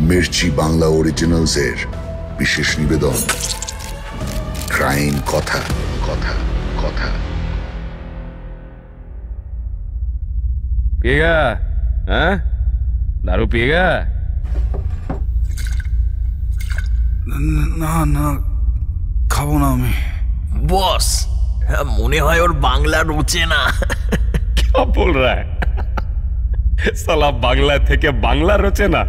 Mirchi Bangla originals এর বিশেষ নিবেদন ক্রাইম কথা কথা কথা। पिएगा? हाँ? दारू पिएगा? না না খাবো না আমি। বস মনে হয় ওর বাংলা রুচে না। क्या बोल रहा है? साला बांग्ला থেকে বাংলা রচে না।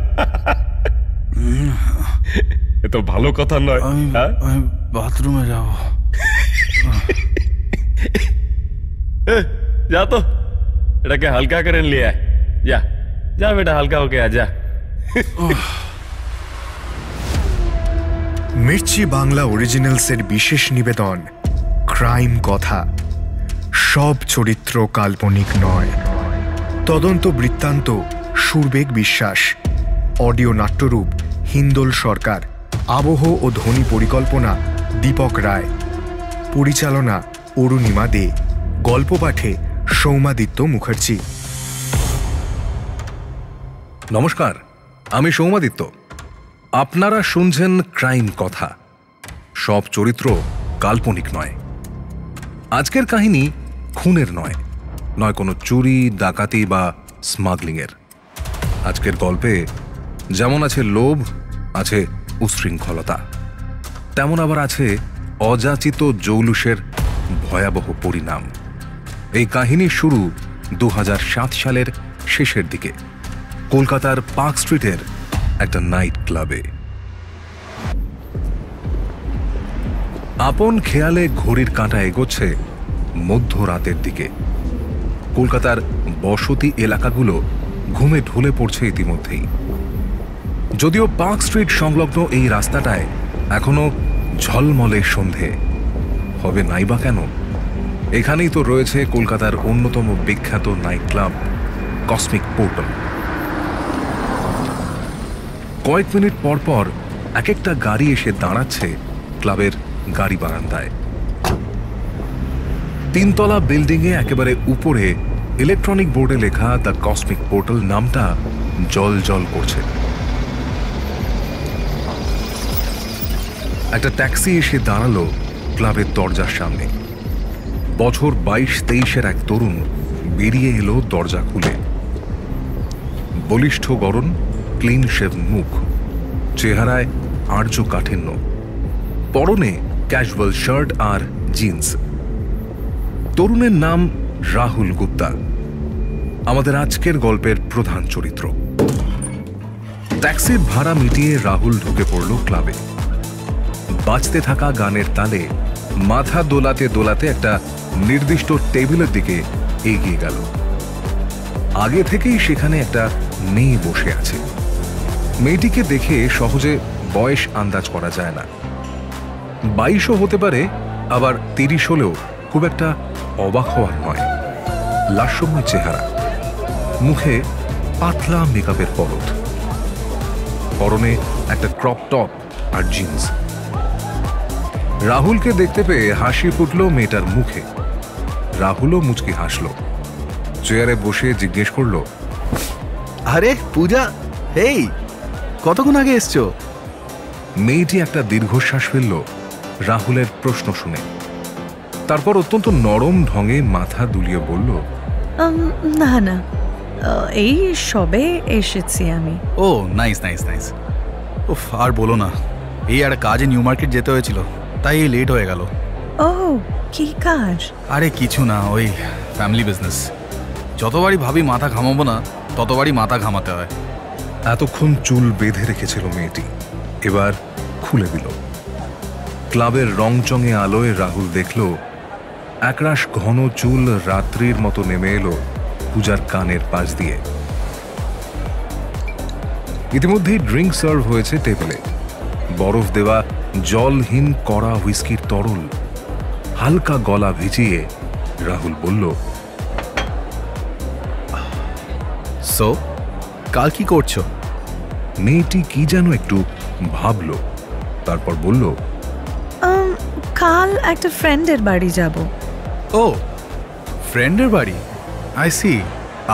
এ তো ভালো কথা নয়। আমি বাথরুমে যাব। जा तो এটাকে হালকা করে নিয়ে আয়। যা যা বেটা, হালকা হোকে আ যা। মির্চি বাংলা অরিজিনালসের বিশেষ নিবেদন ক্রাইম কথা। সব চরিত্র কাল্পনিক নয়। তদন্ত বৃত্তান্ত সুরবেগ বিশ্বাস, অডিও নাট্যরূপ হিন্দোল সরকার, আবহ ও ধ্বনি পরিকল্পনা দীপক রায়, পরিচালনা অরুণিমা দে, গল্প পাঠে সৌমাদিত্য মুখার্জি। নমস্কার, আমি সৌমাদিত্য। আপনারা শুনছেন ক্রাইম কথা। সব চরিত্র কাল্পনিক নয়। আজকের কাহিনী খুনের নয়, নয় কোনো চুরি, ডাকাতি বা স্মাগলিংয়ের। আজকের গল্পে যেমন আছে লোভ, আছে উশৃঙ্খলতা, তেমন আবার আছে অযাচিত জৌলুসের ভয়াবহ পরিণাম। এই কাহিনীর শুরু 2007 সালের শেষের দিকে কলকাতার পার্ক স্ট্রিটের একটা নাইট ক্লাবে। আপন খেয়ালে ঘড়ির কাঁটা এগোচ্ছে মধ্যরাতের দিকে। কলকাতার বসতি এলাকাগুলো ঘুমে ঢলে পড়ছে ইতিমধ্যেই। যদিও পার্ক স্ট্রিট সংলগ্ন এই রাস্তাটায় এখনো ঝলমলে সন্ধে হবে নাইবা কেন, এখানেই তো রয়েছে কলকাতার অন্যতম বিখ্যাত নাইট ক্লাব কসমিক পোর্টাল। কয়েক মিনিট পর পর এক একটা গাড়ি এসে দাঁড়াচ্ছে ক্লাবের গাড়ি বারান্দায়। 3 তলা বিল্ডিংয়ে একেবারে উপরে ইলেকট্রনিক বোর্ডে লেখা দ্য কসমিক পোর্টাল নামটা জল জল করছে। একটা ট্যাক্সি এসে দাঁড়ালো ক্লাবের দরজার সামনে। বছর 22-23-এর এক তরুণ বেরিয়ে এলো দরজা খুলে। বলিষ্ঠ গড়ন, ক্লিন শেভ মুখ, চেহারায় আর্য কাঠিন্য, পরনে ক্যাজুয়াল শার্ট আর জিন্স। তরুণের নাম রাহুল গুপ্তা, আমাদের আজকের গল্পের প্রধান চরিত্র। ট্যাক্সির ভাড়া মিটিয়ে রাহুল ঢুকে পড়ল ক্লাবে। বাজতে থাকা গানের তালে মাথা দোলাতে দোলাতে একটা নির্দিষ্ট টেবিলের দিকে এগিয়ে গেল। আগে থেকেই সেখানে একটা মেয়ে বসে আছে। মেয়েটিকে দেখে সহজে বয়স আন্দাজ করা যায় না। 22ও হতে পারে, আবার 30 হলেও খুব একটা অবাক হওয়ার নয়। লাস্যময় চেহারা, মুখে পাতলা মেকআপের পরত, পরনে একটা ক্রপ টপ আর জিন্স। রাহুলকে দেখতে পেয়ে হাসি ফুটল মেয়েটার মুখে। রাহুলও মুচকি হাসল। চেয়ারে বসে জিজ্ঞেস করলো, আরে পূজা, হেই, কতক্ষণ আগে এসছো? মেয়েটি একটা দীর্ঘশ্বাস ফেলল রাহুলের প্রশ্ন শুনে। তারপর অত্যন্ত নরম ঢঙে মাথা দুলিয়ে বলল, না না, এই সবে এসেছি আমি। ও নাইস নাইস নাইস। উফ, আর বলো না, এই আর কাজে নিউ মার্কেট যেতে হয়েছিল, তাই লেট হয়ে গেল। ও, কি কাজ? আরে কিছু না, ওই ফ্যামিলি বিজনেস। যতবারই ভাবি মাথা ঘামাবো না, ততবারই মাথা ঘামাতে হয়। এতক্ষণ চুল বেঁধে রেখেছিল মেয়েটি, এবার খুলে দিল। ক্লাবের রংচঙে আলোয় রাহুল দেখল একরাশ ঘন চুল রাত্রির মতো নেমে এলো পূজার কানের পাশ দিয়ে। ইতিমধ্যেই ড্রিঙ্ক সার্ভ হয়েছে টেবিলে। বরফ দেওয়া জলহীন কড়া হুইস্কির তরল। হালকা গলা ভিজিয়ে রাহুল বলল, সো কাল কি করছো? মেয়েটি কি যেন একটু ভাবল, তারপর বলল, কাল একটা ফ্রেন্ডের বাড়ি যাব। ও, ফ্রেন্ডের বাড়ি, আই সি।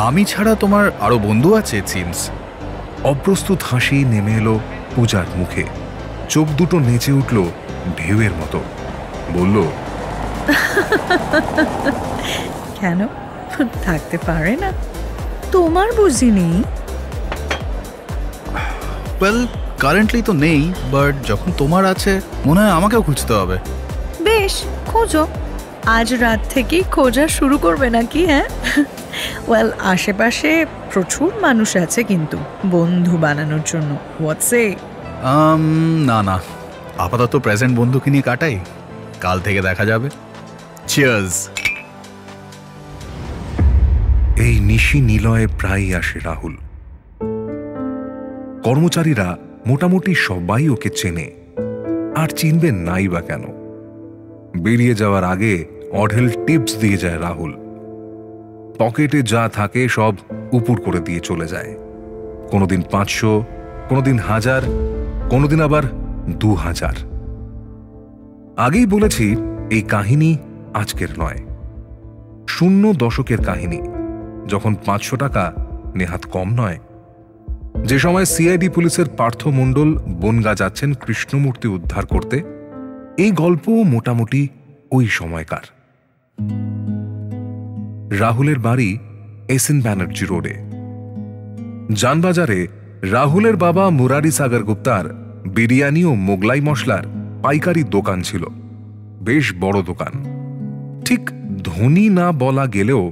আমি ছাড়া তোমার আরো বন্ধু আছে সিমস। অপ্রস্তুত হাসি নেমে এলো পূজার মুখে, চোখ দুটো নেচে উঠল ঢেউয়ের মতো। বলল, কেন থাকতে পারে না? তোমার বুঝি নেই? ওয়েল, কারেন্টলি তো নেই, বাট যখন তোমার আছে মনে হয় আমাকেও খুঁজতে হবে। বেশ, খোঁজো। আজ রাত থেকেই খোঁজা শুরু করবে নাকি? হ্যাঁ, ওয়েল, আশেপাশে প্রচুর মানুষ আছে কিন্তু বন্ধু বানানোর জন্য। হোয়াটসে? না না, আপাতত প্রেজেন্ট বন্ধুকে নিয়ে কাটাই, কাল থেকে দেখা যাবে। চিয়ার্স। এই নিশি নিলয়ে প্রায়ই আসে রাহুল। কর্মচারীরা মোটামুটি সবাই ওকে চেনে, আর চিনবেন নাই বা কেন। বেরিয়ে যাওয়ার আগে অঢেল টিপস দিয়ে যায় রাহুল। পকেটে যা থাকে সব উপুর করে দিয়ে চলে যায়। কোনোদিন 500, কোনোদিন 1000, কোনোদিন আবার 2000। আগেই বলেছি এই কাহিনী আজকের নয়, 0 দশকের কাহিনী, যখন 500 টাকা নেহাত কম নয়। যে সময় সিআইডি পুলিশের পার্থ মণ্ডল বনগা যাচ্ছেন কৃষ্ণমূর্তি উদ্ধার করতে, এই গল্প মোটামুটি ওই সময়কার। রাহুলের বাড়ি এসএন ব্যানার্জি রোডে। জানবাজারে রাহুলের বাবা মুরারি সাগর গুপ্তার বিরিয়ানি ও মোগলাই মশলার পাইকারি দোকান ছিল, বেশ বড় দোকান। ঠিক ধনী না বলা গেলেও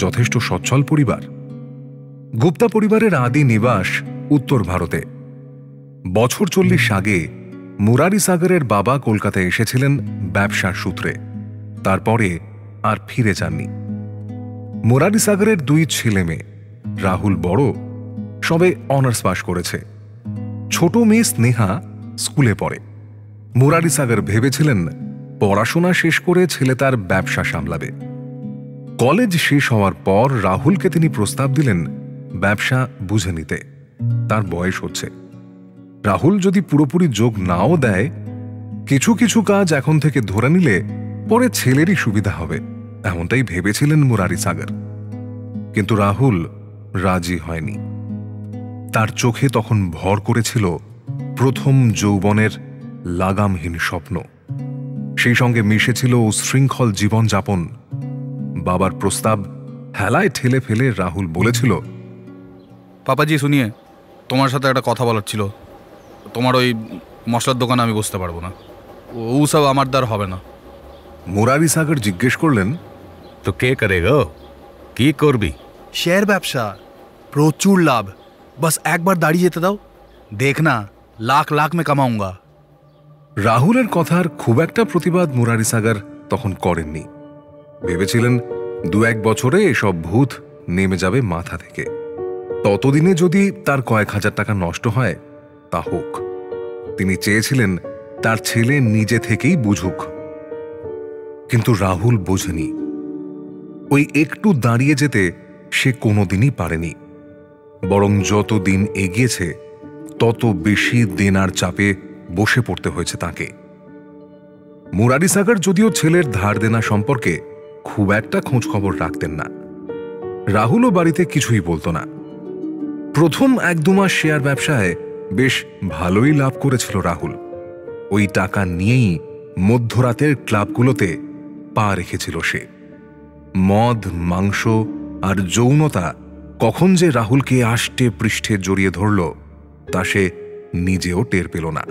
যথেষ্ট সচ্ছল পরিবার। গুপ্তা পরিবারের আদি নিবাস উত্তর ভারতে। বছর 40 আগে মুরারি সাগরের বাবা কলকাতায় এসেছিলেন ব্যবসার সূত্রে, তারপরে আর ফিরে যাননি। মুরারি সাগরের 2 ছেলে মেয়ে। রাহুল বড়, সবে অনার্স পাশ করেছে। ছোট মেয়ে স্নেহা স্কুলে পড়ে। মুরারি সাগর ভেবেছিলেন পড়াশোনা শেষ করে ছেলে তার ব্যবসা সামলাবে। কলেজ শেষ হওয়ার পর রাহুলকে তিনি প্রস্তাব দিলেন ব্যবসা বুঝে নিতে। তার বয়স হচ্ছে। রাহুল যদি পুরোপুরি যোগ নাও দেয়, কিছু কিছু কাজ এখন থেকে ধরে নিলে পরে ছেলেরই সুবিধা হবে, এমনটাই ভেবেছিলেন মুরারি সাগর। কিন্তু রাহুল রাজি হয়নি। তার চোখে তখন ভর করেছিল প্রথম যৌবনের লাগামহীন স্বপ্ন। সেই সঙ্গে মিশেছিল উশৃঙ্খল জীবনযাপন। বাবার প্রস্তাব হেলায় ঠেলে ফেলে রাহুল বলেছিল, পাপাজি শুনিয়ে, তোমার সাথে একটা কথা বলার ছিল। তোমার ওই মশলার দোকানে আমি বসতে পারবো না, ও সব আমার দ্বার হবে না। মুরারি সাগর জিজ্ঞেস করলেন, তো কে করেগো? কি করবি? শেয়ার ব্যবসা, প্রচুর লাভ, বাস একবার দাঁড়িয়ে যেতে দাও, দেখ না লাখ লাখ মে কামাউঙ্গা। রাহুলের কথার খুব একটা প্রতিবাদ মুরারি সাগর তখন করেননি। ভেবেছিলেন 2-1 বছরে এসব ভূত নেমে যাবে মাথা থেকে। ততদিনে যদি তার কয়েক হাজার টাকা নষ্ট হয় তা হোক। তিনি চেয়েছিলেন তার ছেলে নিজে থেকেই বুঝুক। কিন্তু রাহুল বোঝেনি। ওই একটু দাঁড়িয়ে যেতে সে কোনোদিনই পারেনি। বরং যত দিন এগিয়েছে তত বেশি দেনার চাপে বসে পড়তে হয়েছে তাকে। মুরারি সাগর যদিও ছেলের ধার দেনা সম্পর্কে খুব একটা খোঁজ খবর রাখতেন না। রাহুলও বাড়িতে কিছুই বলতো না। প্রথম 1-2 মাস শেয়ার ব্যবসায় বেশ ভালোই লাভ করেছিল রাহুল। ওই টাকা নিয়েই মধ্যরাতের ক্লাবগুলোতে পা রেখেছিল সে। মদ, মাংস আর যৌনতা কখন যে রাহুলকে আষ্টে পৃষ্ঠে জড়িয়ে ধরল তা সে নিজেও টের পেল না।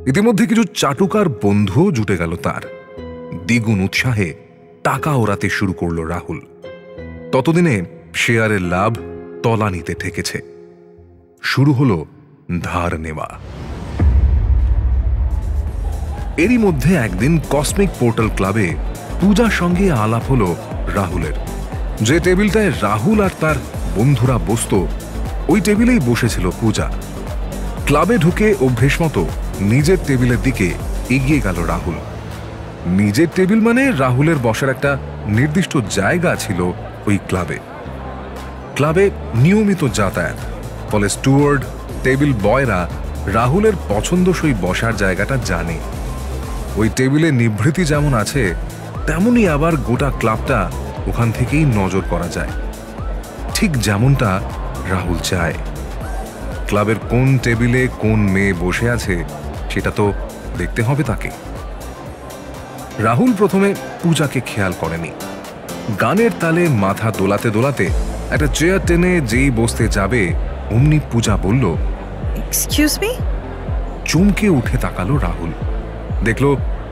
ইতিমধ্যে কিছু চাটুকার বন্ধুও জুটে গেল তার। দ্বিগুণ উৎসাহে টাকা ওড়াতে শুরু করল রাহুল। ততদিনে শেয়ারের লাভ তলানিতে ঠেকেছে। শুরু হলো ধার নেওয়া। এরই মধ্যে একদিন কসমিক পোর্টাল ক্লাবে পূজার সঙ্গে আলাপ হলো রাহুলের। যে টেবিলটায় রাহুল আর তার বন্ধুরা বসত, ওই টেবিলেই বসেছিল পূজা। ক্লাবে ঢুকে অভ্যেস মতো নিজের টেবিলের দিকে এগিয়ে গেল রাহুল। নিজের টেবিল মানে রাহুলের বসার একটা নির্দিষ্ট জায়গা ছিল ওই ক্লাবে। ক্লাবে নিয়মিত যাতায়াত, ফলে স্টুয়ার্ড, টেবিল বয়রা রাহুলের পছন্দসই বসার জায়গাটা জানে। ওই টেবিলে নিভৃতি যেমন আছে, তেমনই আবার গোটা ক্লাবটা ওখান থেকেই নজর করা যায়, ঠিক যেমনটা রাহুল চায়। ক্লাবের কোন টেবিলে কোন মেয়ে বসে আছে সেটা তো দেখতে হবে তাকে। রাহুল প্রথমে পূজাকে খেয়াল করেনি। গানের তালে মাথা দোলাতে দোলাতে একটা চেয়ার টেনে যেই বসতে যাবে অমনি পূজা বলল, এক্সকিউজ মি। চমকে উঠে তাকালো রাহুল। দেখল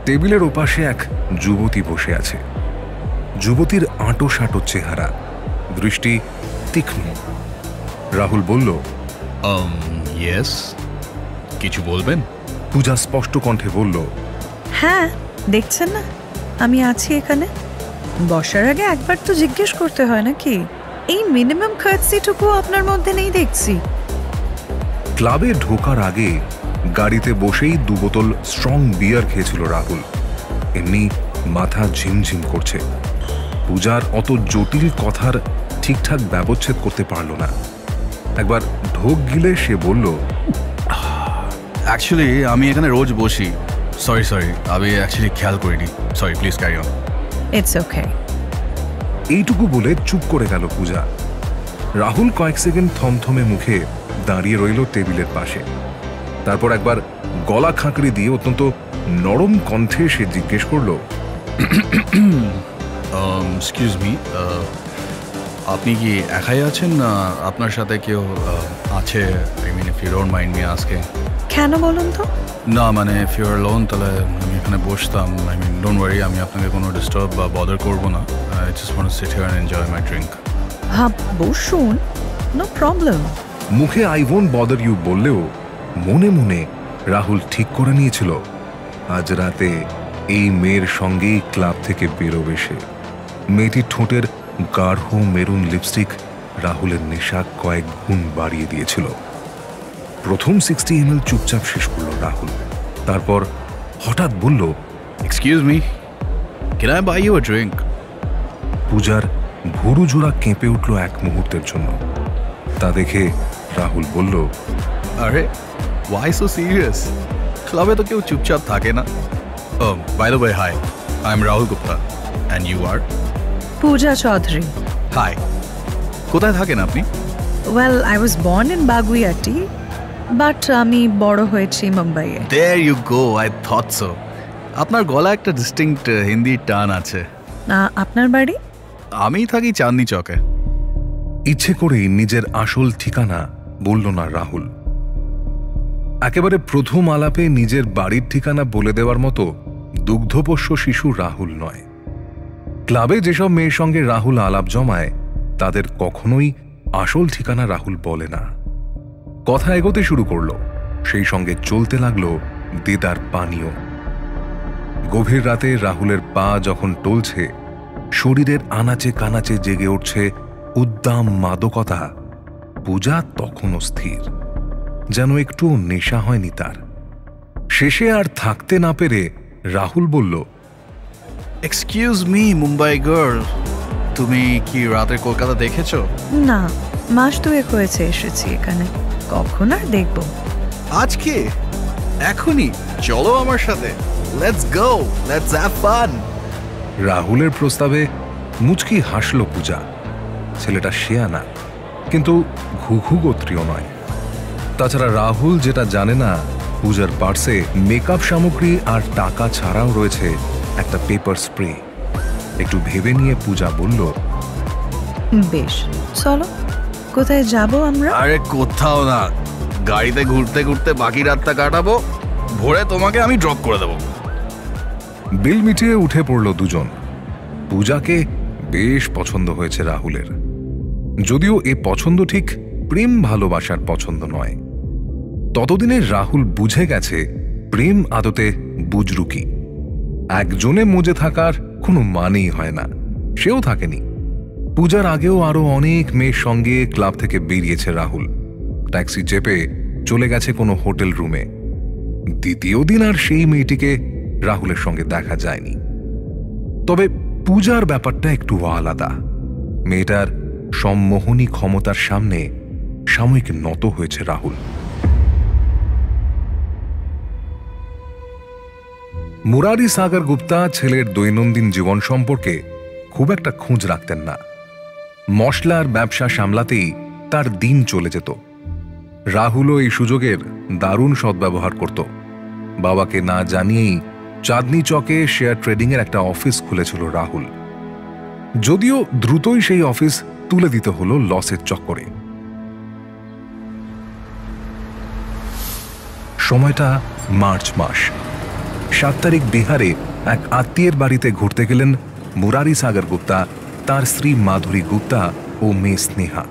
টেবিলের ওপাশে এক যুবতী বসে আছে। যুবতীর আঁটো সাঁটো চেহারা, দৃষ্টি তীক্ষ্ণ। রাহুল বলল, ইয়েস, কিছু বলবেন? পূজা স্পষ্ট কণ্ঠে বলল, হ্যাঁ, দেখছেন না আমি আছি এখানে। বসার আগে একবার তো জিজ্ঞেস করতে হয় নাকি? এই মিনিমাম কার্টসিটুকু আপনার মধ্যে নেই দেখছি। ক্লাবে ঢোকার আগে গাড়িতে বসেই 2 বোতল স্ট্রং বিয়ার খেয়েছিল রাহুল। এমনি মাথা ঝিমঝিম করছে। পূজার অত জটিল কথার ঠিকঠাক ব্যবচ্ছেদ করতে পারল না। একবার ঢোক গিলে সে বলল, অ্যাকচুয়ালি আমি এখানে রোজ বসি। সরি আমি অ্যাকচুয়ালি খেয়াল করিনি। Sorry, please carry on. It's okay. এইটুকু বলে চুপ করে গেল পূজা। রাহুল কয়েক সেকেন্ড থমথমে মুখে দাঁড়িয়ে রইল টেবিলের পাশে। তারপর একবার গলা খাঁকড়ি দিয়ে অত্যন্ত নরম কণ্ঠে সে জিজ্ঞেস করলো, এক্সকিউজ মি, আপনি কি একাই আছেন না আপনার সাথে কেউ আছে? I mean if you don't mind me asking. কেন বলুন তো? না মানে ইফ ইউ আর অ্যালোন তাহলে আমি এখানে বসতাম। আই মিন ডোন্ট ওয়ারি, আমি আপনাকে কোনো ডিস্টার্ব বা বদার করবো না। I just want to sit here and enjoy my drink. হ্যাঁ বসুন, নো প্রবলেম। মুখে আই ওয়ন্ট বদার ইউ বললেও মনে মনে রাহুল ঠিক করে নিয়েছিল আজ রাতে এই মেয়ের সঙ্গেই ক্লাব থেকে বেরোবে সে। মেয়েটির ঠোঁটের গাঢ় মেরুন লিপস্টিক রাহুলের নেশা কয়েক গুণ বাড়িয়ে দিয়েছিল। প্রথম 60 ml চুপচাপ শেষ করলো রাহুল। তারপর হঠাৎ বলল, excuse me, can I buy you a drink? পূজার ভুরু জোড়া কেঁপে উঠল এক মুহূর্তের জন্য। তা দেখে রাহুল বলল, আরে ওয়াই সো সিরিয়াস? ক্লাবে তো কেউ চুপচাপ থাকে না। By the way, hi, I am Rahul Gupta and you are? Puja Chowdhury. Hi, কোথায় থাকেন আপনি? Well, I was born in Baguiati, but আমি বড় হয়েছি মুম্বাইয়ে। There you go, I thought so. আপনার গলা একটা ডিস্টিংক্ট হিন্দি টান আছে। আপনার বাড়ি? আমি থাকি চাঁদনি চকে। ইচ্ছে করেই নিজের আসল ঠিকানা বলল না রাহুল। একেবারে প্রথম আলাপে নিজের বাড়ির ঠিকানা বলে দেওয়ার মতো দুগ্ধপোষ্য শিশু রাহুল নয়। ক্লাবে যেসব মেয়ের সঙ্গে রাহুল আলাপ জমায় তাদের কখনোই আসল ঠিকানা রাহুল বলে না। কথা এগোতে শুরু করলো, সেই সঙ্গে চলতে লাগলো দেদার পানীয়। গভীর রাতে রাহুলের পা যখন টলছে, শরীরের আনাচে কানাচে জেগে উঠছে উদ্দাম মাদকতা, পূজা তখনও স্থির, যেন একটু নেশা হয়নি তার। শেষে আর থাকতে না পেরে রাহুল বলল, এক্সকিউজ মি মুম্বাই গার্ল, তুমি কি রাতের কলকাতা দেখেছো? না, মাস দুয়েক হয়েছে এসেছি এখানে, কখন আর দেখবো। আজকে? এখনই চলো আমার সাথে, let's go, let's have fun. রাহুলের প্রস্তাবে মুচকি হাসল পূজা। ছেলেটা শেয়ানা, কিন্তু ঘুঘু গোত্রীয় নয়। তাছাড়া রাহুল যেটা জানে না, পূজার পার্সে মেকআপ সামগ্রী আর টাকা ছাড়াও রয়েছে একটা পেপার স্প্রে। একটু ভেবে নিয়ে পূজা বলল, বেশ, চলো। কোথায় যাব আমরা? আরে কোথাও না, গাড়িতে ঘুরতে ঘুরতে বাকি রাতটা কাটাবো, ভোরে তোমাকে আমি ড্রপ করে দেবো। বিল মিটিয়ে উঠে পড়ল দুজন। পূজাকে বেশ পছন্দ হয়েছে রাহুলের, যদিও এ পছন্দ ঠিক প্রেম ভালোবাসার পছন্দ নয়। ততদিনে রাহুল বুঝে গেছে প্রেম আদতে বুজরুকি। একজনে মজে থাকার কোনো মানেই হয় না, সেও থাকেনি। পূজার আগেও আরো অনেক মেয়ের সঙ্গে ক্লাব থেকে বেরিয়েছে রাহুল। ট্যাক্সি চেপে চলে গেছে কোনো হোটেল রুমে। দ্বিতীয় দিন আর সেই মেয়েটিকে রাহুলের সঙ্গে দেখা যায়নি। তবে পূজার ব্যাপারটা একটু আলাদা। মেয়েটার সম্মোহনী ক্ষমতার সামনে সাময়িক নত হয়েছে রাহুল। মুরারি সাগর গুপ্তা ছেলের দৈনন্দিন জীবন সম্পর্কে খুব একটা খোঁজ রাখতেন না। মশলার ব্যবসা সামলাতেই তার দিন চলে যেত। রাহুলও এই সুযোগের দারুণ সদ্ব্যবহার করত। বাবাকে না জানিয়েই চাঁদনি চকে শেয়ার ট্রেডিং এর একটা অফিস খুলেছিল রাহুল। যদিও দ্রুতই সেই অফিস তুলে দিতে হলো লসের চক্করে। সময়টা মার্চ মাস। 7 তারিখ বিহারে এক আত্মীয়ের বাড়িতে ঘুরতে গেলেন মুরারি সাগর গুপ্তা, তার স্ত্রী মাধুরী গুপ্তা ও মেয়ে স্নেহা।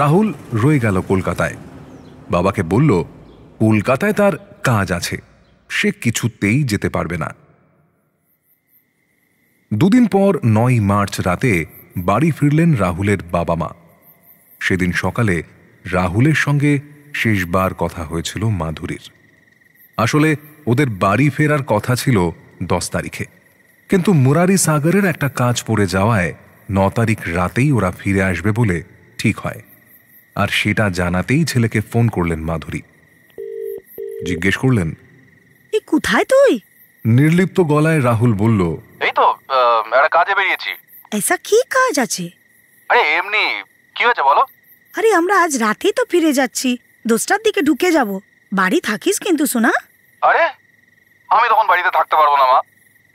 রাহুল রয়ে গেল কলকাতায়। বাবাকে বলল কলকাতায় তার কাজ আছে, সে কিছুতেই যেতে পারবে না। 2 দিন পর 9 মার্চ রাতে বাড়ি ফিরলেন রাহুলের বাবা মা। সেদিন সকালে রাহুলের সঙ্গে শেষবার কথা হয়েছিল মাধুরীর। আসলে ওদের বাড়ি ফেরার কথা ছিল 10 তারিখে, কিন্তু মুরারি সাগরের একটা কাজ পড়ে যাওয়ায় 9 তারিখ রাতেই ওরা ফিরে আসবে বলে ঠিক হয়। আর সেটা জানাতেই ছেলেকে ফোন করলেন মাধুরী। জিজ্ঞেস করলেন, এই কোথায় তুই? নির্লিপ্ত গলায় রাহুল বলল, এই তো একটা কাজে বেরিয়েছি। ऐसा কি কাজ আছে? আরে এমনি, কি হয়েছে বলো? আরে আমরা আজ রাতেই তো ফিরে যাচ্ছি, 10টার দিকে ঢুকে যাব। বাড়ি থাকিস কিন্তু সোনা? আরে আমি তখন বাড়িতে থাকতে পারবো না মা।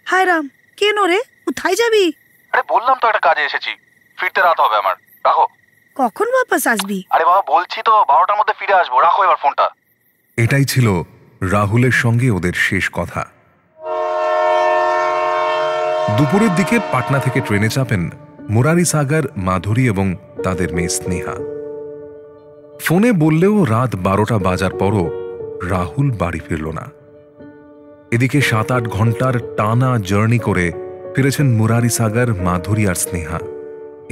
হায় রাম, কেন রে, কোথায় যাবি? আরে বললাম তো একটা কাজে এসেছি, ফিরতে রাত হবে আমার, রাখো। কখন বাপাস আসবি? আরে বাবা বলছি তো 12টার মধ্যে ফিরে আসবো, রাখো এবার ফোনটা। এটাই ছিল রাহুলের সঙ্গে ওদের শেষ কথা। দুপুরের দিকে পাটনা থেকে ট্রেনে চাপেন মুরারি সাগর, মাধুরী এবং তাদের মেয়ে স্নেহা। ফোনে বললেও রাত 12টা বাজার পরও রাহুল বাড়ি ফিরল না। এদিকে 7-8 ঘন্টার টানা জার্নি করে ফিরেছেন মুরারি সাগর, মাধুরী আর স্নেহা।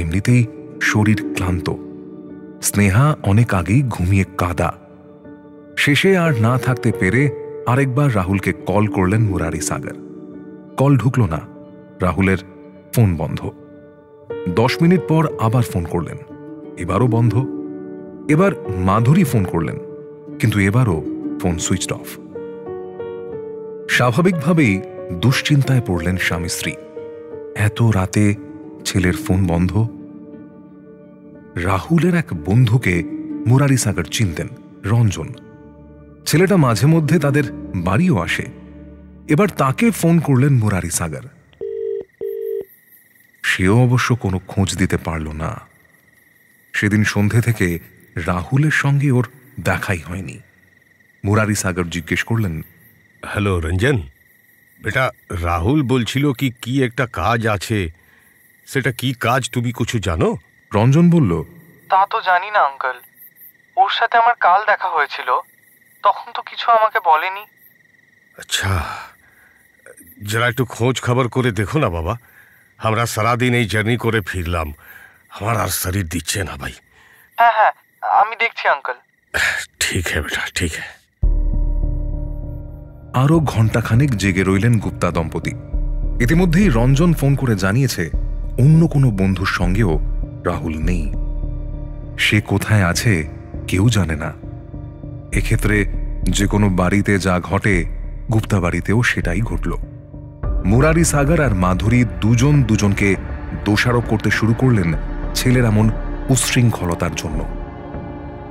এমনিতেই শরীর ক্লান্ত। স্নেহা অনেক আগেই ঘুমিয়ে কাদা। শেষে আর না থাকতে পেরে আরেকবার রাহুলকে কল করলেন মুরারি সাগর। কল ঢুকল না, রাহুলের ফোন বন্ধ। 10 মিনিট পর আবার ফোন করলেন, এবারও বন্ধ। এবার মাধুরী ফোন করলেন, কিন্তু এবারও ফোন সুইচড অফ। স্বাভাবিকভাবেই দুশ্চিন্তায় পড়লেন স্বামী স্ত্রী। এত রাতে ছেলের ফোন বন্ধ। রাহুলের এক বন্ধুকে মুরারি সাগর চিনতেন, রঞ্জন। ছেলেটা মাঝে মধ্যে তাদের বাড়িও আসে। এবার তাকে ফোন করলেন মুরারি সাগর। সেও অবশ্য কোনো খোঁজ দিতে পারল না। সেদিন সন্ধে থেকে রাহুলের সঙ্গে ওর দেখাই হয়নি। মুরারি সাগর জিজ্ঞেস করলেন, হ্যালো রঞ্জন, বেটা রাহুল বলছিল কি একটা কাজ আছে, সেটা কি কাজ তুমি কিছু জানো? রঞ্জন বলল, তা তো জানি না আঙ্কেল, ওর সাথে আমার কাল দেখা হয়েছিল, তখন তো কিছু আমাকে বলেনি। আচ্ছা, যারা একটু খোঁজ খবর করে দেখো না বাবা। আমরা সারাদিন এই জার্নি করে ফিরলাম, আমার আর শরীর দিচ্ছে না ভাই। হ্যাঁ হ্যাঁ, আমি দেখছি আঙ্কেল। ঠিক হ্যাঁ বেটা, ঠিক হ্যাঁ। আরো ঘণ্টাখানেক জেগে রইলেন গুপ্তা দম্পতি। ইতিমধ্যেই রঞ্জন ফোন করে জানিয়েছে অন্য কোনো বন্ধুর সঙ্গেও রাহুল নেই। সে কোথায় আছে কেউ জানে না। এক্ষেত্রে যে কোনো বাড়িতে যা ঘটে, গুপ্তা বাড়িতেও সেটাই ঘটল। মুরারি সাগর আর মাধুরী দুজন দুজনকে দোষারোপ করতে শুরু করলেন ছেলের এমন উচ্ছৃঙ্খলতার জন্য।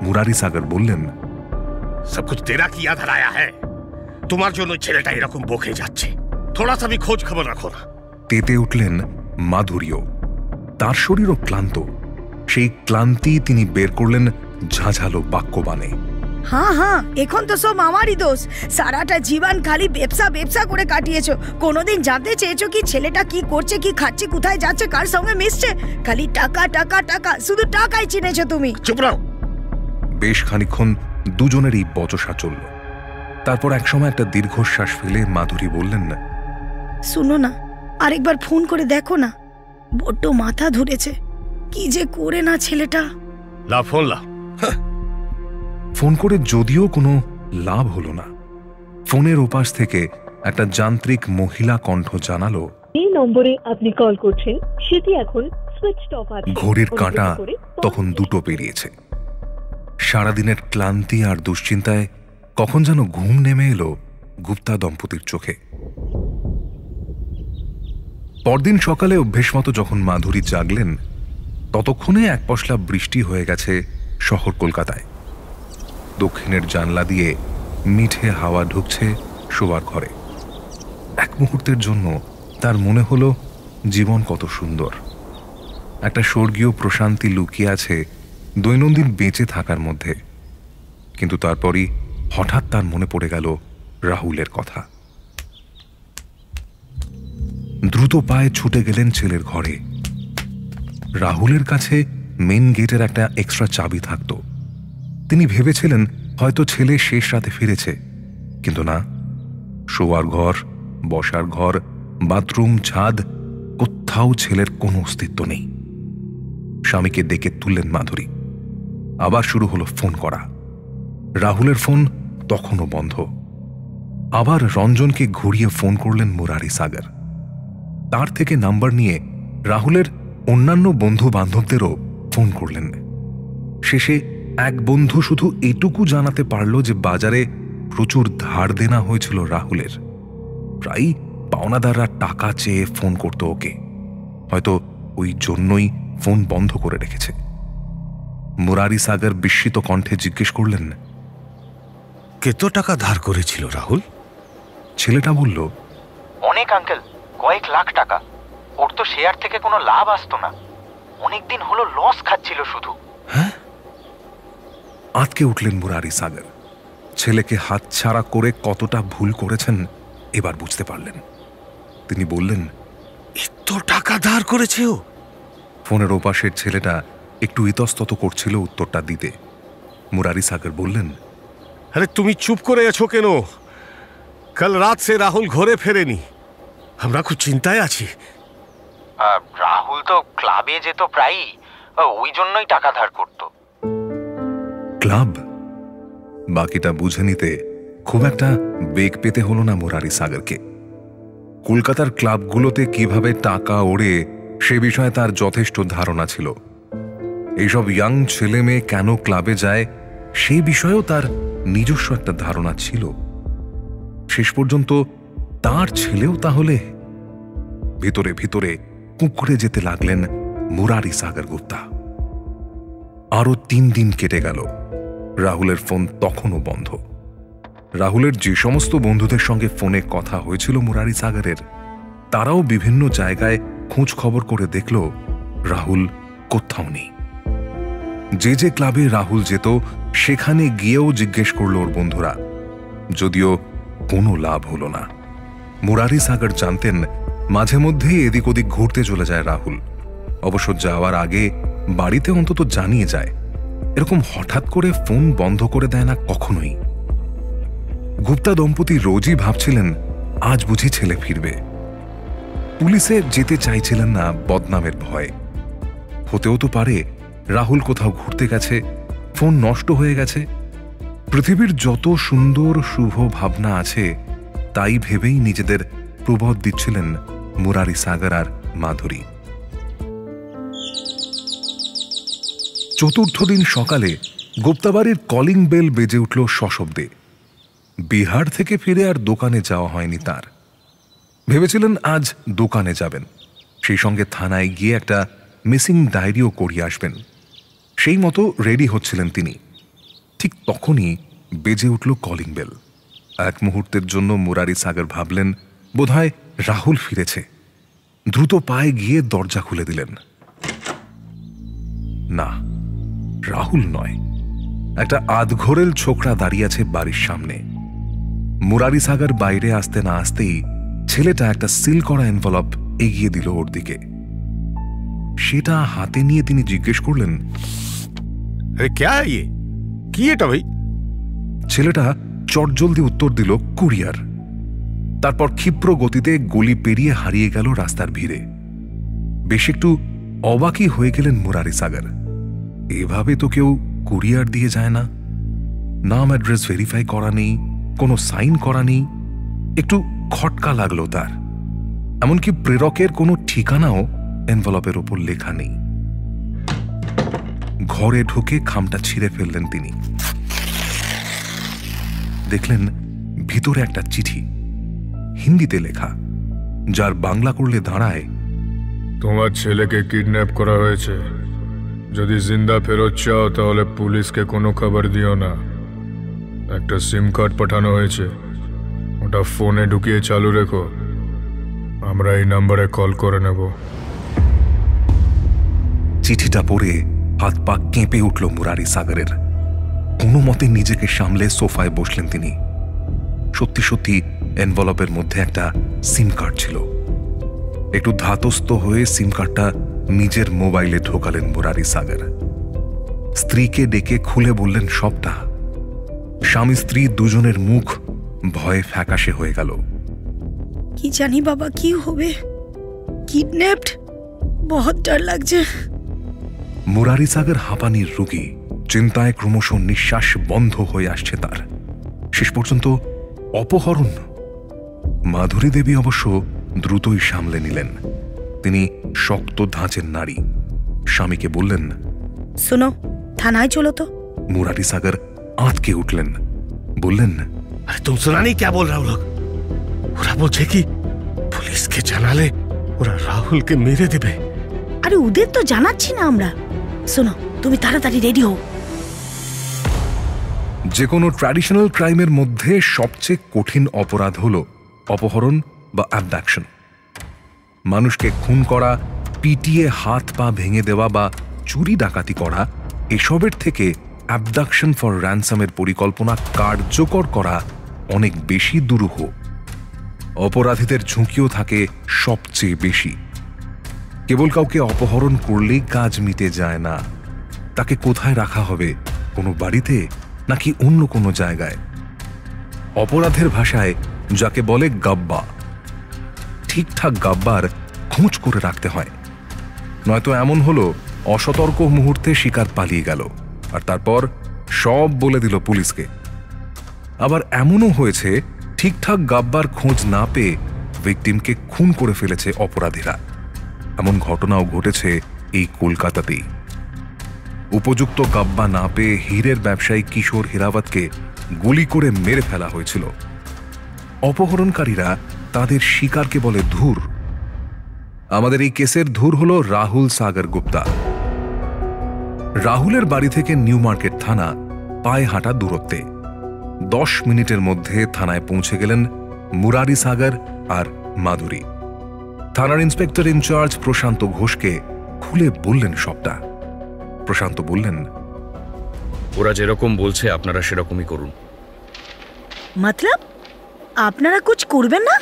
মুরারি সাগর বললেন, সব কুছ তেরা কিয়া ধরায়া হ্যায়, তোমার জন্য ছেলেটা এরকম বকে যাচ্ছে, থোড়া সা ভি খোঁজ খবর রাখো না। তেতে উঠলেন মাধুরীও। তার শরীরও ক্লান্ত। সেই ক্লান্তি তিনি বের করলেন ঝাঝালো বাক্যবাণে। হ্যাঁ হ্যাঁ, এখন তো সব আমারই দোষ। সারাটা জীবন খালি ব্যবসা করে কাটিয়েছো। কোনোদিন জানতে চেয়েছো কি ছেলেটা কি করছে, কি খাচ্ছে, কোথায় যাচ্ছে, কার সঙ্গে মিশছে? খালি টাকা টাকা টাকা, শুধু টাকাই চিনেছো তুমি। চুপ রাও। বেশ খানিকক্ষণ দুজনেরই বচসা চলল। তারপর একসময় একটা দীর্ঘশ্বাস ফেলে মাধুরী বললেন, না শুনো না, আরেকবার ফোন করে দেখো না, বড্ড মাথা ধরেছে। কি যে করে না ছেলেটা। লা ফোন লা। ফোন করে যদিও কোনো লাভ হলো না। ফোনের ওপাশ থেকে একটা যান্ত্রিক মহিলা কণ্ঠ জানালো, এই নম্বরে আপনি কল করছেন সেটি এখন সুইচড অফ আছে। ঘড়ির কাঁটা তখন 2টো পেরিয়েছে। সারাদিনের ক্লান্তি আর দুশ্চিন্তায় কখন যেন ঘুম নেমে এলো গুপ্তা দম্পতির চোখে। পরদিন সকালে অভ্যেস মতো যখন মাধুরী জাগলেন, ততক্ষণে এক পশলা বৃষ্টি হয়ে গেছে শহর কলকাতায়। দক্ষিণের জানলা দিয়ে মিঠে হাওয়া ঢুকছে শোবার ঘরে। এক মুহূর্তের জন্য তার মনে হলো জীবন কত সুন্দর। একটা স্বর্গীয় প্রশান্তি লুকিয়ে আছে দৈনন্দিন বেঁচে থাকার মধ্যে। কিন্তু তারপরই হঠাৎ তার মনে পড়ে গেল রাহুলের কথা। দ্রুত পায়ে ছুটে গেলেন ছেলের ঘরে। রাহুলের কাছে মেন গেটের একটা এক্সট্রা চাবি থাকত। তিনি ভেবেছিলেন হয়তো ছেলে শেষ রাতে ফিরেছে, কিন্তু না। শোয়ার ঘর, বসার ঘর, বাথরুম, ছাদ, কোথাও ছেলের কোনো অস্তিত্ব নেই। স্বামীকে ডেকে তুললেন মাধুরী। আবার শুরু হলো ফোন করা। রাহুলের ফোন তখনও বন্ধ। আবার রঞ্জনকে ঘুরিয়ে ফোন করলেন মুরারি সাগর। তার থেকে নাম্বার নিয়ে রাহুলের অন্যান্য বন্ধু বান্ধবদেরও ফোন করলেন। শেষে এক বন্ধু শুধু এটুকু জানাতে পারল যে বাজারে প্রচুর ধার দেনা হয়েছিল রাহুলের। প্রায় পাওনাদাররা টাকা চেয়ে ফোন করত ওকে। হয়তো ওই জন্যই ফোন বন্ধ করে রেখেছে। মুরারি সাগর বিস্মিত কণ্ঠে জিজ্ঞেস করলেন, কত টাকা ধার করেছিল রাহুল? ছেলেটা বলল, অনেক আঙ্কেল, কয়েক লাখ টাকা। ওর তো শেয়ার থেকে কোনো লাভ আসতো না, অনেকদিন হলো লস খাচ্ছিল শুধু। হ্যাঁ? আঁতকে উঠলেন মুরারি সাগর। ছেলেকে হাতছাড়া করে কতটা ভুল করেছেন এবার বুঝতে পারলেন। তিনি বললেন, এত টাকা ধার করেছে ও? ফোনের ওপাশের ছেলেটা একটু ইতস্তত করছিল উত্তরটা দিতে। মুরারি সাগর বললেন, আরে তুমি চুপ করে আছো কেন? কাল রাত সে রাহুল ঘরে ফেরেনি, আমরা খুব চিন্তায় আছি। রাহুল তো ক্লাবে যেত প্রায়ই, ওই জন্যই টাকা ধার করত। ক্লাব? বাকিটা বুঝে নিতে খুব একটা বেগ পেতে হলো না মুরারি সাগরকে। কলকাতার ক্লাবগুলোতে কিভাবে টাকা ওড়ে সে বিষয়ে তার যথেষ্ট ধারণা ছিল। এইসব ইয়াং ছেলে মেয়ে কেন ক্লাবে যায় সেই বিষয়েও তার নিজস্ব একটা ধারণা ছিল। শেষ পর্যন্ত তার ছেলেও তাহলে? ভিতরে ভিতরে কুঁকড়ে যেতে লাগলেন মুরারি সাগর গুপ্তা। আরো 3 দিন কেটে গেল। রাহুলের ফোন তখনও বন্ধ। রাহুলের যে সমস্ত বন্ধুদের সঙ্গে ফোনে কথা হয়েছিল মুরারি সাগরের, তারাও বিভিন্ন জায়গায় খোঁজ খবর করে দেখল রাহুল কোথাও নেই। যে যে ক্লাবে রাহুল যেত সেখানে গিয়েও জিজ্ঞেস করল ওর বন্ধুরা, যদিও কোনো লাভ হলো না। মুরারি সাগর জানতেন মাঝে মধ্যেই এদিক ওদিক ঘুরতে চলে যায় রাহুল। অবশ্য যাওয়ার আগে বাড়িতে অন্তত জানিয়ে যায়। এরকম হঠাৎ করে ফোন বন্ধ করে দেয় না কখনোই। গুপ্তা দম্পতি রোজই ভাবছিলেন আজ বুঝি ছেলে ফিরবে। পুলিশে যেতে চাইছিলেন না বদনামের ভয়ে। হতেও তো পারে রাহুল কোথাও ঘুরতে গেছে, ফোন নষ্ট হয়ে গেছে। পৃথিবীর যত সুন্দর শুভ ভাবনা আছে তাই ভেবেই নিজেদের প্রবোধ দিচ্ছিলেন মুরারি সাগর আর মাধুরী। চতুর্থ দিন সকালে গুপ্তাবাড়ির কলিং বেল বেজে উঠল সশব্দে। বিহার থেকে ফিরে আর দোকানে যাওয়া হয়নি তার। ভেবেছিলেন আজ দোকানে যাবেন, সেই সঙ্গে থানায় গিয়ে একটা মিসিং ডায়েরিও করিয়ে আসবেন। সেই মতো রেডি হচ্ছিলেন তিনি। ঠিক তখনই বেজে উঠল কলিং বেল। এক মুহূর্তের জন্য মুরারি সাগর ভাবলেন বোধহয় রাহুল ফিরেছে। দ্রুত পায়ে গিয়ে দরজা খুলে দিলেন। না, রাহুল নয়, একটা আধঘোরেল ছোকরা দাঁড়িয়ে আছে বাড়ির সামনে। মুরারি সাগর বাইরে আসতে না আসতেই ছেলেটা একটা সিল করা এনভেলপ এগিয়ে দিল ওর দিকে। সেটা হাতে নিয়ে তিনি জিজ্ঞেস করলেন, কি এটা ভাই? ছেলেটা চটজলদি উত্তর দিল, কুরিয়ার। তারপর ক্ষিপ্র গতিতে গলি পেরিয়ে হারিয়ে গেল রাস্তার ভিড়ে। বেশ একটু অবাকই হয়ে গেলেন মুরারি সাগর। এভাবে তো কেউ কুরিয়ার দিয়ে যায় না। নাম অ্যাড্রেস ভেরিফাই করা নেই, কোনো সাইন করা নেই। একটু খটকা লাগলো তার। এমনকি প্রেরকের কোনো ঠিকানাও এনভেলপের ওপর লেখা নেই। ঘরে ঢুকে খামটা ছিঁড়ে ফেললেন তিনি। দেখলেন ভিতরে একটা চিঠি, হিন্দিতে লেখা, যার বাংলা করলে দাঁড়ায়, তোমার ছেলেকে কিডন্যাপ করা হয়েছে। যদি জিন্দা ফেরত চাও তাহলে পুলিশকে কোনো খবর দিও না, একটা সিম কার্ড পাঠানো হয়েছে, ওটা ফোনে ঢুকিয়ে চালু রেখো, আমরা এই নাম্বারে কল করে নেব। চিঠিটা পড়ে হাত পা কেঁপে উঠল মুরারি সাগরের। কোনো মতে নিজেকে সামলে সোফায় বসলেন তিনি। সত্যি সত্যি এনভেলপের মধ্যে একটা সিম কার্ড ছিল। একটু ধাতস্থ হয়ে সিম কার্ডটা নিজের মোবাইলে ঢোকালেন মুরারি সাগর। স্ত্রীকে ডেকে খুলে বললেন সবটা। স্বামী স্ত্রী দুজনের মুখ ভয়ে ফ্যাকাশে হয়ে গেল। কি জানি বাবা কি হবে, কিডন্যাপড, বহুত ডর লাগছে। মুরারি সাগর হাঁপানির রোগী, চিন্তায় ক্রমশ নিঃশ্বাস বন্ধ হয়ে আসছে তার। শেষ পর্যন্ত অপহরণ। মাধুরী দেবী অবশ্য দ্রুতই সামলে নিলেন। তিনি শক্ত ধাঁচের নারী। স্বামীকে বললেন, শোনো, থানায় চলো তো। মুরারি সাগর আঁতকে উঠলেন, বললেন, আরে তুম শোনা নেই ক্যা বল রাহুল? ওরা বলছে কি পুলিশকে জানালে ওরা রাহুলকে মেরে দেবে। আরে ওদের তো জানাচ্ছি না আমরা। শোনো, তুমি তাড়াতাড়ি রেডি হও। যে কোনো ট্র্যাডিশনাল ক্রাইমের মধ্যে সবচেয়ে কঠিন অপরাধ হল অপহরণ বা অ্যাবডাকশন। মানুষকে খুন করা, পিটিয়ে হাত পা ভেঙে দেওয়া বা চুরি ডাকাতি করা, এসবের থেকে অ্যাবডাকশন ফর র্যানসামের পরিকল্পনা কার্যকর করা অনেক বেশি দুরূহ। অপরাধীদের ঝুঁকিও থাকে সবচেয়ে বেশি। কেবল কাউকে অপহরণ করলেই কাজ মিটে যায় না। তাকে কোথায় রাখা হবে, কোনো বাড়িতে নাকি অন্য কোনো জায়গায়? অপরাধের ভাষায় যাকে বলে গাব্বা। ঠিকঠাক গাব্বার খোঁজ করে রাখতে হয়, নয়তো এমন হলো অসতর্ক মুহূর্তে শিকার পালিয়ে গেল আর তারপর সব বলে দিল পুলিশকে। আবার এমনও হয়েছে ঠিকঠাক গাব্বার খোঁজ না পেয়ে ভিকটিমকে খুন করে ফেলেছে অপরাধীরা। এমন ঘটনাও ঘটেছে এই কলকাতাতেই। উপযুক্ত গাব্বা না পেয়ে হীরের ব্যবসায়ী কিশোর হীরাবতকে গুলি করে মেরে ফেলা হয়েছিল। অপহরণকারীরা তাদের শিকারকে বলে ধুর। আমাদের এই কেসের ধুর হল রাহুল সাগর গুপ্তা। রাহুলের বাড়ি থেকে নিউ মার্কেট থানা পায়ে হাঁটা দূরত্বে। 10 মিনিটের মধ্যে থানায় পৌঁছে গেলেন মুরারি সাগর আর মাধুরী। থানার ইন্সপেক্টর ইনচার্জ প্রশান্ত ঘোষকে খুলে বললেন সবটা। প্রশান্ত বললেন, ওরা যেরকম বলছে আপনারা সেরকমই করুন। মতলব আপনারা কুছ করবেন না?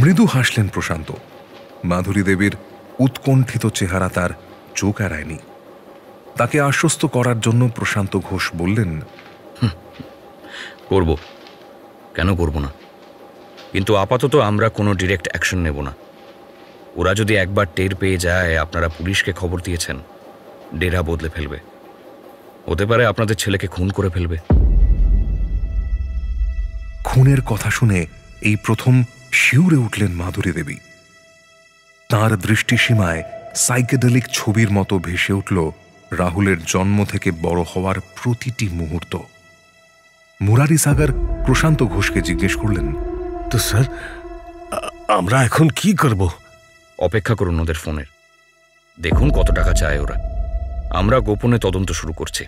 মৃদু হাসলেন প্রশান্ত। মাধুরী দেবীর উৎকণ্ঠিত চেহারা তার চোখ এড়ায়নি। তাকে আশ্বস্ত করার জন্য প্রশান্ত ঘোষ বললেন, করব, কেন করব না, কিন্তু আপাতত আমরা কোনো ডিরেক্ট অ্যাকশন নেব না। ওরা যদি একবার টের পেয়ে যায় আপনারা পুলিশকে খবর দিয়েছেন, ডেরা বদলে ফেলবে। হতে পারে আপনাদের ছেলেকে খুন করে ফেলবে। খুনের কথা শুনে এই প্রথম শিউরে উঠলেন মাধুরী দেবী। তাঁর দৃষ্টিসীমায় সাইকেডেলিক ছবির মতো ভেসে উঠল রাহুলের জন্ম থেকে বড় হওয়ার প্রতিটি মুহূর্ত। মুরারি সাগর প্রশান্ত ঘোষকে জিজ্ঞেস করলেন, তো স্যার আমরা এখন কি করব? অপেক্ষা করুন ওদের ফোনের, দেখুন কত টাকা চায় ওরা। আমরা গোপনে তদন্ত শুরু করছি।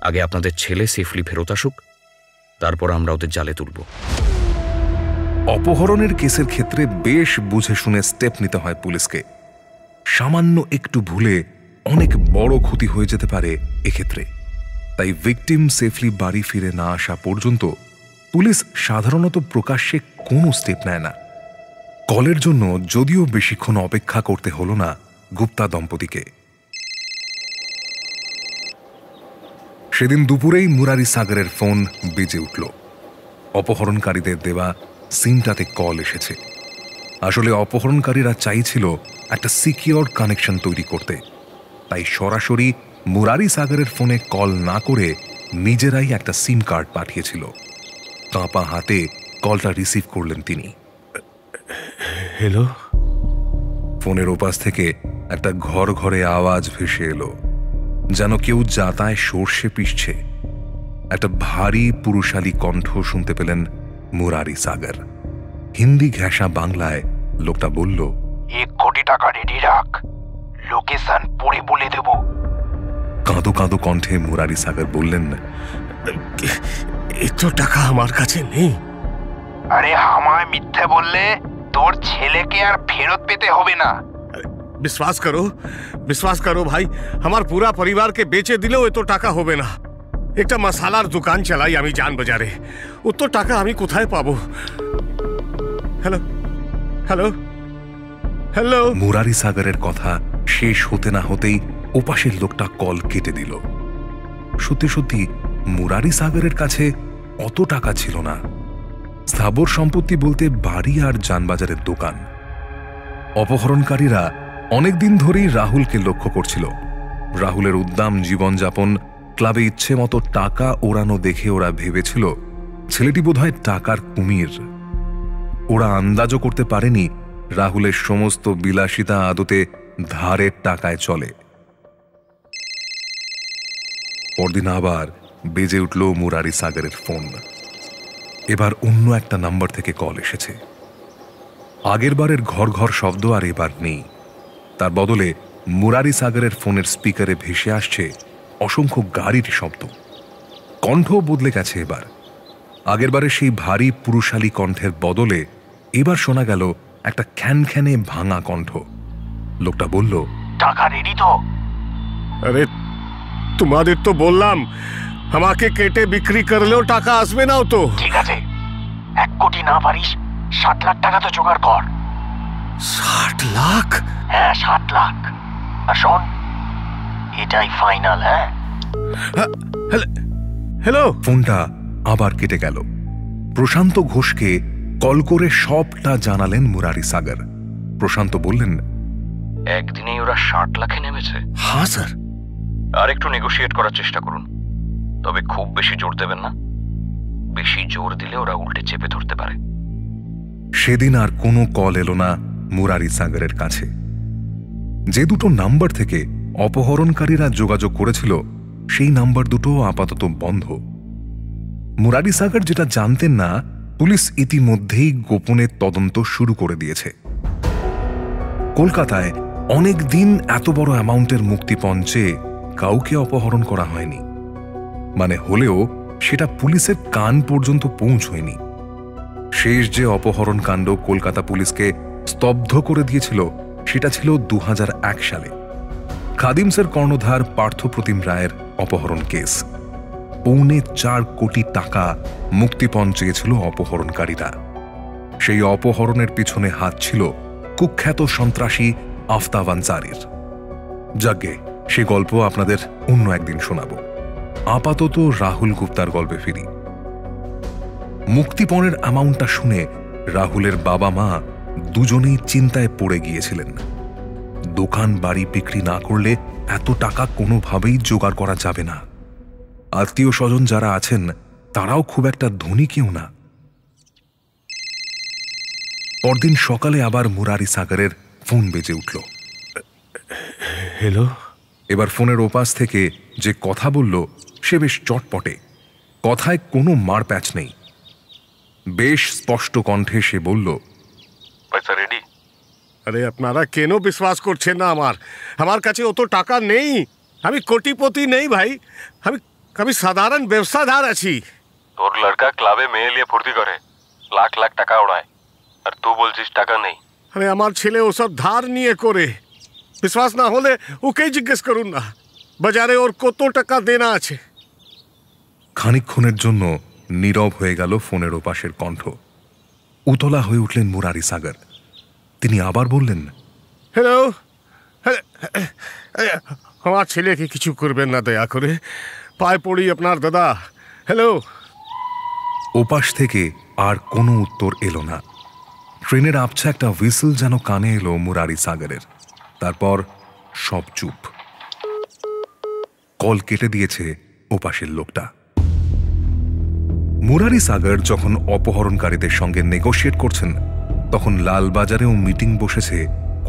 আগে আপনাদের ছেলে সেফলি ফেরত আসুক, তারপর আমরা ওদের জালে তুলব। অপহরণের কেসের ক্ষেত্রে বেশ বুঝে শুনে স্টেপ নিতে হয় পুলিশকে। সামান্য একটু ভুলে অনেক বড় ক্ষতি হয়ে যেতে পারে এক্ষেত্রে। তাই ভিকটিম সেফলি বাড়ি ফিরে না আসা পর্যন্ত পুলিশ সাধারণত প্রকাশ্যে কোনো স্টেপ নেয় না। কলের জন্য যদিও বেশিক্ষণ অপেক্ষা করতে হলো না গুপ্তা দম্পতিকে। সেদিন দুপুরেই মুরারি সাগরের ফোন বেজে উঠল। অপহরণকারীদের দেওয়া সিমটাতে কল এসেছে। আসলে অপহরণকারীরা চাইছিল একটা সিকিউর কানেকশন তৈরি করতে, তাই সরাসরি মুরারি সাগরের ফোনে কল না করে নিজেরাই একটা সিম কার্ড পাঠিয়েছিল। কাঁপা হাতে কলটা রিসিভ করলেন তিনি। হ্যালো। ফোনের ওপাশ থেকে একটা ঘর ঘরে আওয়াজ ভেসে এলো, যেন কেউ যাতায় সর্ষে পিষছে। একটা ভারী পুরুষালী কণ্ঠ শুনতে পেলেন মুরারি সাগর। হিন্দি ঘেঁষা বাংলায় লোকটা বলল, 1 কোটি টাকা রেডি রাখ, লোকেশন পরে বলে দেব। কাঁদো কাঁদো কণ্ঠে মুরারি সাগর বললেন, এত টাকা আমার কাছে নেই। আরে আমায় মিথ্যে বললে তোর ছেলেকে আর ফেরত পেতে হবে না। विश्वास करो भाई, हमार पूरा परिवार के बेचे दिलेও এত টাকা হবে না। একটা মশলার দোকান চালাই আমি জান বাজারে, অত টাকা আমি কোথায় পাবো? Hello hello hello. মুরারি সাগরের কথা শেষ হতে না হতেই ওপাশের লোকটা কল কেটে দিল। সত্যি সত্যি মুরারি সাগরের কাছে অত টাকা ছিল না। স্থাবর সম্পত্তি বলতে বাড়ি আর যানবাজারের দোকান। অপহরণকারীরা অনেকদিন ধরেই রাহুলকে লক্ষ্য করছিল। রাহুলের উদ্দাম জীবনযাপন, ক্লাবে ইচ্ছে মতো টাকা ওড়ানো দেখে ওরা ভেবেছিল ছেলেটি বোধহয় টাকার কুমির। ওরা আন্দাজও করতে পারেনি রাহুলের সমস্ত বিলাসিতা আদতে ধারের টাকায় চলে। পরদিন আবার বেজে উঠল মুরারি সাগরের ফোন। এবার অন্য একটা নাম্বার থেকে কল এসেছে। আগেরবারের ঘর ঘর শব্দ আর এবার নেই। তার বদলে মুরারি সাগরের ফোনের স্পিকারে ভেসে আসছে অসংখ্য গাড়ির শব্দ। কণ্ঠ বদলে গেছে এবার। আগেরবারে সেই ভারী পুরুষালী কণ্ঠের বদলে এবার শোনা গেল একটা খ্যানখ্যানে ভাঙা কণ্ঠ। লোকটা বলল, টাকা রেডি তো? আরে তোমাদের তো বললাম আমাকে কেটে বিক্রি করলেও টাকা আসবে নাও তো। ঠিক আছে, 1 কোটি না পারিস 7 লাখ টাকা তো জোগাড় কর। 60 লাখ? হ্যাঁ 7 লাখ। আর শোন, এটাই ফাইনাল। হ্যাঁ হ্যালো। ফোনটা আবার কেটে গেল। প্রশান্ত ঘোষকে কল করে সবটা জানালেন মুরারি সাগর। প্রশান্ত বললেন, একদিনেই ওরা 60 লাখে নেমেছে? হ্যাঁ স্যার। আর একটু নেগোশিয়েট করার চেষ্টা করুন, তবে খুব বেশি জোর দেবেন না। বেশি জোর দিলে ওরা উল্টে চেপে ধরতে পারে। সেদিন আর কোনো কল এলো না মুরারি সাগরের কাছে। যে দুটো নাম্বার থেকে অপহরণকারীরা যোগাযোগ করেছিল সেই নাম্বার দুটো আপাতত বন্ধ। মুরারি সাগর যেটা জানতেন না, পুলিশ ইতিমধ্যেই গোপনে তদন্ত শুরু করে দিয়েছে। কলকাতায় অনেক দিন এত বড় অ্যামাউন্টের মুক্তিপণ চেয়ে কাউকে অপহরণ করা হয়নি। মানে হলেও সেটা পুলিশের কান পর্যন্ত পৌঁছয়নি। শেষ যে অপহরণ কাণ্ড কলকাতা পুলিশকে স্তব্ধ করে দিয়েছিল সেটা ছিল 2001 সালে খাদিমসের কর্ণধার পার্থপ্রতিম রায়ের অপহরণ কেস। 4.25 কোটি টাকা মুক্তিপণ চেয়েছিল অপহরণকারীরা। সেই অপহরণের পিছনে হাত ছিল কুখ্যাত সন্ত্রাসী আফতাব আনসারীর। যাজ্ঞে, সে গল্প আপনাদের অন্য একদিন শোনাব। আপাতত রাহুল গুপ্তার গল্পে ফিরি। মুক্তিপণের অ্যামাউন্টটা শুনে রাহুলের বাবা মা দুজনেই চিন্তায় পড়ে গিয়েছিলেন। দোকান বাড়ি বিক্রি না করলে এত টাকা কোনোভাবেই জোগাড় করা যাবে না। আত্মীয় স্বজন যারা আছেন তারাও খুব একটা ধনী কেউ না। পরদিন সকালে আবার মুরারি সাগরের ফোন বেজে উঠল। হ্যালো। এবার ফোনের ওপাশ থেকে যে কথা বলল সে বেশ চটপটে, কথায় কোনো মারপ্যাচ নেই। বেশ স্পষ্ট কণ্ঠে সে বলল, পয়সা রেডি? আরে আপনারা কেন বিশ্বাস করছেন না? আমার কাছে অত টাকা নেই। আমি কোটিপতি নেই ভাই, আমি সাধারণ ব্যবসাদার আছি। তোর লড়কা ক্লাবে মেয়ে নিয়ে ফুর্তি করে, লাখ লাখ টাকা ওড়ায়, আর তুই বলছিস টাকা নেই। আরে আমার ছেলে ওসব ধার নিয়ে করে। বিশ্বাস না হলে ওকেই জিজ্ঞেস করুন না, বাজারে ওর কত টাকা দেনা আছে। খানিকক্ষণের জন্য নীরব হয়ে গেল ফোনের ওপাশের কণ্ঠ। উতলা হয়ে উঠলেন মুরারি সাগর। তিনি আবার বললেন, হ্যালো। আমার ছেলেকে কিছু করবেন না দয়া করে, পায়ে পড়ি আপনার দাদা। হ্যালো। ওপাশ থেকে আর কোনো উত্তর এলো না। ট্রেনের আবছা একটা হুইসল যেন কানে এলো মুরারি সাগরের। তারপর সব চুপ। কল কেটে দিয়েছে ওপাশের লোকটা। মুরারি সাগর যখন অপহরণকারীদের সঙ্গে নেগোশিয়েট করছেন, তখন লালবাজারেও মিটিং বসেছে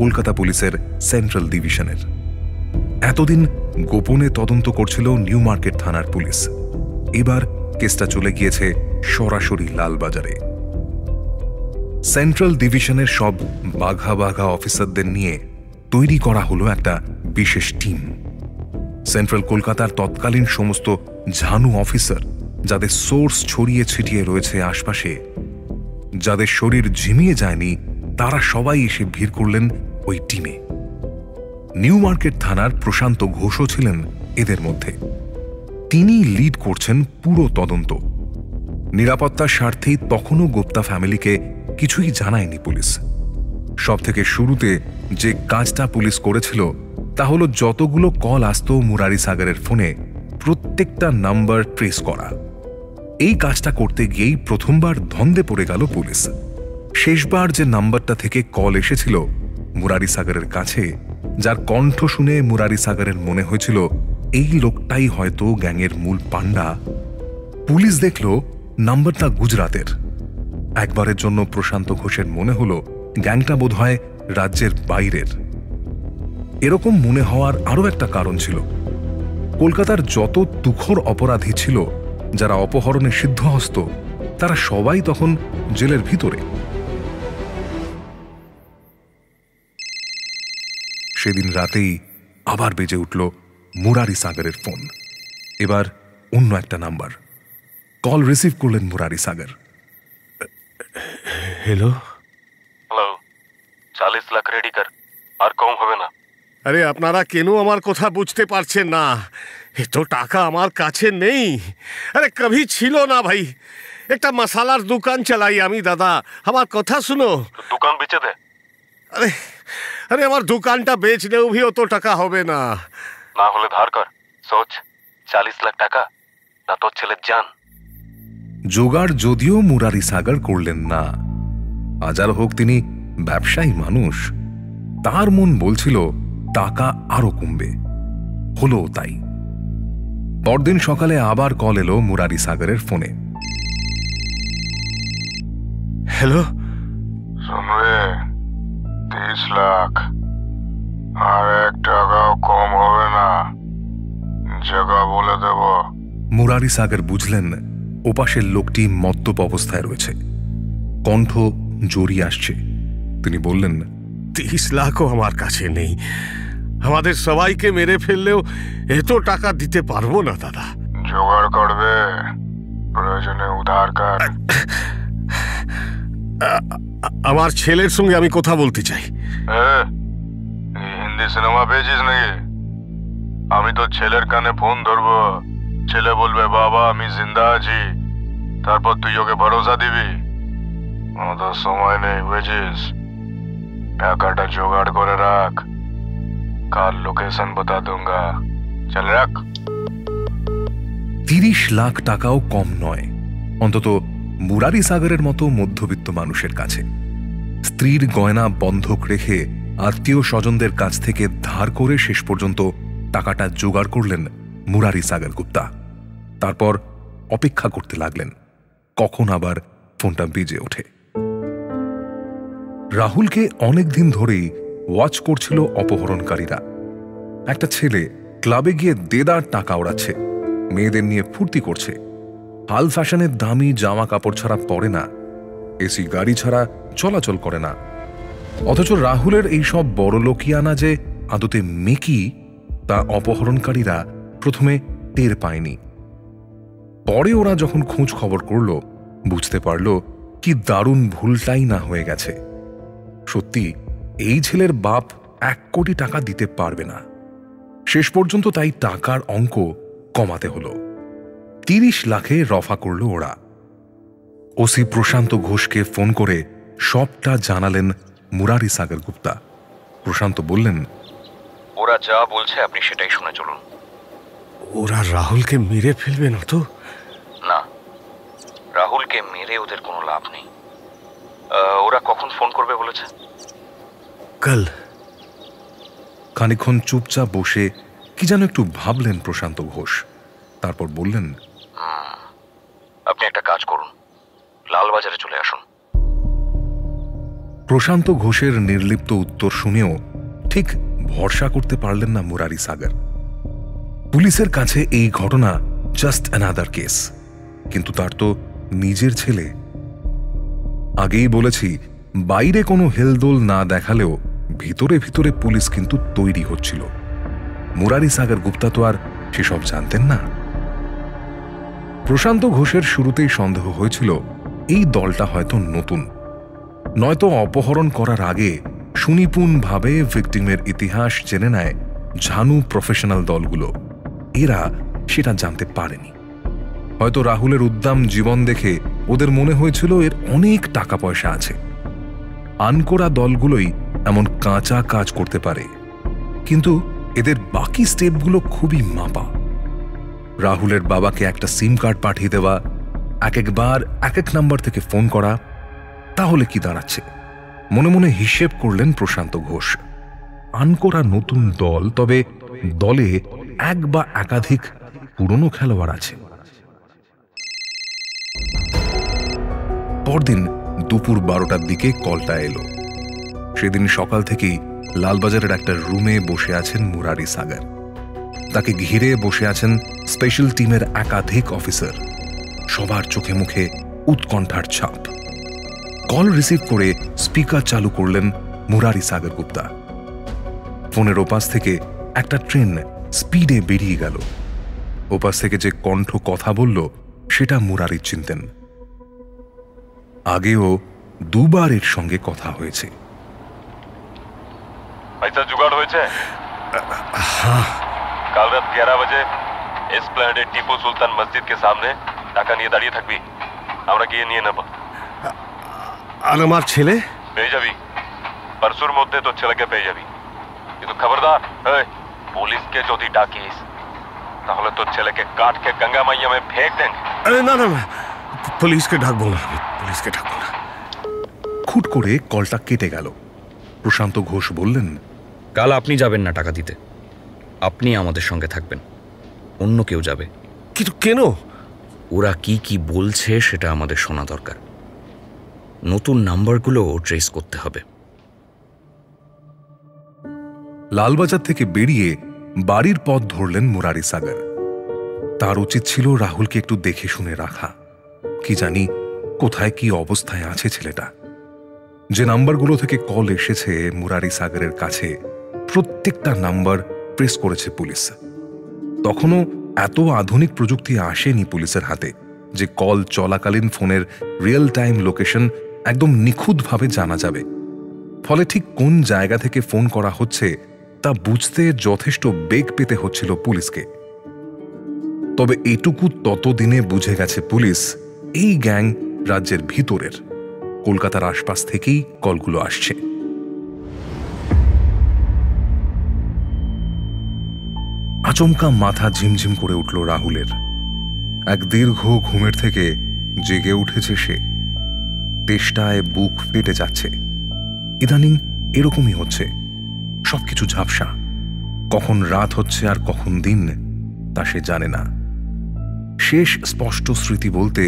কলকাতা পুলিশের সেন্ট্রাল ডিভিশনের। এতদিন গোপনে তদন্ত করছিল নিউ মার্কেট থানার পুলিশ। এবার কেসটা চলে গিয়েছে সরাসরি লালবাজারে। সেন্ট্রাল ডিভিশনের সব বাঘা বাঘা অফিসারদের নিয়ে তৈরি করা হলো একটা বিশেষ টিম। সেন্ট্রাল কলকাতার তৎকালীন সমস্ত ঝানু অফিসার যাদের সোর্স ছড়িয়ে ছিটিয়ে রয়েছে আশপাশে, যাদের শরীর ঝিমিয়ে যায়নি, তারা সবাই এসে ভিড় করলেন ওই টিমে। নিউ মার্কেট থানার প্রশান্ত ঘোষও ছিলেন এদের মধ্যে। তিনি লিড করছেন পুরো তদন্ত। নিরাপত্তার স্বার্থেই তখনও গুপ্তা ফ্যামিলিকে কিছুই জানায়নি পুলিশ। সব থেকে শুরুতে যে কাজটা পুলিশ করেছিল তা হলো যতগুলো কল আসতো মুরারি সাগরের ফোনে প্রত্যেকটা নাম্বার ট্রেস করা। এই কাজটা করতে গিয়েই প্রথমবার ধন্দে পড়ে গেল পুলিশ। শেষবার যে নাম্বারটা থেকে কল এসেছিল মুরারি সাগরের কাছে, যার কণ্ঠ শুনে মুরারি সাগরের মনে হয়েছিল এই লোকটাই হয়তো গ্যাংয়ের মূল পান্ডা, পুলিশ দেখল নাম্বারটা গুজরাতের। একবারের জন্য প্রশান্ত ঘোষের মনে হলো গ্যাংটা বোধহয় রাজ্যের বাইরের। এরকম মনে হওয়ার আরও একটা কারণ ছিল, কলকাতার যত তুখোর অপরাধী ছিল যারা অপহরণে সিদ্ধহস্ত, তারা সবাই তখন জেলের ভিতরে। সেদিন রাতেই আবার বেজে উঠল মুরারি সাগরের ফোন। এবার অন্য একটা নাম্বার। কল রিসিভ করলেন মুরারি সাগর। হ্যালো হ্যালো, 40 লাখ রেডি কর, আর কম হবে না। আরে আপনারা কেন আমার কথা বুঝতে পারছেন না? এত টাকা আমার কাছে নেই। আরে কভি ছিল না ভাই। একটা মশালার দোকান চালাই আমি দাদা, আমার কথা শুনো। দোকান বেচে দে। আরে আরে আমার দোকানটা বেচলেও ভি অত টাকা হবে না। না হলে ধার কর, সোচ 40 লাখ টাকা না তোর ছেলের জান। জোগাড় যদিও মুরারি সাগর করলেন না, হাজার হোক তিনি ব্যবসায়ী মানুষ, তার মন বলছিল টাকা আরো কমবে। হলো তাই। পরদিন সকালে আবার কল এলো মুরারি সাগরের ফোনে। হ্যালো, শুনবে 30 লাখ, আর 1 টাকাও কম হবে না, জায়গা বলে দেব। মুরারি সাগর বুঝলেন ওপাশের লোকটি মদ্যপ অবস্থায় রয়েছে, কণ্ঠ জড়িয়ে আসছে। তিনি বললেন, 30 লাখও আমার কাছে নেই। আমাদের সবাইকে মেরে ফেললেও এত টাকা দিতে পারবো না দাদা। জোগাড় করবে, প্রয়োজনে উধার কর। আমার ছেলের সঙ্গে আমি কথা বলতে চাই। হিন্দি সিনেমা পেয়েছিস নাকি? আমি তো ছেলের কানে ফোন ধরবো, ছেলে বলবে বাবা আমি জিন্দা আছি, তারপর তুই ওকে ভরসা দিবি। আমাদের সময় নেই, বুঝিস? টাকাটা জোগাড় করে রাখ, কাল লোকেশন বতা दूंगा। চল রাখ। 30 লাখ টাকাও কম নয়, অন্তত মুরারি সাগরের মতো মধ্যবিত্ত মানুষের কাছে। স্ত্রীর গয়না বন্ধক রেখে আত্মীয় স্বজনদের কাছ থেকে ধার করে শেষ পর্যন্ত টাকাটা জোগাড় করলেন মুরারি সাগর গুপ্তা। তারপর অপেক্ষা করতে লাগলেন কখন আবার ফোনটা বেজে ওঠে। রাহুলকে অনেকদিন ধরেই ওয়াচ করছিল অপহরণকারীরা। একটা ছেলে ক্লাবে গিয়ে দেদার টাকা ওড়াচ্ছে, মেয়েদের নিয়ে ফুর্তি করছে, হাল ফ্যাশনের দামি জামা কাপড় ছাড়া পরে না, এসি গাড়ি ছাড়া চলাচল করে না। অথচ রাহুলের এইসব বড়লোকিয়ানা যে আদতে মেকি, তা অপহরণকারীরা প্রথমে টের পায়নি। পরে ওরা যখন খোঁজ খবর করল, বুঝতে পারল কি দারুণ ভুলটাই না হয়ে গেছে। সত্যি এই ছেলের বাপ 1 কোটি টাকা দিতে পারবে না। শেষ পর্যন্ত তাই টাকার অঙ্ক কমাতে হলো। 30 লাখে রফা করল ওরা। ওসি প্রশান্ত ঘোষকে ফোন করে সবটা জানালেন মুরারি সাগর গুপ্তা। প্রশান্ত বললেন, ওরা যা বলছে আপনি সেটাই শুনে চলুন। ওরা রাহুলকে মেরে ফেলবে না তো? না, রাহুলকে মেরে ওদের কোনো লাভ নেই। ওরা কখন ফোন করবে বলেছে? কাল। খানিকক্ষণ চুপচাপ বসে কি যেন একটু ভাবলেন প্রশান্ত ঘোষ, তারপর বললেন, আপনি একটা কাজ করুন, লালবাজারে চলে আসুন। প্রশান্ত ঘোষের নির্লিপ্ত উত্তর শুনেও ঠিক ভরসা করতে পারলেন না মুরারি সাগর। পুলিশের কাছে এই ঘটনা জাস্ট অ্যানাদার কেস, কিন্তু তার তো নিজের ছেলে। আগেই বলেছি, বাইরে কোনো হেলদোল না দেখালেও ভিতরে ভিতরে পুলিশ কিন্তু তৈরি হচ্ছিল। মুরারি সাগর গুপ্তা তো আর সেসব জানতেন না। প্রশান্ত ঘোষের শুরুতেই সন্দেহ হয়েছিল এই দলটা হয়তো নতুন, নয়তো অপহরণ করার আগে সুনিপুণভাবে ভিকটিমের ইতিহাস জেনে নেয় ঝানু প্রফেশনাল দলগুলো। এরা সেটা জানতে পারেনি। হয়তো রাহুলের উদ্দাম জীবন দেখে ওদের মনে হয়েছিল এর অনেক টাকা পয়সা আছে। আনকোরা দলগুলোই এমন কাঁচা কাজ করতে পারে, কিন্তু এদের বাকি স্টেপগুলো খুবই মাপা। রাহুলের বাবাকে একটা সিম কার্ড পাঠিয়ে দেওয়া, একবার এক নাম্বার থেকে ফোন করা, তাহলে কি দাঁড়াচ্ছে? মনে মনে হিসেব করলেন প্রশান্ত ঘোষ। আনকোরা নতুন দল, তবে দলে এক বা একাধিক পুরনো খেলোয়াড় আছে। পরদিন দুপুর 12টার দিকে কলটা এলো। সেদিন সকাল থেকেই লালবাজারের একটা রুমে বসে আছেন মুরারি সাগর। তাকে ঘিরে বসে আছেন স্পেশাল টিমের একাধিক অফিসার। সবার চোখে মুখে উৎকণ্ঠার ছাপ। কল রিসিভ করে স্পিকার চালু করলেন মুরারি সাগর গুপ্তা। ফোনের ওপাশ থেকে একটা ট্রেন স্পিডে বেরিয়ে গেল। ওপাশ থেকে যে কণ্ঠ কথা বলল সেটা মুরারি চিনতেন। আগেও দুবার এর সঙ্গে কথা হয়েছে। पैसा जुगाड़ হয়েছে? কাল রাত 11 বাজে এসপ্ল্যানেডে টিপু সুলতান মসজিদ কে সামনে টাকা নিয়ে দাঁড়িয়ে থাকবি, আমরা গিয়ে নিয়ে নেব। আর আমার ছেলে পেয়ে যাবি, পরশুর মধ্যে তো ছেলেকে পেয়ে যাবি। কিন্তু খবরদার, পুলিশকে যদি ডাকিস তাহলে তোর ছেলেকে কাট के गंगा मैया में फेंक देंगे। अरे না না না, পুলিশকে ডাকবো না, পুলিশকে ডাকবো না। খুট করে কলটা কেটে গেল। প্রশান্ত ঘোষ বললেন, কাল আপনি যাবেন না টাকা দিতে, আপনি আমাদের সঙ্গে থাকবেন, অন্য কেউ যাবে। কিন্তু কেন? ওরা কি কি বলছে সেটা আমাদের শোনা দরকার। নতুন নাম্বারগুলো ট্রেস করতে হবে। লালবাজার থেকে বেরিয়ে বাড়ির পথ ধরলেন মুরারি সাগর। তার উচিত ছিল রাহুলকে একটু দেখে শুনে রাখা। কি জানি কোথায় কি অবস্থায় আছে ছেলেটা। যে নাম্বারগুলো থেকে কল এসেছে মুরারি সাগরের কাছে, প্রত্যেকটা নাম্বার প্রেস করেছে পুলিশ। তখনও এত আধুনিক প্রযুক্তি আসেনি পুলিশের হাতে যে কল চলাকালীন ফোনের রিয়েল টাইম লোকেশন একদম নিখুঁতভাবে জানা যাবে। ফলে ঠিক কোন জায়গা থেকে ফোন করা হচ্ছে তা বুঝতে যথেষ্ট বেগ পেতে হচ্ছিল পুলিশকে। তবে এটুকু ততদিনে বুঝে গেছে পুলিশ, এই গ্যাং রাজ্যের ভিতরের, কলকাতার আশপাশ থেকেই কলগুলো আসছে। আচমকা মাথা ঝিমঝিম করে উঠল রাহুলের। এক দীর্ঘ ঘুমের থেকে জেগে উঠেছে সে। তেষ্টায় বুক ফেটে যাচ্ছে। ইদানিং এরকমই হচ্ছে, সবকিছু ঝাপসা। কখন রাত হচ্ছে আর কখন দিন তা সে জানে না। শেষ স্পষ্ট স্মৃতি বলতে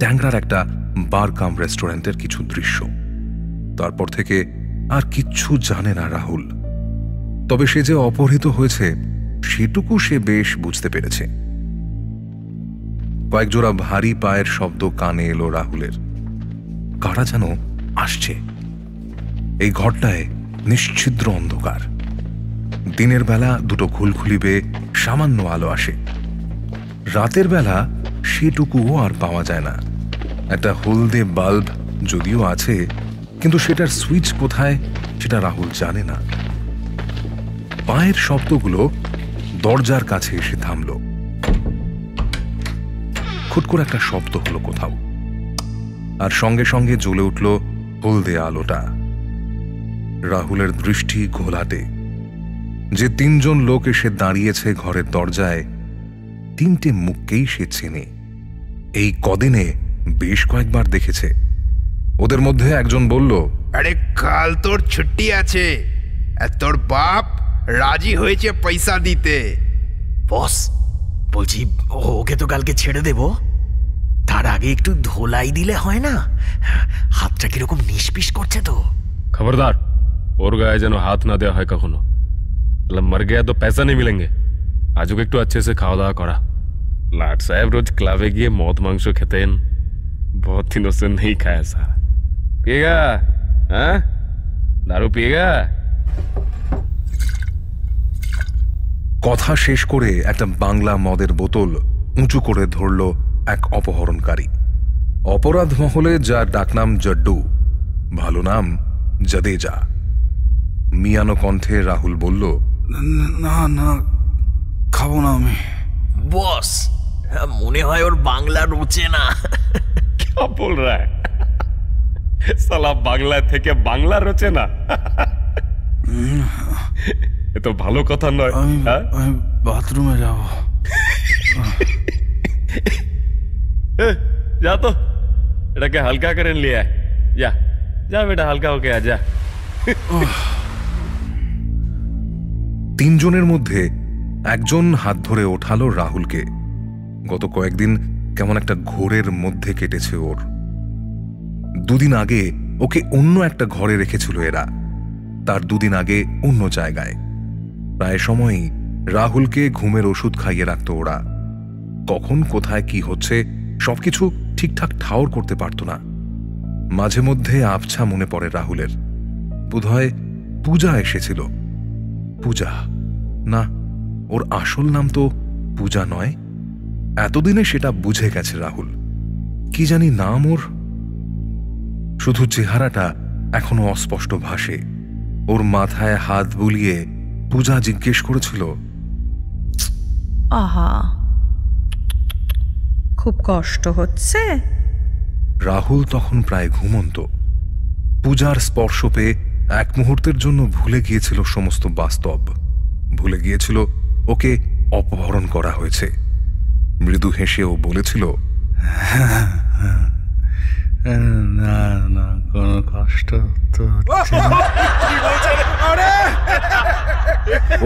ট্যাংরার একটা বার কাম রেস্টুরেন্টের কিছু দৃশ্য। তারপর থেকে আর কিচ্ছু জানে না রাহুল। তবে সে যে অপহৃত হয়েছে সেটুকু সে বেশ বুঝতে পেরেছে। কয়েকজোড়া ভারী পায়ের শব্দ কানে এলো রাহুলের। কারা যেন আসছে। এই ঘরটায় নিশ্ছিদ্র অন্ধকার। দিনের বেলা দুটো ঘুলঘুলি বেয়ে সামান্য আলো আসে। রাতের বেলা সেটুকুও আর পাওয়া যায় না। একটা হলদে বাল্ব যদিও আছে, কিন্তু সেটার সুইচ কোথায় সেটা রাহুল জানে না। পায়ের শব্দগুলো দরজার কাছে এসে থামল। খুট করে একটা শব্দ হলো কোথাও, আর সঙ্গে সঙ্গে জ্বলে উঠল হলদে আলোটা। রাহুলের দৃষ্টি ঘোলাটে। যে তিনজন লোক এসে দাঁড়িয়েছে ঘরের দরজায়, তিনটে মুখকেই সে চেনে। এই কদিনে বেশ কয়েকবার দেখেছে। ওদের মধ্যে একজন বলল, আরে কাল তোর ছুটি আছে, আর তোর বাপ রাজি হয়েছে পয়সা দিতে। বস বলছি, ওকে তো কালকে ছেড়ে দেব, তার আগে একটু ধোলাই দিলে হয় না? হাতটা কিরকম নিষ্পিস করছে তো। খবরদার, ওর গায়ে যেন হাত না দেওয়া হয় কখনো। मर गया तो पैसा नहीं मिलेंगे। आज को একটু अच्छे से খাওয়া দাওয়া করা। लाट साहब रोज क्लावे गए मौत मांस खेतेन, बहुत दिनों से नहीं खाया सारा। पिएगा? हाँ, दारू पिएगा? কথা শেষ করে একটা বাংলা মদের বোতল উঁচু করে ধরল এক অপহরণকারী। অপরাধ মহলে যার ডাকনাম জড্ডু, ভালো নাম জাদেজা। মিয়ানো কণ্ঠে রাহুল বলল, না না, খাবো না আমি। বস, মনে হয় ওর বাংলা রোচে না। क्या बोल रहा है? साला বাংলা থেকে বাংলা রচে না। এ তো ভালো কথা নয়। আমি বাথরুমে যাব। যা তো, এটাকে হালকা করে নিয়ে আয়। যা যা বেটা, হালকা হোকে আয়, যা। তিনজনের মধ্যে একজন হাত ধরে ওঠালো রাহুলকে। গত কয়েকদিন কেমন একটা ঘোরের মধ্যে কেটেছে ওর। দুদিন আগে ওকে অন্য একটা ঘরে রেখেছিল এরা, তার দুদিন আগে অন্য জায়গায়। প্রায় সময়ই রাহুলকে ঘুমের ওষুধ খাইয়ে রাখত ওরা। কখন কোথায় কি হচ্ছে সবকিছু ঠিকঠাক ঠাউর করতে পারত না। মাঝে মধ্যে আবছা মনে পড়ে রাহুলের, বোধহয় পূজা এসেছিল। পূজা না, ওর আসল নাম তো পূজা নয়। এতদিনে সেটা বুঝে গেছে রাহুল। কি জানি নাম ওর, শুধু চেহারাটা এখনো অস্পষ্ট ভাসে। ওর মাথায় হাত বুলিয়ে পূজা জিজ্ঞেস করেছিল, আহা, খুব কষ্ট হচ্ছে? রাহুল তখন প্রায় ঘুমন্ত। পূজার স্পর্শ পেয়ে এক মুহূর্তের জন্য ভুলে গিয়েছিল সমস্ত বাস্তব। ভুলে গিয়েছিল ওকে অপহরণ করা হয়েছে। মৃদু হেসে ও বলেছিল, না না, কোনো কষ্ট তো হচ্ছে না।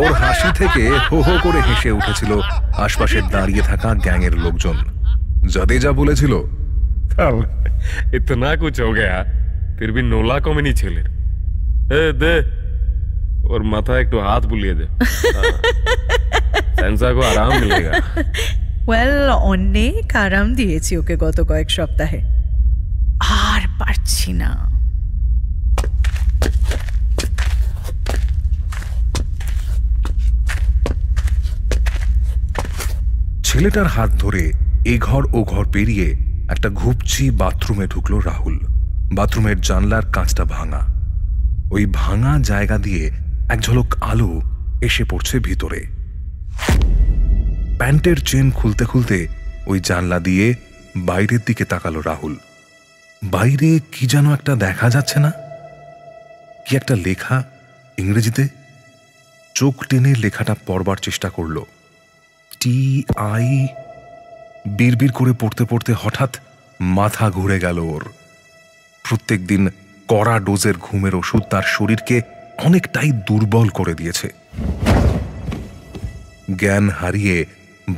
ওর হাসি থেকে হো হো করে হেসে উঠেছিল আশপাশের দাঁড়িয়ে থাকা গ্যাংয়ের লোকজন। জাদেজা বলেছিল, इतना कुछ हो गया फिर भी नोला कमेनी ছেলের। দে ওর মাথায় একটু হাত বুলিয়ে দে, সেন্সা को आराम मिलेगा। ওয়েল, অনেক আরাম দিয়েছি ওকে গত কয়েক সপ্তাহে, আর পারছি না। ছেলেটার হাত ধরে এ ঘর ও ঘর পেরিয়ে একটা ঘুপচি বাথরুমে ঢুকলো রাহুল। বাথরুমের জানলার কাঁচটা ভাঙা। ওই ভাঙা জায়গা দিয়ে এক ঝলক আলো এসে পড়ছে ভিতরে। প্যান্টের চেন খুলতে খুলতে ওই জানলা দিয়ে বাইরের দিকে তাকালো রাহুল। বাইরে কি যেন একটা দেখা যাচ্ছে না? কি একটা লেখা ইংরেজিতে। চোখ টেনে লেখাটা পড়বার চেষ্টা করল। TI। বিড়বিড় করে পড়তে পড়তে হঠাৎ মাথা ঘুরে গেল ওর। প্রত্যেক দিন কড়া ডোজের ঘুমের ওষুধ তার শরীরকে অনেকটাই দুর্বল করে দিয়েছে। জ্ঞান হারিয়ে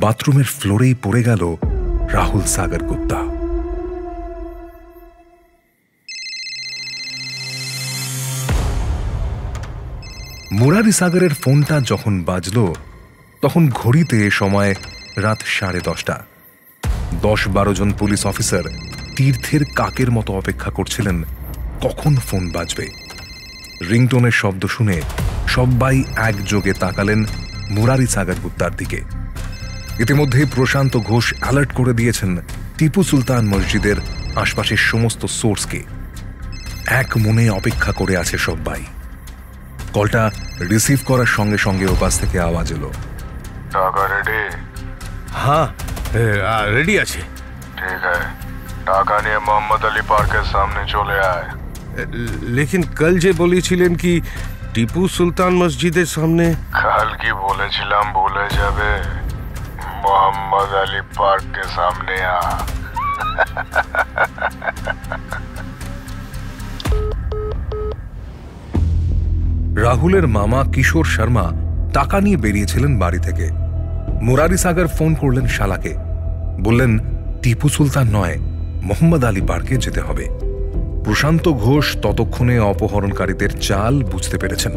বাথরুমের ফ্লোরেই পড়ে গেল রাহুল সাগর গুপ্তা। মুরারি সাগরের ফোনটা যখন বাজল তখন ঘড়িতে সময় রাত 10:30। 10-12 জন পুলিশ অফিসার তীর্থের কাকের মতো অপেক্ষা করছিলেন কখন ফোন বাজবে। রিংটোনের শব্দ শুনে সবাই একযোগে তাকালেন মুরারি সাগর গুপ্তার দিকে। ইতিমধ্যেই প্রশান্ত ঘোষ অ্যালার্ট করে দিয়েছেন টিপু সুলতান মসজিদের আশপাশের সমস্ত সোর্সকে। এক মনে অপেক্ষা করে আছে সবাই। কলটা রিসিভ করার সঙ্গে সঙ্গে ওপাশ থেকে আওয়াজ এলো, টাকা রেডি? हाँ रेडी আছে। ठीक है, টাকা নিয়ে মোহাম্মদ আলী পার্কের সামনে চলে আয়। लेकिन कल যে বলেছিলেন কি টিপু সুলতান মসজিদের সামনে? কাল কি বলেছিলাম ভুলে যাবে? মোহাম্মদ আলী পার্কের সামনে আ। রাহুলের মামা কিশোর শর্মা টাকা নিয়ে বেরিয়েছিলেন বাড়ি থেকে। মুরারি সাগর ফোন করলেন শালাকে, বললেন টিপু সুলতান নয়, মোহাম্মদ আলী পার্কে যেতে হবে। প্রশান্ত ঘোষ ততক্ষণে অপহরণকারীদের চাল বুঝতে পেরেছেন।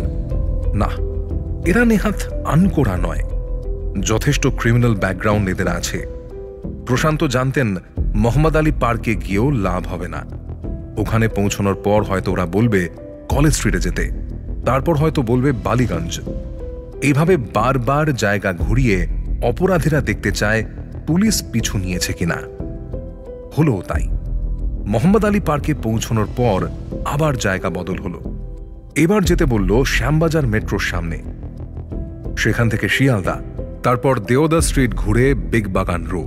না, এরা নেহাত আনকোড়া নয়, যথেষ্ট ক্রিমিনাল ব্যাকগ্রাউন্ড এদের আছে। প্রশান্ত জানতেন মোহাম্মদ আলী পার্কে গিয়েও লাভ হবে না। ওখানে পৌঁছানোর পর হয়তো ওরা বলবে কলেজ স্ট্রিটে যেতে, তারপর হয়তো বলবে বালিগঞ্জ। এইভাবে বারবার জায়গা ঘুরিয়ে অপরাধীরা দেখতে চায় পুলিশ পিছু নিয়েছে কিনা। হলো তাই। মোহাম্মদ আলী পার্কে পৌঁছানোর পর আবার জায়গা বদল হলো। এবার যেতে বলল শ্যামবাজার মেট্রোর সামনে, সেখান থেকে শিয়ালদা, তারপর দেওদা স্ট্রিট ঘুরে বেগবাগান রো।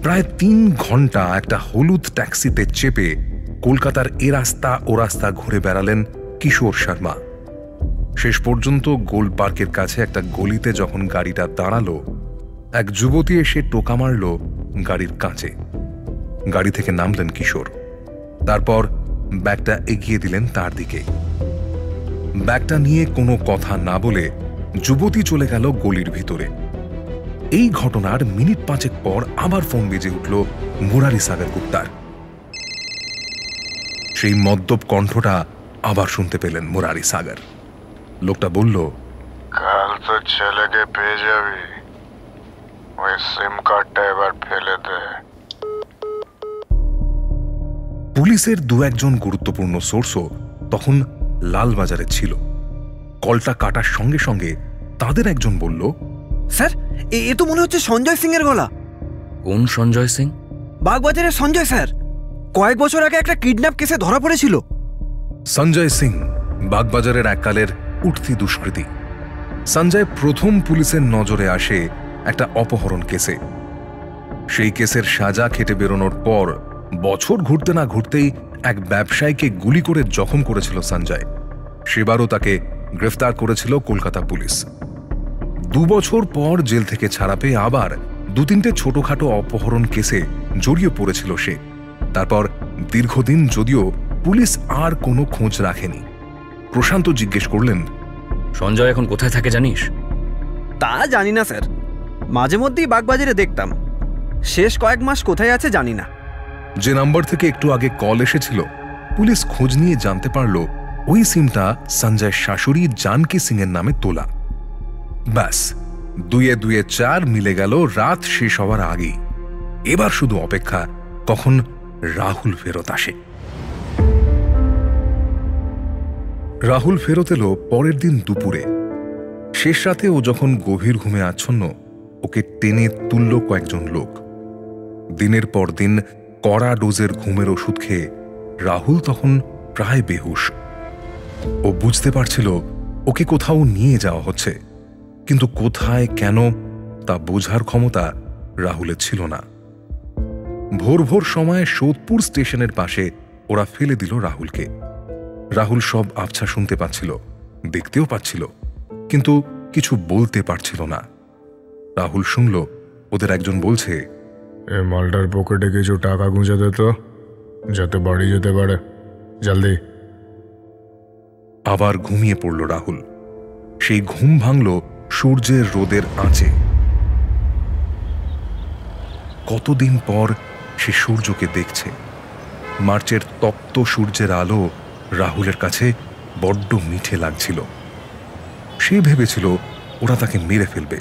প্রায় 3 ঘন্টা একটা হলুদ ট্যাক্সিতে চেপে কলকাতার এ রাস্তা ও রাস্তা ঘুরে বেড়ালেন কিশোর শর্মা। শেষ পর্যন্ত গোল পার্কের কাছে একটা গলিতে যখন গাড়িটা দাঁড়ালো, এক যুবতী এসে টোকা মারল গাড়ির কাঁচে। গাড়ি থেকে নামলেন কিশোর, তারপর ব্যাগটা এগিয়ে দিলেন তার দিকে। ব্যাগটা নিয়ে কোনো কথা না বলে যুবতী চলে গেল গলির ভিতরে। এই ঘটনার মিনিট 5 পর আবার ফোন বেজে উঠল মুরারি সাগর গুপ্তার। সেই মদ্যপ কণ্ঠটা আবার শুনতে পেলেন মুরারি সাগর। লোকটা বলল, কাল তো ছেলেকে পেয়ে যাবি, ওই সিম কার্ডটা এবার ফেলে দে। পুলিশের 2-1 গুরুত্বপূর্ণ সোর্সও তখন লালবাজারে ছিল। কলটা কাটার সঙ্গে সঙ্গে তাদের একজন বলল, স্যার, এ তো মনে হচ্ছে সঞ্জয় সিং এর গলা। কোন সঞ্জয় সিং? বাগবাজারের সঞ্জয় স্যার, কয়েক বছর আগে একটা কিডন্যাপ কেসে ধরা পড়েছিল। সঞ্জয় সিং বাগবাজারের এককালের উঠতি দুষ্কৃতী। সঞ্জয় প্রথম পুলিশের নজরে আসে একটা অপহরণ কেসে। সেই কেসের সাজা খেটে বেরোনোর পর বছর ঘুরতে না ঘুরতেই এক ব্যবসায়ীকে গুলি করে জখম করেছিল সঞ্জয়। সেবারও তাকে গ্রেফতার করেছিল কলকাতা পুলিশ। 2 বছর পর জেল থেকে ছাড়া পেয়ে আবার 2-3টে ছোটখাটো অপহরণ কেসে জড়িয়ে পড়েছিল সে। তারপর দীর্ঘদিন যদিও পুলিশ আর কোনো খোঁজ রাখেনি। প্রশান্ত জিজ্ঞেস করলেন, সঞ্জয় এখন কোথায় থাকে জানিস? তা জানি না স্যার, মাঝে মধ্যেই বাগবাজারে দেখতাম। শেষ কয়েক মাস কোথায় আছে জানি না। যে নাম্বার থেকে একটু আগে কল এসেছিল, পুলিশ খোঁজ নিয়ে জানতে পারল ওই সিমটা সঞ্জয়ের শাশুড়ি জানকী সিং এর নামে তোলা। ব্যাস, 2-2 4 মিলে গেল রাত শেষ হওয়ার আগেই। এবার শুধু অপেক্ষা কখন রাহুল ফেরত আসে। রাহুল ফেরত এলো পরের দিন দুপুরে। শেষ রাতে ও যখন গভীর ঘুমে আচ্ছন্ন, ওকে টেনে তুলল কয়েকজন লোক। দিনের পর দিন কড়া ডোজের ঘুমের ওষুধ খেয়ে রাহুল তখন প্রায় বেহুশ। ও বুঝতে পারছিল ওকে কোথাও নিয়ে যাওয়া হচ্ছে, কিন্তু কোথায়, কেন তা বোঝার ক্ষমতা রাহুলের ছিল না। ভোর ভোর সময়ে সোদপুর স্টেশনের পাশে ওরা ফেলে দিল রাহুলকে। রাহুল সব আবছা শুনতে পাচ্ছিল, দেখতেও পাচ্ছিল, কিন্তু কিছু বলতে পারছিল না। রাহুল শুনল ওদের একজন বলছে, এ মালটার পকেটে কিছু টাকা গুঁজে দে তো, যাতে বাড়ি যেতে পারে, জলদি। আবার ঘুমিয়ে পড়ল রাহুল। সেই ঘুম ভাঙল সূর্যের রোদের আঁচে। কতদিন পর সে সূর্যকে দেখছে। মার্চের তপ্ত সূর্যের আলো রাহুলের কাছে বড্ড মিঠে লাগছিল। সে ভেবেছিল ওরা তাকে মেরে ফেলবে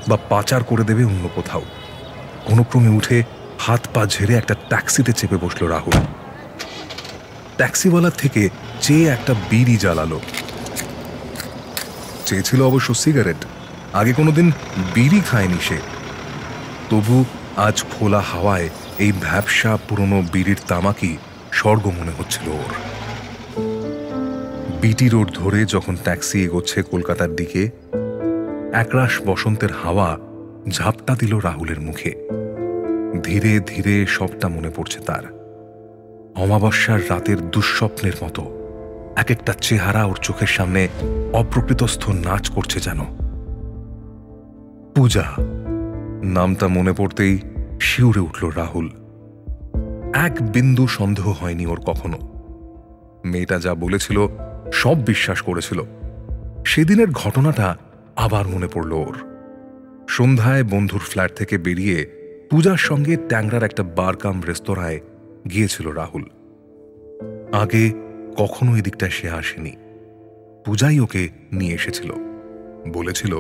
বা পাচার করে দেবে অন্য কোথাও। কোনো ক্রমে উঠে হাত পা ঝেড়ে একটা ট্যাক্সিতে চেপে বসল রাহুল। ট্যাক্সিওয়ালার থেকে চেয়ে একটা বিড়ি জ্বালালো। চেয়েছিল অবশ্য সিগারেট, আগে কোনোদিন বিড়ি খায়নি সে। তবু আজ খোলা হাওয়ায় এই ভ্যাবসা পুরনো বিড়ির তামাকি স্বর্গ মনে হচ্ছিল ওর। বিটি রোড ধরে যখন ট্যাক্সি এগোচ্ছে কলকাতার দিকে, একরাশ বসন্তের হাওয়া ঝাপটা দিল রাহুলের মুখে। ধীরে ধীরে সবটা মনে পড়ছে তার। অমাবস্যার রাতের দুঃস্বপ্নের মতো এক একটা চেহারা ওর চোখের সামনে অপ্রকৃতস্থ নাচ করছে যেন। পূজা নামটা মনে পড়তেই শিউরে উঠল রাহুল। এক বিন্দু সন্দেহ হয়নি ওর কখনো। মেয়েটা যা বলেছিল সব বিশ্বাস করেছিল। সেদিনের ঘটনাটা আবার মনে পড়ল ওর। সন্ধ্যায় বন্ধুর ফ্ল্যাট থেকে বেরিয়ে পূজার সঙ্গে ট্যাংরার একটা বার কাম রেস্তোরাঁয় গিয়েছিল রাহুল। আগে কখনো এদিকটায় সে আসেনি। পূজাই ওকে নিয়ে এসেছিল, বলেছিল,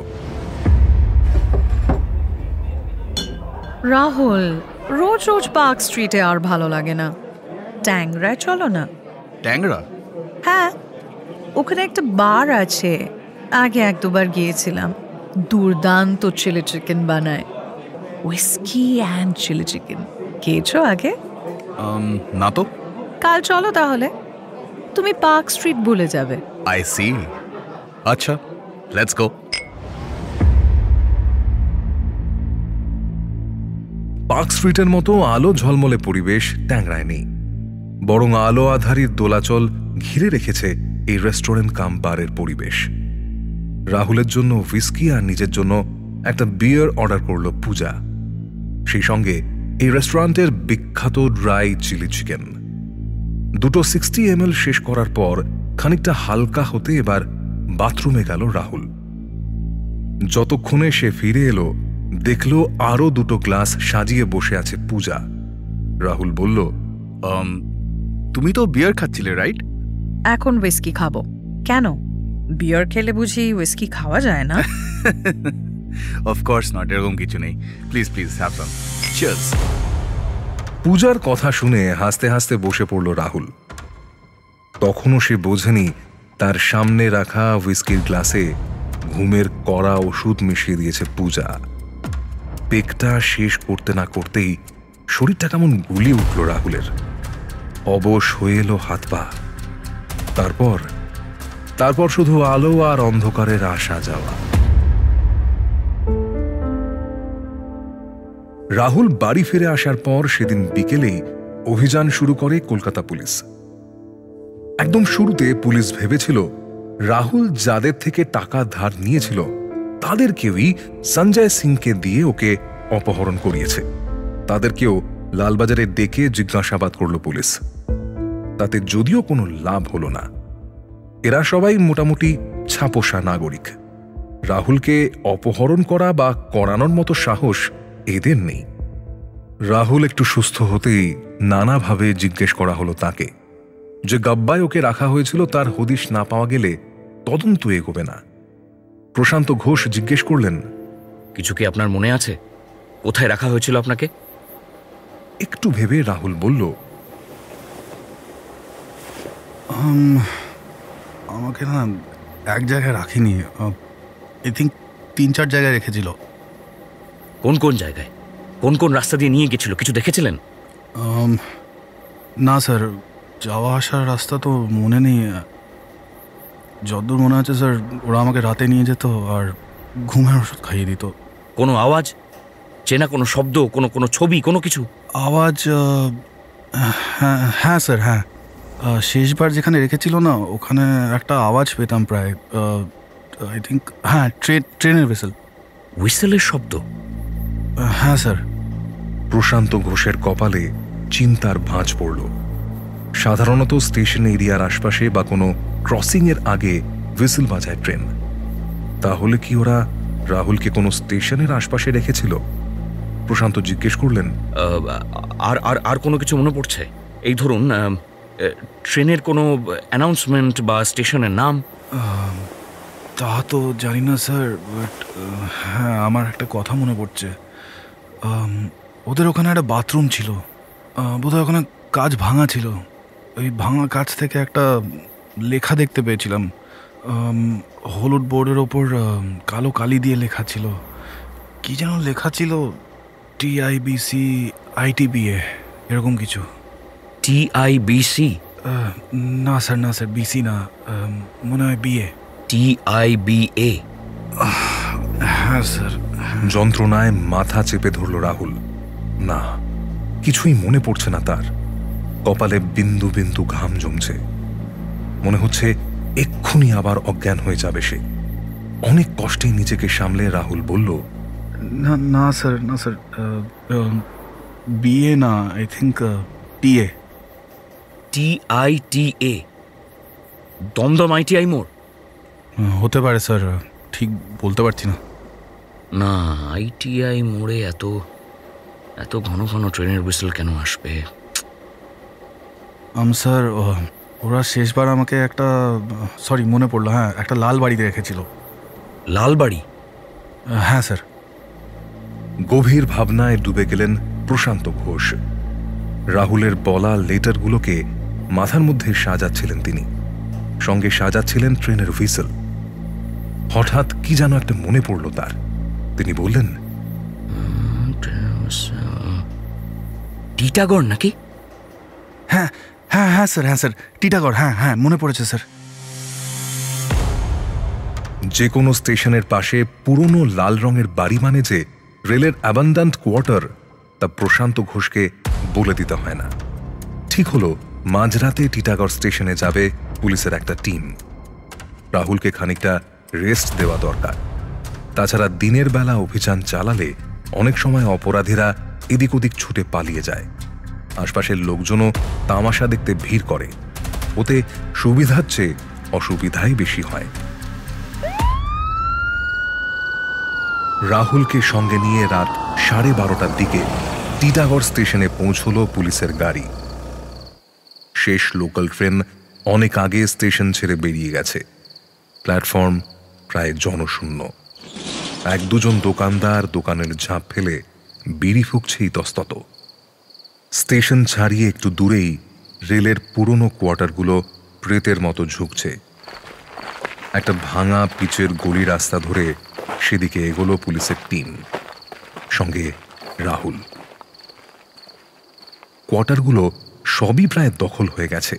রাহুল, রোজ রোজ পার্ক স্ট্রিটে আর ভালো লাগে না, ট্যাংরায় চলো না। ট্যাংরা? হ্যাঁ, ওখানে একটা বার আছে, আগে 1-2 বার গিয়েছিলাম। দুর্দান্ত চিলি চিকেন বানায়, উইস্কি অ্যান্ড চিলি চিকেন, খেয়েছো আগে? না তো। কাল চলো তাহলে, তুমি পার্ক স্ট্রিট ভুলে যাবে। I see. আচ্ছা, লেটস গো। পার্ক স্ট্রিটের মতো আলো ঝলমলে পরিবেশ ট্যাংরায় নেই, বরং আলো আধারির দোলাচল ঘিরে রেখেছে এই রেস্টুরেন্ট কাম বারের পরিবেশ। রাহুলের জন্য হুইস্কি আর নিজের জন্য একটা বিয়ার অর্ডার করল পূজা, সেই সঙ্গে এই রেস্টুরেন্টের বিখ্যাত ড্রাই চিলি চিকেন। দুটো 60 ml শেষ করার পর খানিকটা হালকা হতে এবার বাথরুমে গেল রাহুল। যতক্ষণে সে ফিরে এলো দেখল আরো দুটো গ্লাস সাজিয়ে বসে আছে পূজা। রাহুল বলল, তুমি তো বিয়ার খাচ্ছিলে, রাইট? এখন হুইস্কি খাবো। কেন, বিয়ার খেলে বুঝি হুইস্কি খাওয়া যায় না? অফকোর্স নট, এরকম কিছু নেই। Please please have some. Cheers. পূজার কথা শুনে হাসতে হাসতে বসে পড়ল রাহুল। তখনও সে বোঝেনি তার সামনে রাখা হুইস্কির গ্লাসে ঘুমের কড়া ওষুধ মিশিয়ে দিয়েছে পূজা। পেকটা শেষ করতে না করতেই শরীরটা কেমন গুলিয়ে উঠল রাহুলের। অবশ হয়ে এলো হাত পা। তারপর শুধু আলো আর অন্ধকারের আসা যাওয়া। রাহুল বাড়ি ফিরে আসার পর সেদিন বিকেলেই অভিযান শুরু করে কলকাতা পুলিশ। একদম শুরুতে পুলিশ ভেবেছিল রাহুল যাদের থেকে টাকা ধার নিয়েছিল তাদের কেউই সঞ্জয় সিংকে দিয়ে ওকে অপহরণ করিয়েছে। তাদেরকেও লালবাজারে ডেকে জিজ্ঞাসাবাদ করল পুলিশ। তাতে যদিও কোনো লাভ হলো না। এরা সবাই মোটামুটি ছাপোষা নাগরিক। রাহুলকে অপহরণ করা বা করানোর মতো সাহস এদের নেই। রাহুল একটু সুস্থ হতেই নানাভাবে জিজ্ঞেস করা হলো তাকে। যে গাব্বায় ওকে রাখা হয়েছিল তার হদিশ না পাওয়া গেলে তদন্ত এগোবে না। প্রশান্ত ঘোষ জিজ্ঞেস করলেন, কিছু কি আপনার মনে আছে? কোথায় রাখা হয়েছিল আপনাকে? একটু ভেবে রাহুল বলল, আমাকে না এক জায়গায় রাখিনি, আই থিঙ্ক 3-4 জায়গায় রেখেছিল। কোন কোন জায়গায়? কোন কোন রাস্তা দিয়ে নিয়ে গেছিল? কিছু দেখেছিলেন? না স্যার, যাওয়া আসার রাস্তা তো মনে নেই। যতদূর মনে আছে স্যার, ওরা আমাকে রাতে নিয়ে যেত আর ঘুমের ওষুধ খাইয়ে দিত। কোনো আওয়াজ, চেনা কোনো শব্দ, কোনো ছবি, কোনো কিছু? আওয়াজ, হ্যাঁ স্যার, হ্যাঁ। শেষবার যেখানে রেখেছিল না, ওখানে একটা আওয়াজ পেতাম প্রায়। আই থিঙ্ক, হ্যাঁ, ট্রেনের হুইসেলের শব্দ। হ্যাঁ স্যার। প্রশান্ত ঘোষের কপালে চিন্তার ভাঁজ পড়ল। সাধারণত স্টেশন এরিয়ার আশপাশে বা কোনো ক্রসিং এর আগে হুইসেল বাজায় ট্রেন। তাহলে কি ওরা রাহুলকে কোনো স্টেশনের আশপাশে রেখেছিল? প্রশান্ত জিজ্ঞেস করলেন, আর কোনো কিছু মনে পড়ছে? এই ধরুন, ট্রেনের কোনো অ্যানাউন্সমেন্ট বা স্টেশনের নাম? তা তো জানি না স্যার, বাট হ্যাঁ, আমার একটা কথা মনে পড়ছে। ওদের ওখানে একটা বাথরুম ছিল, বোধহয় ওখানে কাঁচ ভাঙা ছিল। ওই ভাঙা কাঁচ থেকে একটা লেখা দেখতে পেয়েছিলাম। হলুদ বোর্ডের ওপর কালো কালি দিয়ে লেখা ছিল। কি যেন লেখা ছিল, TIBC ITBA, এরকম কিছু। TIBC? না স্যার, BC না, মনে হয় BA। TIBA? হ্যাঁ স্যার। যন্ত্রণায় মাথা চেপে ধরল রাহুল। না, কিছুই মনে পড়ছে না তার। কপালে বিন্দু বিন্দু ঘাম জমছে। মনে হচ্ছে এক্ষুনি আবার অজ্ঞান হয়ে যাবে সে। অনেক কষ্টে নিজেকে সামলে রাহুল বলল, না স্যার, BA না, I think TA। TITA? Dum Dum ITI মোড়? হতে পারে স্যার, ঠিক বলতে পারছি না। না, ITI মোড়ে এত ঘন ঘন ট্রেনের হুইসেল কেন আসবে? স্যার, ওরা শেষবার আমাকে একটা, সরি মনে পড়লো, হ্যাঁ, একটা লাল বাড়িতে রেখেছিল। লাল বাড়ি? হ্যাঁ স্যার। গভীর ভাবনায় ডুবে গেলেন প্রশান্ত ঘোষ। রাহুলের বলা লেটারগুলোকে মাথার মধ্যে সাজাচ্ছিলেন তিনি, সঙ্গে সাজাচ্ছিলেন ট্রেনের হুইসেল। হঠাৎ কি যেন একটা মনে পড়ল তার। তিনি বললেন, টিটাগড় নাকি? হ্যাঁ হ্যাঁ হ্যাঁ স্যার, হ্যাঁ স্যার, টিটাগড়, হ্যাঁ হ্যাঁ মনে পড়েছে স্যার। যে কোনো স্টেশনের পাশে পুরনো লাল রঙের বাড়ি মানে যে রেলের অ্যাবান্ডান্ট কোয়ার্টার, তা প্রশান্ত ঘোষকে বলে দিতে হয় না। ঠিক হলো মাঝরাতে টিটাগড় স্টেশনে যাবে পুলিশের একটা টিম। রাহুলকে খানিকটা রেস্ট দেওয়া দরকার। তাছাড়া দিনের বেলা অভিযান চালালে অনেক সময় অপরাধীরা এদিক ওদিক ছুটে পালিয়ে যায়। আশপাশের লোকজনও তামাশা দেখতে ভিড় করে, ওতে সুবিধার চেয়ে অসুবিধাই বেশি হয়। রাহুলকে সঙ্গে নিয়ে রাত 12:30টার দিকে টিটাগড় স্টেশনে পৌঁছল পুলিশের গাড়ি। শেষ লোকাল ট্রেন অনেক আগে স্টেশন ছেড়ে বেরিয়ে গেছে। প্ল্যাটফর্ম প্রায় জনশূন্য। এক দুজন দোকানদার দোকানের ঝাঁপ ফেলে বিড়ি ফুঁকছে ইতস্তত। স্টেশন ছাড়িয়ে একটু দূরেই রেলের পুরনো কোয়ার্টারগুলো প্রেতের মতো ঝুঁকছে। একটা ভাঙা পিচের গলি রাস্তা ধরে সেদিকে এগোলো পুলিশের টিম, সঙ্গে রাহুল। কোয়ার্টারগুলো সবই প্রায় দখল হয়ে গেছে।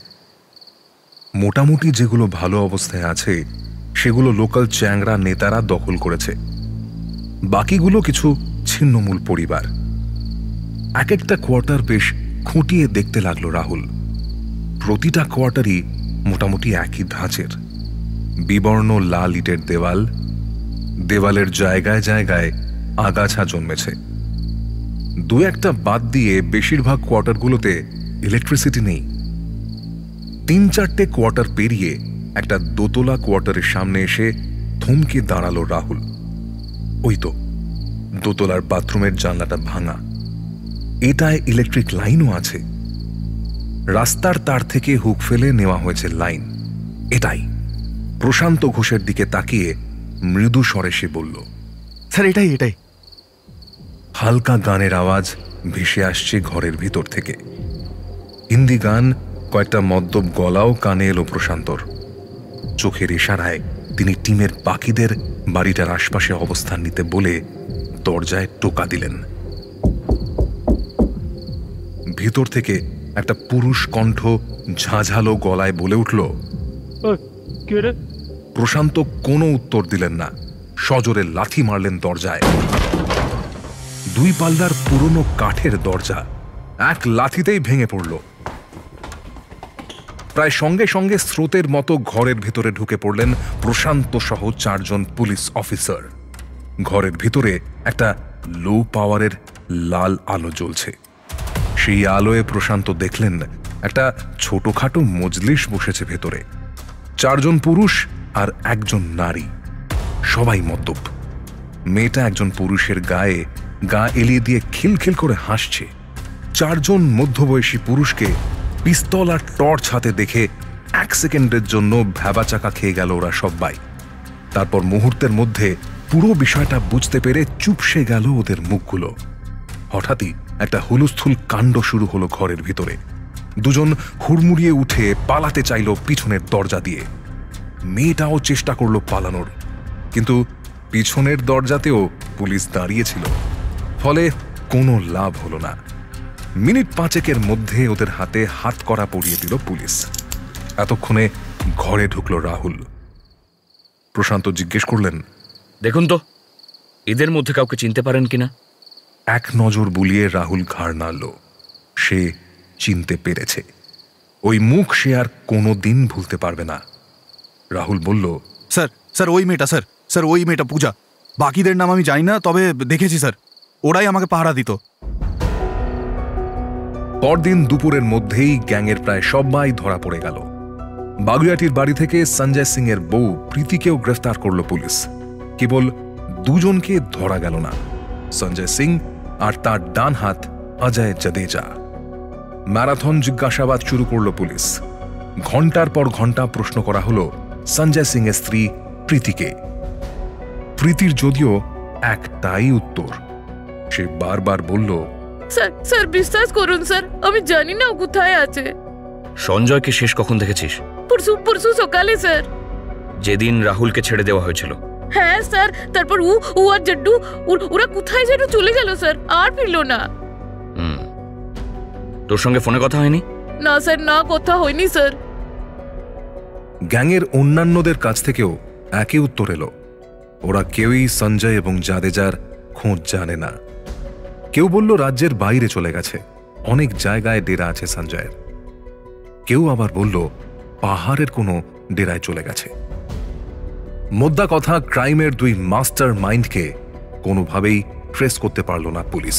মোটামুটি যেগুলো ভালো অবস্থায় আছে সেগুলো লোকাল চ্যাংরা নেতারা দখল করেছে, বাকিগুলো কিছু ছিন্নমূল পরিবার। এক একটা কোয়ার্টার বেশ খুঁটিয়ে দেখতে লাগলো রাহুল। প্রতিটা কোয়ার্টারই মোটামুটি একই ধাঁচের। বিবর্ণ লাল ইটের দেওয়াল, দেওয়ালের জায়গায় জায়গায় আগাছা জন্মেছে। দু একটা বাদ দিয়ে বেশিরভাগ কোয়ার্টারগুলোতে ইলেকট্রিসিটি নেই। 3-4টে কোয়ার্টার পেরিয়ে একটা দোতলা কোয়ার্টারের সামনে এসে থমকে দাঁড়ালো রাহুল। ওই তো দোতলার বাথরুমের জানলাটা ভাঙা, এটায় ইলেকট্রিক লাইনও আছে। রাস্তার তার থেকে হুক ফেলে নেওয়া হয়েছে লাইন। এটাই। প্রশান্ত ঘোষের দিকে তাকিয়ে মৃদু স্বরে সে বলল, স্যার এটাই এটাই। হালকা গানের আওয়াজ ভেসে আসছে ঘরের ভিতর থেকে। হিন্দি গান, কয়েকটা মদ্যপ গলাও কানে এলো প্রশান্তর। চোখের ইশারায় তিনি টিমের বাকিদের বাড়িটার আশপাশে অবস্থান নিতে বলে দরজায় টোকা দিলেন। ভিতর থেকে একটা পুরুষ কণ্ঠ ঝাঁঝালো গলায় বলে উঠল, প্রশান্ত কোনো উত্তর দিলেন না, সজোরে লাথি মারলেন দরজায়। 2 পাল্লার পুরনো কাঠের দরজা এক লাথিতেই ভেঙে পড়ল। প্রায় সঙ্গে সঙ্গে স্রোতের মতো ঘরের ভিতরে ঢুকে পড়লেন প্রশান্ত সহ 4 জন পুলিশ অফিসার। ঘরের ভিতরে একটা লো পাওয়ারের লাল আলো জ্বলছে। সেই আলোয় প্রশান্ত দেখলেন একটা ছোটখাটো মজলিস বসেছে ভেতরে। 4 জন পুরুষ আর 1 জন নারী, সবাই মদ্যপ। মেয়েটা একজন পুরুষের গায়ে গা এলিয়ে দিয়ে খিলখিল করে হাসছে। 4 জন মধ্যবয়সী পুরুষকে পিস্তল আর টর্চ হাতে দেখে 1 সেকেন্ডের জন্য ভ্যাবাচাকা খেয়ে গেল ওরা সবাই। তারপর মুহূর্তের মধ্যে পুরো বিষয়টা বুঝতে পেরে চুপসে গেল ওদের মুখগুলো। হঠাৎই একটা হুলস্থুল কাণ্ড শুরু হলো ঘরের ভিতরে। 2 জন হুড়মুড়িয়ে উঠে পালাতে চাইল পিছনের দরজা দিয়ে। মেয়েটাও চেষ্টা করলো পালানোর, কিন্তু পিছনের দরজাতেও পুলিশ দাঁড়িয়েছিল, ফলে কোনো লাভ হলো না। মিনিট 5 মধ্যে ওদের হাতে হাত করা পরিয়ে দিল পুলিশ। এতক্ষণে ঘরে ঢুকলো রাহুল। প্রশান্ত জিজ্ঞেস করলেন, দেখুন তো এদের মধ্যে কাউকে চিনতে পারেন কিনা? এক নজর বুলিয়ে রাহুল ঘাড় নাড়ল। সে চিনতে পেরেছে। ওই মুখ সে আর কোনোদিন ভুলতে পারবে না। রাহুল বলল, স্যার স্যার ওই মেয়েটা, স্যার স্যার ওই মেয়েটা পূজা। বাকিদের নাম আমি জানি না, তবে দেখেছি স্যার, ওরাই আমাকে পাহারা দিত। পরদিন দুপুরের মধ্যেই গ্যাংয়ের প্রায় সবাই ধরা পড়ে গেল। বাগুইয়াটির বাড়ি থেকে সঞ্জয় সিং এর বউ প্রীতিকেও গ্রেফতার করল পুলিশ। কেবল 2 জনকে ধরা গেল না, সঞ্জয় সিং আর তার ডান হাত অজয় জাদেজা। ম্যারাথন জিজ্ঞাসাবাদ শুরু করল পুলিশ। ঘন্টার পর ঘন্টা প্রশ্ন করা হলো সঞ্জয় সিং এর স্ত্রী প্রীতিকে। প্রীতির যদিও একটাই উত্তর। সে বারবার বলল, স্যার স্যার বিশ্বাস করুন স্যার, আমি জানি না ও কোথায় আছে। সঞ্জয়কে শেষ কখন দেখেছিস? পরশু সকালে স্যার। যেদিন রাহুলকে ছেড়ে দেওয়া হয়েছিল? হ্যাঁ স্যার, তারপর ও আর জড্ডু ওরা কোথায় যেন চলে গেল স্যার, আর ফিরল না। তোর সঙ্গে ফোনে কথা হয়নি? না স্যার, না, কথা হয়নি স্যার। গ্যাংয়ের অন্যান্যদের কাছ থেকেও একই উত্তর এলো। ওরা কেউই সঞ্জয় এবং জাদেজার খোঁজ জানে না। কেউ বলল রাজ্যের বাইরে চলে গেছে, অনেক জায়গায় ডেরা আছে সঞ্জয়ের। কেউ আবার বলল পাহাড়ের কোনো ডেরায় চলে গেছে। মোদ্দা কথা, ক্রাইমের দুই মাস্টার মাইন্ডকে কোনোভাবেই ট্রেস করতে পারল না পুলিশ।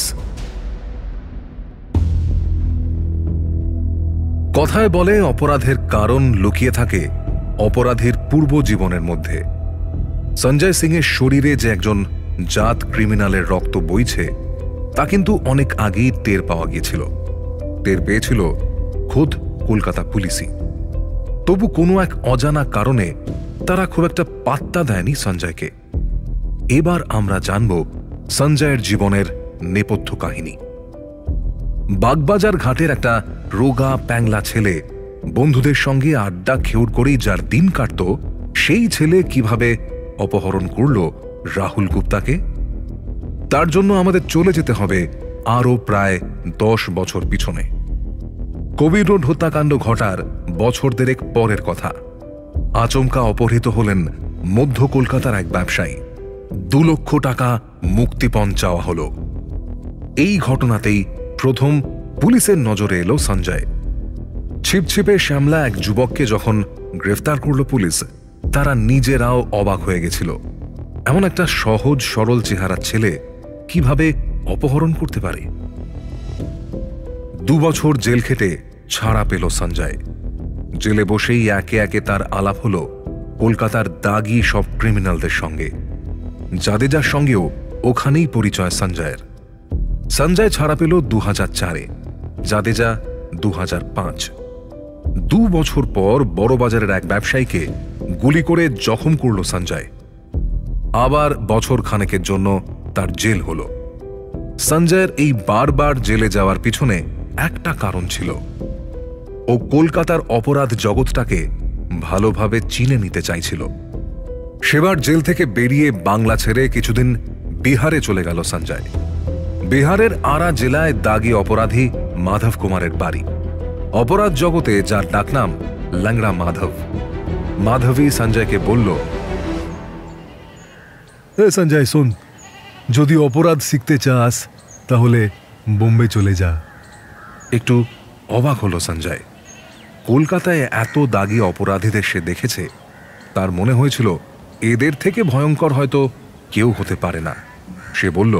কথায় বলে অপরাধের কারণ লুকিয়ে থাকে অপরাধীর পূর্ব জীবনের মধ্যে। সঞ্জয় সিং এর শরীরে যে একজন জাত ক্রিমিনালের রক্ত বইছে তা কিন্তু অনেক আগেই টের পাওয়া গিয়েছিল। টের পেয়েছিল খোদ কলকাতা পুলিশই। তবু কোনো এক অজানা কারণে তারা খুব একটা পাত্তা দেয়নি সঞ্জয়কে। এবার আমরা জানব সঞ্জয়ের জীবনের নেপথ্য কাহিনী। বাগবাজার ঘাটের একটা রোগা প্যাংলা ছেলে, বন্ধুদের সঙ্গে আড্ডা খেউর করেই যার দিন কাটত, সেই ছেলে কিভাবে অপহরণ করল রাহুল গুপ্তাকে। তার জন্য আমাদের চলে যেতে হবে আরও প্রায় 10 বছর পিছনে। কবির রোড হত্যাকাণ্ড ঘটার বছর দেড়েক পরের কথা। আচমকা অপহৃত হলেন মধ্য কলকাতার এক ব্যবসায়ী। 2 লক্ষ টাকা মুক্তিপণ চাওয়া হল। এই ঘটনাতেই প্রথম পুলিশের নজরে এলো সঞ্জয়। ছিপছিপে শ্যামলা এক যুবককে যখন গ্রেফতার করল পুলিশ, তারা নিজেরাও অবাক হয়ে গেছিল। এমন একটা সহজ সরল চেহারার ছেলে কিভাবে অপহরণ করতে পারে। 2 বছর জেল খেটে ছাড়া পেল সঞ্জয়। জেলে বসেই একে একে তার আলাপ হলো কলকাতার দাগি সব ক্রিমিনালদের সঙ্গে। জাদেজার সঙ্গেও ওখানেই পরিচয় সঞ্জয়ের। সঞ্জয় ছাড়া পেল 2004-এ, জাদেজা 2005। 2 বছর পর বড়বাজারের এক ব্যবসায়ীকে গুলি করে জখম করল সঞ্জয়। আবার বছর খানেকের জন্য তার জেল হল। সঞ্জয়ের এই বারবার জেলে যাওয়ার পিছনে একটা কারণ ছিল। ও কলকাতার অপরাধ জগৎটাকে ভালোভাবে চিনে নিতে চাইছিল। সেবার জেল থেকে বেরিয়ে বাংলা ছেড়ে কিছুদিন বিহারে চলে গেল সঞ্জয়। বিহারের আরা জেলায় দাগি অপরাধী মাধব কুমারের বাড়ি। অপরাধ জগতে যার ডাকনাম ল্যাংড়া মাধব। মাধবী সঞ্জয়কে বলল, সঞ্জয় শোন, যদি অপরাধ শিখতে চাস তাহলে বোম্বে চলে যা। একটু অবাক হলো সঞ্জয়। কলকাতায় এত দাগি অপরাধীদের সে দেখেছে। তার মনে হয়েছিল এদের থেকে ভয়ঙ্কর হয়তো কেউ হতে পারে না। সে বলল,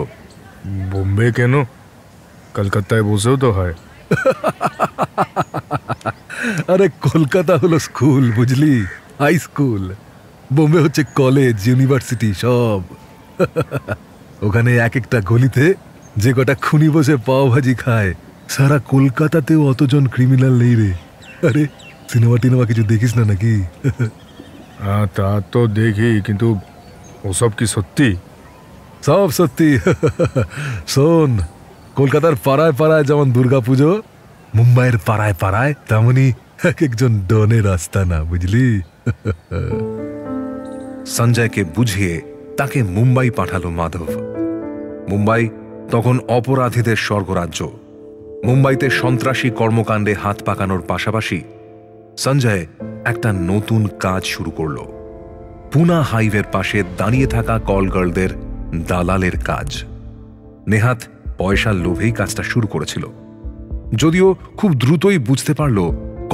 বোম্বে কেন? কলকাতায় বসেও তো হয়। আরে কলকাতা হলো স্কুল, বুঝলি, হাই স্কুল। বোম্বে হচ্ছে কলেজ, ইউনিভার্সিটি সব। ওখানে এক একটা গলিতে যে কটা খুনি বসে পাও ভাজি খায়, সারা কলকাতাতেও অতজন ক্রিমিনাল নেই রে। আরে সিনেমা টিনেমা কিছু দেখিস না নাকি? হ্যাঁ, তা তো দেখি, কিন্তু ওসব কি সত্যি? সব সত্যি। শোন, কলকাতার পাড়ায় পাড়ায় যেমন দুর্গাপুজো, মুম্বাইয়ের পাড়ায় পাড়ায় তেমনই এক একজন ডনের আস্তানা, বুঝলি। সঞ্জয়কে বুঝিয়ে তাকে মুম্বাই পাঠালো মাধব। মুম্বাই তখন অপরাধীদের স্বর্গরাজ্য। মুম্বাইতে সন্ত্রাসী কর্মকাণ্ডে হাত পাকানোর পাশাপাশি সঞ্জয় একটা নতুন কাজ শুরু করল। পুনা হাইওয়ের পাশে দাঁড়িয়ে থাকা কলগার্লদের দালালের কাজ। নেহাত পয়সার লোভেই কাজটা শুরু করেছিল। যদিও খুব দ্রুতই বুঝতে পারল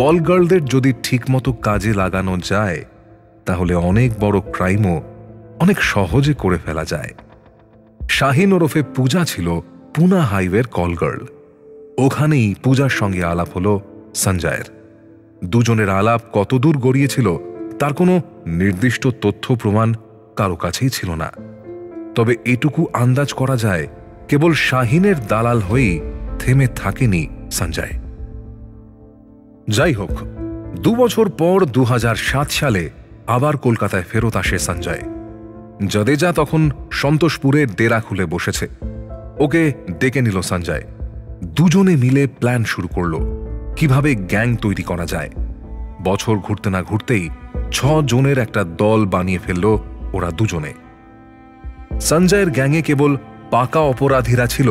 কলগার্লদের যদি ঠিকমতো কাজে লাগানো যায় তাহলে অনেক বড় ক্রাইমও অনেক সহজে করে ফেলা যায়। শাহিন ওরফে পূজা ছিল পুনা হাইওয়ের কলগার্ল। ওখানেই পূজার সঙ্গে আলাপ হলো সঞ্জয়ের। দুজনের আলাপ কতদূর গড়িয়েছিল তার কোনো নির্দিষ্ট তথ্য প্রমাণ কারো কাছেই ছিল না। তবে এটুকু আন্দাজ করা যায়, কেবল শাহিনের দালাল হয়েই থেমে থাকেনি সঞ্জয়। যাই হোক, 2 বছর পর 2007 সালে আবার কলকাতায় ফেরত আসে সঞ্জয়। জাদেজা তখন সন্তোষপুরের ডেরা খুলে বসেছে। ওকে ডেকে নিল সঞ্জয়। দুজনে মিলে প্ল্যান শুরু করল কিভাবে গ্যাং তৈরি করা যায়। বছর ঘুরতে না ঘুরতেই 6 জনের একটা দল বানিয়ে ফেলল ওরা দুজনে। সঞ্জয়ের গ্যাংয়ে কেবল পাকা অপরাধীরা ছিল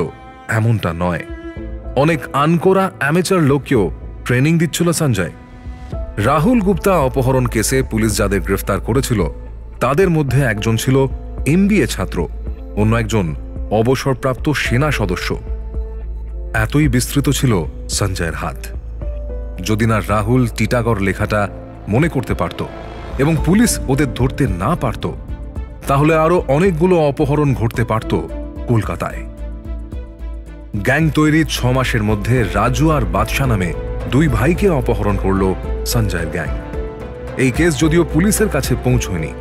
এমনটা নয়, অনেক আনকোরা অ্যামেচার লোককেও ট্রেনিং দিচ্ছিল সঞ্জয়। রাহুল গুপ্তা অপহরণ কেসে পুলিশ যাদের গ্রেফতার করেছিল তাদের মধ্যে একজন ছিল এমবিএ ছাত্র, অন্য একজন অবসরপ্রাপ্ত সেনা সদস্য। এতই বিস্তৃত ছিল সঞ্জয়ের হাত। যদি না রাহুল টিটাগড় লেখাটা মনে করতে পারত এবং পুলিশ ওদের ধরতে না পারত, তাহলে আরো অনেকগুলো অপহরণ ঘটতে পারত কলকাতায়। গ্যাং তৈরির 6 মাসের মধ্যে রাজু আর বাদশা নামে 2 ভাইকে অপহরণ করল সঞ্জয়ের গ্যাং। এই কেস যদিও পুলিশের কাছে পৌঁছয়নি,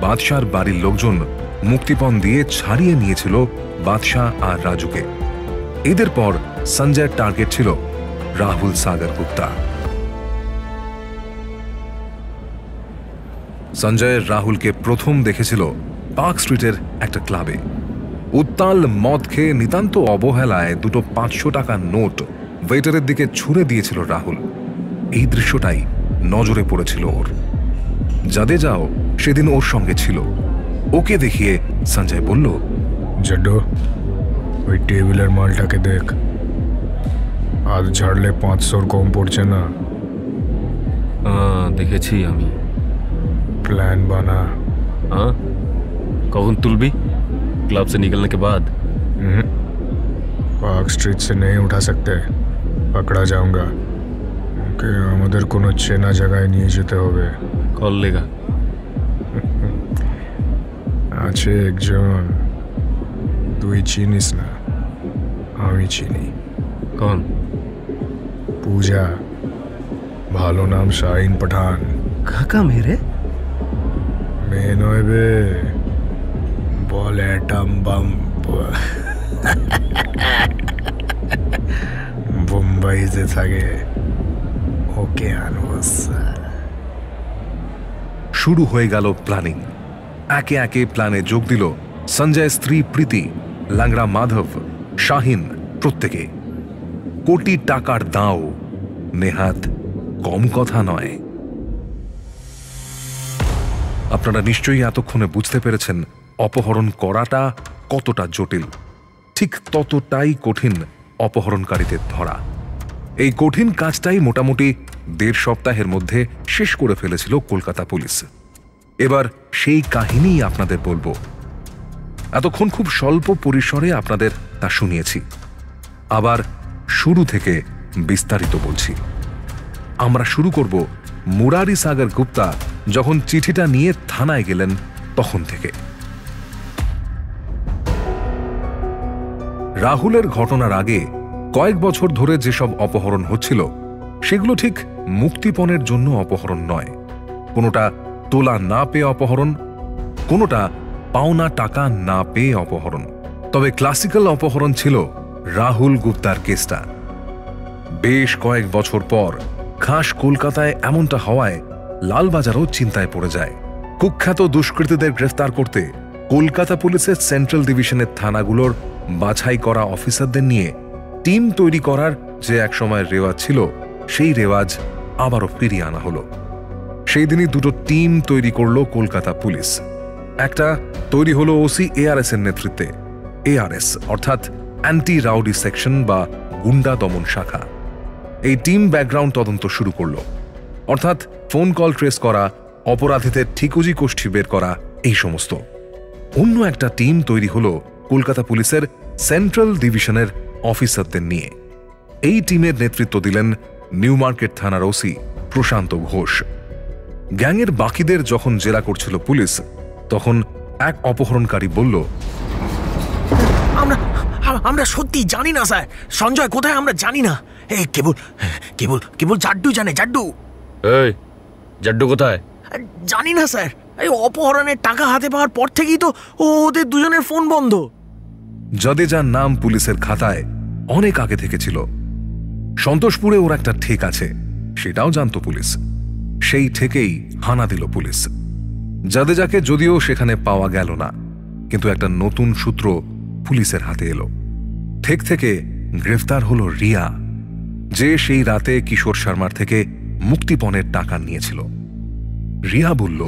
বাদশার বাড়ির লোকজন মুক্তিপণ দিয়ে ছাড়িয়ে নিয়েছিল বাদশা আর রাজুকে। এদের পর সঞ্জয়ের টার্গেট ছিল রাহুল সাগর গুপ্তা। সঞ্জয় রাহুলকে প্রথম দেখেছিল পার্ক স্ট্রিটের একটা ক্লাবে। উত্তাল মদ খেয়ে নিতান্ত অবহেলায় 2 500 টাকার নোট ওয়েটারের দিকে ছুঁড়ে দিয়েছিল রাহুল। এই দৃশ্যটাই নজরে পড়েছিল ওর। জাদেজাও সেদিন ওর সঙ্গে ছিল। ওকে দেখিয়ে সঞ্জয় বলল, জড্ডু, ওই টেবিলের মালটাকে দেখ, আজ ঝাড়লে 500 কম পড়ছে না। দেখেছি আমি। प्लान बना। हाँ, कौन तुलबी? क्लब से निकलने के बाद? पार्क स्ट्रीट से नहीं उठा सकते, पकड़ा जाऊंगा। कि আমাদের কোনো চেনা জায়গায় নিয়ে যেতে হবে। कॉल लेगा? আছে একজন, তুই চিনিস না, আমি চিনি। कौन? পূজা, ভালো নাম শাহিন পাঠান। কাকা মেরে মেয়ে নয় বে, বল অ্যাটম বাম। বোম্বাইতে থাকে, ওকে আনবো। শুরু হয়ে গেল প্ল্যানিং। একে একে প্ল্যানে যোগ দিল সঞ্জয়ের স্ত্রী প্রীতি, লাংড়া মাধব, শাহিন, প্রত্যেকে। কোটি টাকার দাও নেহাত কম কথা নয়। আপনারা নিশ্চয়ই এতক্ষণে বুঝতে পেরেছেন অপহরণ করাটা কতটা জটিল। ঠিক ততটাই কঠিন অপহরণকারীদের ধরা। এই কঠিন কাজটাই মোটামুটি 1.5 সপ্তাহের মধ্যে শেষ করে ফেলেছিল কলকাতা পুলিশ। এবার সেই কাহিনী আপনাদের বলবো। এতক্ষণ খুব স্বল্প পরিসরে আপনাদের তা শুনিয়েছি, আবার শুরু থেকে বিস্তারিত বলছি। আমরা শুরু করব মুরারি সাগর গুপ্তা যখন চিঠিটা নিয়ে থানায় গেলেন তখন থেকে। রাহুলের ঘটনার আগে কয়েক বছর ধরে যেসব অপহরণ হচ্ছিল সেগুলো ঠিক মুক্তিপণের জন্য অপহরণ নয়। কোনোটা তোলা না পেয়ে অপহরণ, কোনোটা পাওনা টাকা না পেয়ে অপহরণ। তবে ক্লাসিক্যাল অপহরণ ছিল রাহুল গুপ্তার কেসটা। বেশ কয়েক বছর পর খাস কলকাতায় এমনটা হওয়ায় লালবাজারও চিন্তায় পড়ে যায়। কুখ্যাত দুষ্কৃতীদের গ্রেফতার করতে কলকাতা পুলিশের সেন্ট্রাল ডিভিশনের থানাগুলোর বাছাই করা অফিসারদের নিয়ে টিম তৈরি করার যে একসময় রেওয়াজ ছিল, সেই রেওয়াজ আবারও ফিরিয়ে আনা হলো। সেই দিনই 2টো টিম তৈরি করল কলকাতা পুলিশ। একটা তৈরি হলো ওসি এআরএস এর নেতৃত্বে, এআরএস অর্থাৎ অ্যান্টি রাউডি সেকশন বা গুন্ডা দমন শাখা। এই টিম ব্যাকগ্রাউন্ড তদন্ত শুরু করল, অর্থাৎ ফোন কল ট্রেস করা, অপরাধীদের ঠিকুজি কোষ্ঠী বের করা, এই সমস্ত। অন্য একটা টিম তৈরি হলো কলকাতা পুলিশের সেন্ট্রাল ডিভিশনের অফিসারদের নিয়ে। এই টিমের নেতৃত্ব দিলেন নিউ মার্কেট থানার ওসি প্রশান্ত ঘোষ। গ্যাংয়ের বাকিদের যখন জেরা করছিল পুলিশ, তখন এক অপহরণকারী বলল, আমরা সত্যি জানি না স্যার, সঞ্জয় কোথায় আমরা জানি না। এই কেবল কেবল কেবল জাড্ডু জানে। জাড্ডু, এই জাড্ডু কোথায়? জানি না স্যার, এই অপহরণের টাকা হাতে পাওয়ার পর থেকেই তো ওদের দুজনের ফোন বন্ধ। জাদেজার নাম পুলিশের খাতায় অনেক আগে থেকে ছিল। সন্তোষপুরে ওর একটা ঠেক আছে, সেটাও জানতো পুলিশ। সেই ঠেকেই হানা দিল পুলিশ। জাদেজাকে যদিও সেখানে পাওয়া গেল না, কিন্তু একটা নতুন সূত্র পুলিশের হাতে এলো। ঠেক থেকে গ্রেফতার হলো রিয়া, যে সেই রাতে কিশোর শর্মার থেকে মুক্তিপণের টাকা নিয়েছিল। রিয়া বলল,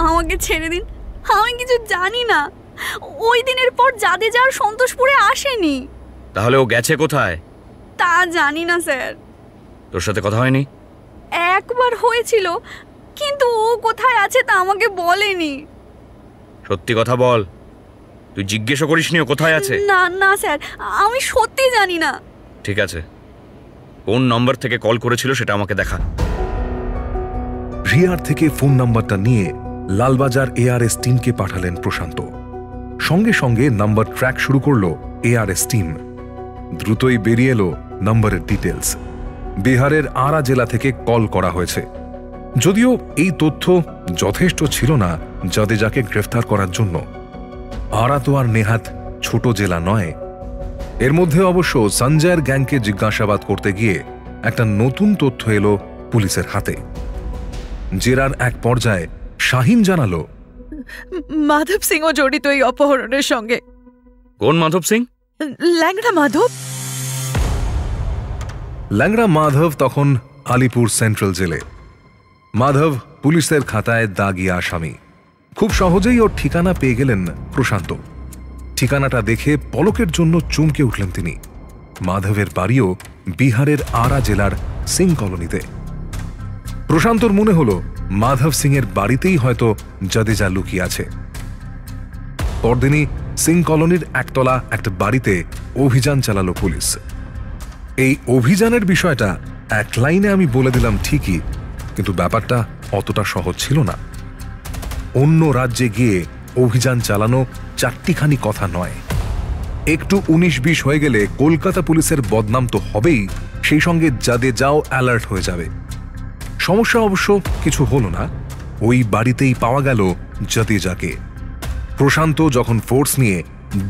আমাকে ছেড়ে দিন, আমি কিছু জানি না। ওই দিনের পর জাদেজা আর সন্তোষপুরে আসেনি। তাহলে ও গেছে কোথায়? তা জানি না স্যার। তোর সাথে কথা হয়নি? একবার হয়েছিল, কিন্তু ও কোথায় আছে তা আমাকে বলেনি। সত্যি কথা বল, তুই জিজ্ঞেসও করিসনি ও কোথায় আছে? না না স্যার, আমি সত্যি জানি না। ঠিক আছে, কোন নম্বর থেকে কল করেছিল সেটা আমাকে দেখা। রিয়ার থেকে ফোন নাম্বারটা নিয়ে লালবাজার এআরএস টিমকে পাঠালেন প্রশান্ত। সঙ্গে সঙ্গে নাম্বার ট্র্যাক শুরু করলো এআরএস টিম। দ্রুতই বেরিয়ে এলো নাম্বারের ডিটেলস। বিহারের আরা জেলা থেকে কল করা হয়েছে। যদিও এই তথ্য যথেষ্ট ছিল না জাদেজাকে গ্রেফতার করার জন্য। আরা তো আর নেহাত ছোট জেলা নয়। এর মধ্যে অবশ্য সঞ্জয়ের গ্যাংকে জিজ্ঞাসাবাদ করতে গিয়ে একটা নতুন তথ্য এলো পুলিশের হাতে। জেরার এক পর্যায়ে শাহিন জানালো, মাধব সিংও জড়িত এই অপহরণের সঙ্গে। কোন মাধব সিং? ল্যাংড়া মাধব। ল্যাংড়া মাধব তখন আলিপুর সেন্ট্রাল জেলে। মাধব পুলিশের খাতায় দাগিয়া আসামি। খুব সহজেই ওর ঠিকানা পেয়ে গেলেন প্রশান্ত। ঠিকানাটা দেখে পলকের জন্য চমকে উঠলেন তিনি। মাধবের বাড়িও বিহারের আরা জেলার সিং কলোনিতে। প্রশান্তর মনে হলো মাধব সিং এর বাড়িতেই হয়তো জাদেজা লুকিয়ে আছে। পরদিনই সিং কলোনির একতলা একটা বাড়িতে অভিযান চালালো পুলিশ। এই অভিযানের বিষয়টা এক লাইনে আমি বলে দিলাম ঠিকই, কিন্তু ব্যাপারটা অতটা সহজ ছিল না। অন্য রাজ্যে গিয়ে অভিযান চালানো চারটিখানি কথা নয়। একটু 19-20 হয়ে গেলে কলকাতা পুলিশের বদনাম তো হবেই, সেই সঙ্গে জাদেজাও অ্যালার্ট হয়ে যাবে। সমস্যা অবশ্য কিছু হলো না। ওই বাড়িতেই পাওয়া গেল জাদেজাকে। প্রশান্ত যখন ফোর্স নিয়ে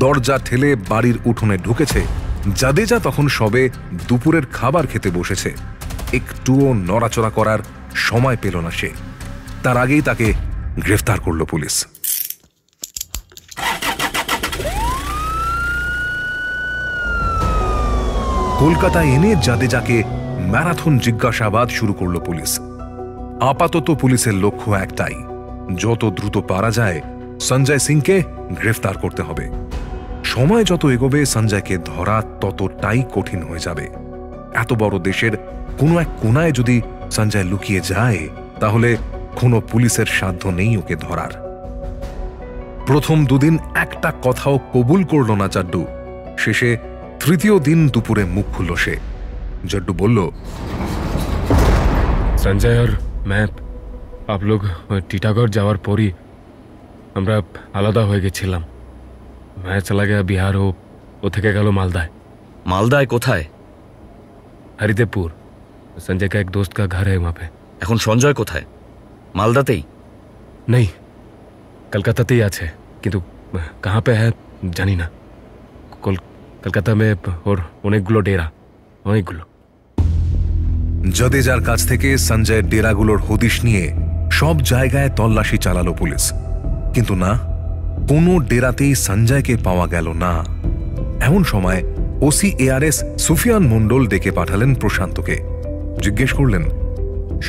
দরজা ঠেলে বাড়ির উঠোনে ঢুকেছে, জাদেজা তখন সবে দুপুরের খাবার খেতে বসেছে। একটুও নড়াচড়া করার সময় পেল না সে। তার আগেই তাকে গ্রেফতার করল পুলিশ। কলকাতায় এনে জাদেজাকে ম্যারাথন জিজ্ঞাসাবাদ শুরু করল পুলিশ। আপাতত পুলিশের লক্ষ্য একটাই, যত দ্রুত পারা যায় সঞ্জয় সিংকে গ্রেফতার করতে হবে। সময় যত এগোবে সঞ্জয়কে ধরা ততটাই কঠিন হয়ে যাবে। এত বড় দেশের কোনো এক কোনায় যদি সঞ্জয় লুকিয়ে যায়, তাহলে কোনো পুলিশের সাধ্য নেই ওকে ধরার। প্রথম দুদিন একটা কথাও কবুল করল না জাড্ডু। শেষে তৃতীয় দিন দুপুরে মুখ খুলল সে। জাড্ডু বলল, সঞ্জয় আর ম্যাপ आप लोग টিটাগড় যাওয়ার পরই আমরা আলাদা হয়ে গেছিলাম। मैं चला गया बिहार, ও থেকে গেল मालदाय। मालदाय কোথায়? हरिदेवपुर। संजय का एक दोस्त का घर है वहां पे। এখন সঞ্জয় কোথায়? মালদাতেই? नहीं, कलकत्ताতেই আছে, কিন্তু कहाँ पे है জানি না। কলকাতা में ওর অনেকগুলো ডেরা, অনেকগুলো। জাদেজার কাছ থেকে সঞ্জয়ের ডেরাগুলোর হদিশ নিয়ে সব জায়গায় তল্লাশি চালালো পুলিশ, কিন্তু না, কোনো ডেরাতেই সঞ্জয়কে পাওয়া গেল না। এমন সময় ওসি এআরএস সুফিয়ান মন্ডল ডেকে পাঠালেন প্রশান্তকে। জিজ্ঞেস করলেন,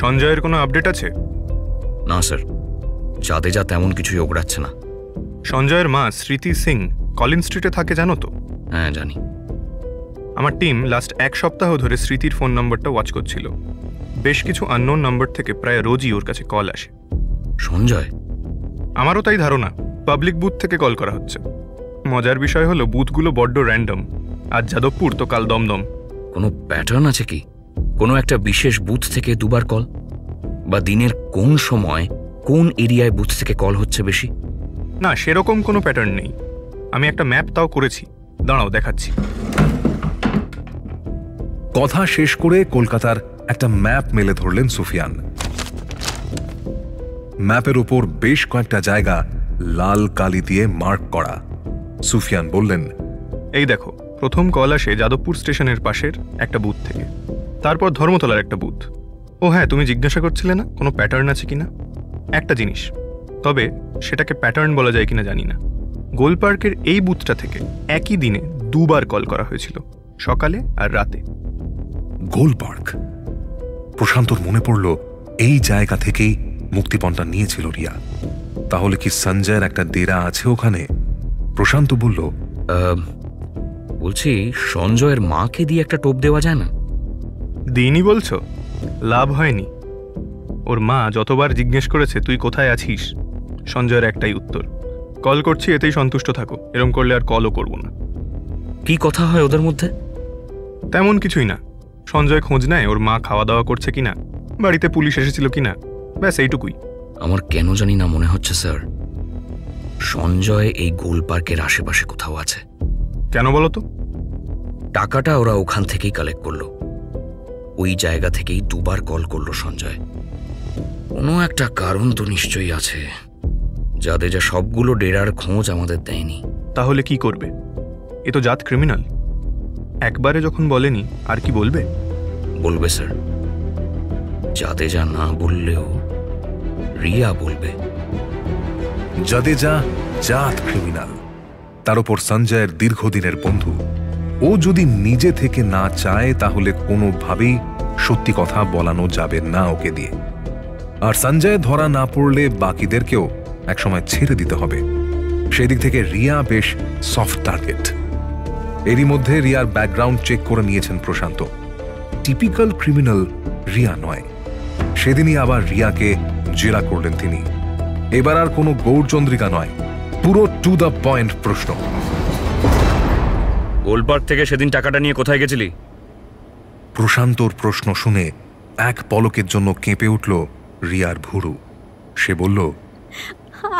সঞ্জয়ের কোনো আপডেট আছে? না স্যার, জাদেজা তেমন কিছুই ওগড়াচ্ছে না। সঞ্জয়ের মা স্মৃতি সিং কলিন স্ট্রিটে থাকে জানো তো? হ্যাঁ জানি। আমার টিম লাস্ট এক সপ্তাহ ধরে স্মৃতির ফোন নম্বরটা ওয়াচ করছিল। বেশ কিছু আননোন নাম্বার থেকে প্রায় রোজই ওর কাছে কল আসে। সঞ্জয়? আমারও তাই ধারণা, পাবলিক বুথ থেকে কল করা হচ্ছে। মজার বিষয় হলো বুথগুলো বড্ড র্যান্ডম। আজ যাদবপুর তো কাল দমদম। কোনো প্যাটার্ন আছে কি? কোনো একটা বিশেষ বুথ থেকে দুবার কল? বা দিনের কোন সময় কোন এরিয়ায় বুথ থেকে কল হচ্ছে বেশি? না, সেরকম কোনো প্যাটার্ন নেই। আমি একটা ম্যাপ তাও করেছি, দাঁড়াও দেখাচ্ছি। কথা শেষ করে কলকাতার একটা ম্যাপ মেলে ধরলেন সুফিয়ান। ম্যাপের উপর বেশ কয়েকটা জায়গা লাল কালি দিয়ে মার্ক করা। সুফিয়ান বললেন, এই দেখো, প্রথম কল আসে যাদবপুর স্টেশনের পাশের একটা বুথ থেকে, তারপর ধর্মতলার একটা বুথ। ও হ্যাঁ, তুমি জিজ্ঞাসা করছিলে না কোনো প্যাটার্ন আছে কিনা? একটা জিনিস, তবে সেটাকে প্যাটার্ন বলা যায় কিনা জানি না। গোল পার্কের এই বুথটা থেকে একই দিনে দুবার কল করা হয়েছিল, সকালে আর রাতে। গোল পার্ক? প্রশান্তর মনে পড়ল এই জায়গা থেকেই মুক্তিপণটা নিয়েছিল রিয়া। তাহলে কি সঞ্জয়ের একটা ডেরা আছে ওখানে? প্রশান্ত বলল, বলছি সঞ্জয়ের মাকে দিয়ে একটা টোপ দেওয়া যায় না? দিইনি বলছো? লাভ হয়নি। ওর মা যতবার জিজ্ঞেস করেছে তুই কোথায় আছিস, সঞ্জয়ের একটাই উত্তর, কল করছি, এতেই সন্তুষ্ট থাকো, এরম করলে আর কলও করব না। কি কথা হয় ওদের মধ্যে? তেমন কিছুই না। সঞ্জয় খোঁজ নেয় ওর মা খাওয়া দাওয়া করছে কিনা, বাড়িতে পুলিশ এসেছিল কিনা, ব্যাস এইটুকুই। আমার কেন জানি না মনে হচ্ছে স্যার সঞ্জয় এই গোল পার্কের আশেপাশে কোথাও আছে। কেন বলো তো? টাকাটা ওরা ওখান থেকেই কালেক্ট করলো, ওই জায়গা থেকেই দুবার কল করলো সঞ্জয়। কোনো একটা কারণ তো নিশ্চয়ই আছে, যাদের যা সবগুলো ডেরার খোঁজ আমাদের দেয়নি। তাহলে কি করবে? এ তো জাত ক্রিমিনাল। একবারে যখন বলেনি আর কি বলবে? বলবে স্যার, জাদেজা না বললেও রিয়া বলবে। জাদেজা জাত ক্রিমিনাল, তার উপর সঞ্জয়ের দীর্ঘদিনের বন্ধু। ও যদি নিজে থেকে না চায় তাহলে কোনোভাবেই সত্যি কথা বলানো যাবে না ওকে দিয়ে। আর সঞ্জয় ধরা না পড়লে বাকিদেরকেও একসময় ছেড়ে দিতে হবে। সেদিক থেকে রিয়া বেশ সফট টার্গেট। এরই মধ্যে রিয়ার ব্যাকগ্রাউন্ড চেক করে নিয়েছেন প্রশান্ত। টিপিক্যাল ক্রিমিনাল রিয়া নয়। সেদিনই আবার রিয়াকে জেরা করলেন তিনি। এবার আর কোনো গৌরচন্দ্রিকা নয়, পুরো টু দ্য পয়েন্ট প্রশ্ন। গোলপার্ক থেকে সেদিন টাকাটা নিয়ে কোথায় গেছিলি? প্রশান্তর প্রশ্ন শুনে এক পলকের জন্য কেঁপে উঠল রিয়ার ভুরু। সে বলল,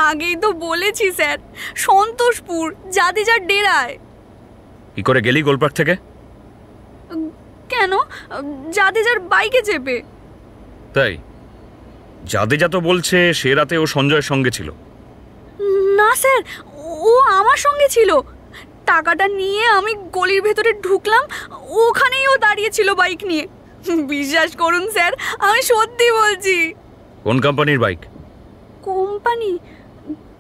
আগেই তো বলেছি স্যার, সন্তোষপুর জাদেজার ডেরায়। কি করে গেলি গোলপার্ক থেকে? কেন? জাদেজার বাইকে চেপে। তাই? জাদেজা তো বলছে সে রাতে ও সঞ্জয়ের সঙ্গে ছিল। না স্যার, ও আমার সঙ্গে ছিল। টাকাটা নিয়ে আমি গলির ভেতরে ঢুকলাম, ওখানেই ও দাঁড়িয়ে ছিল বাইক নিয়ে। বিশ্বাস করুন স্যার, আমি সত্যি বলছি। কোন কোম্পানির বাইক?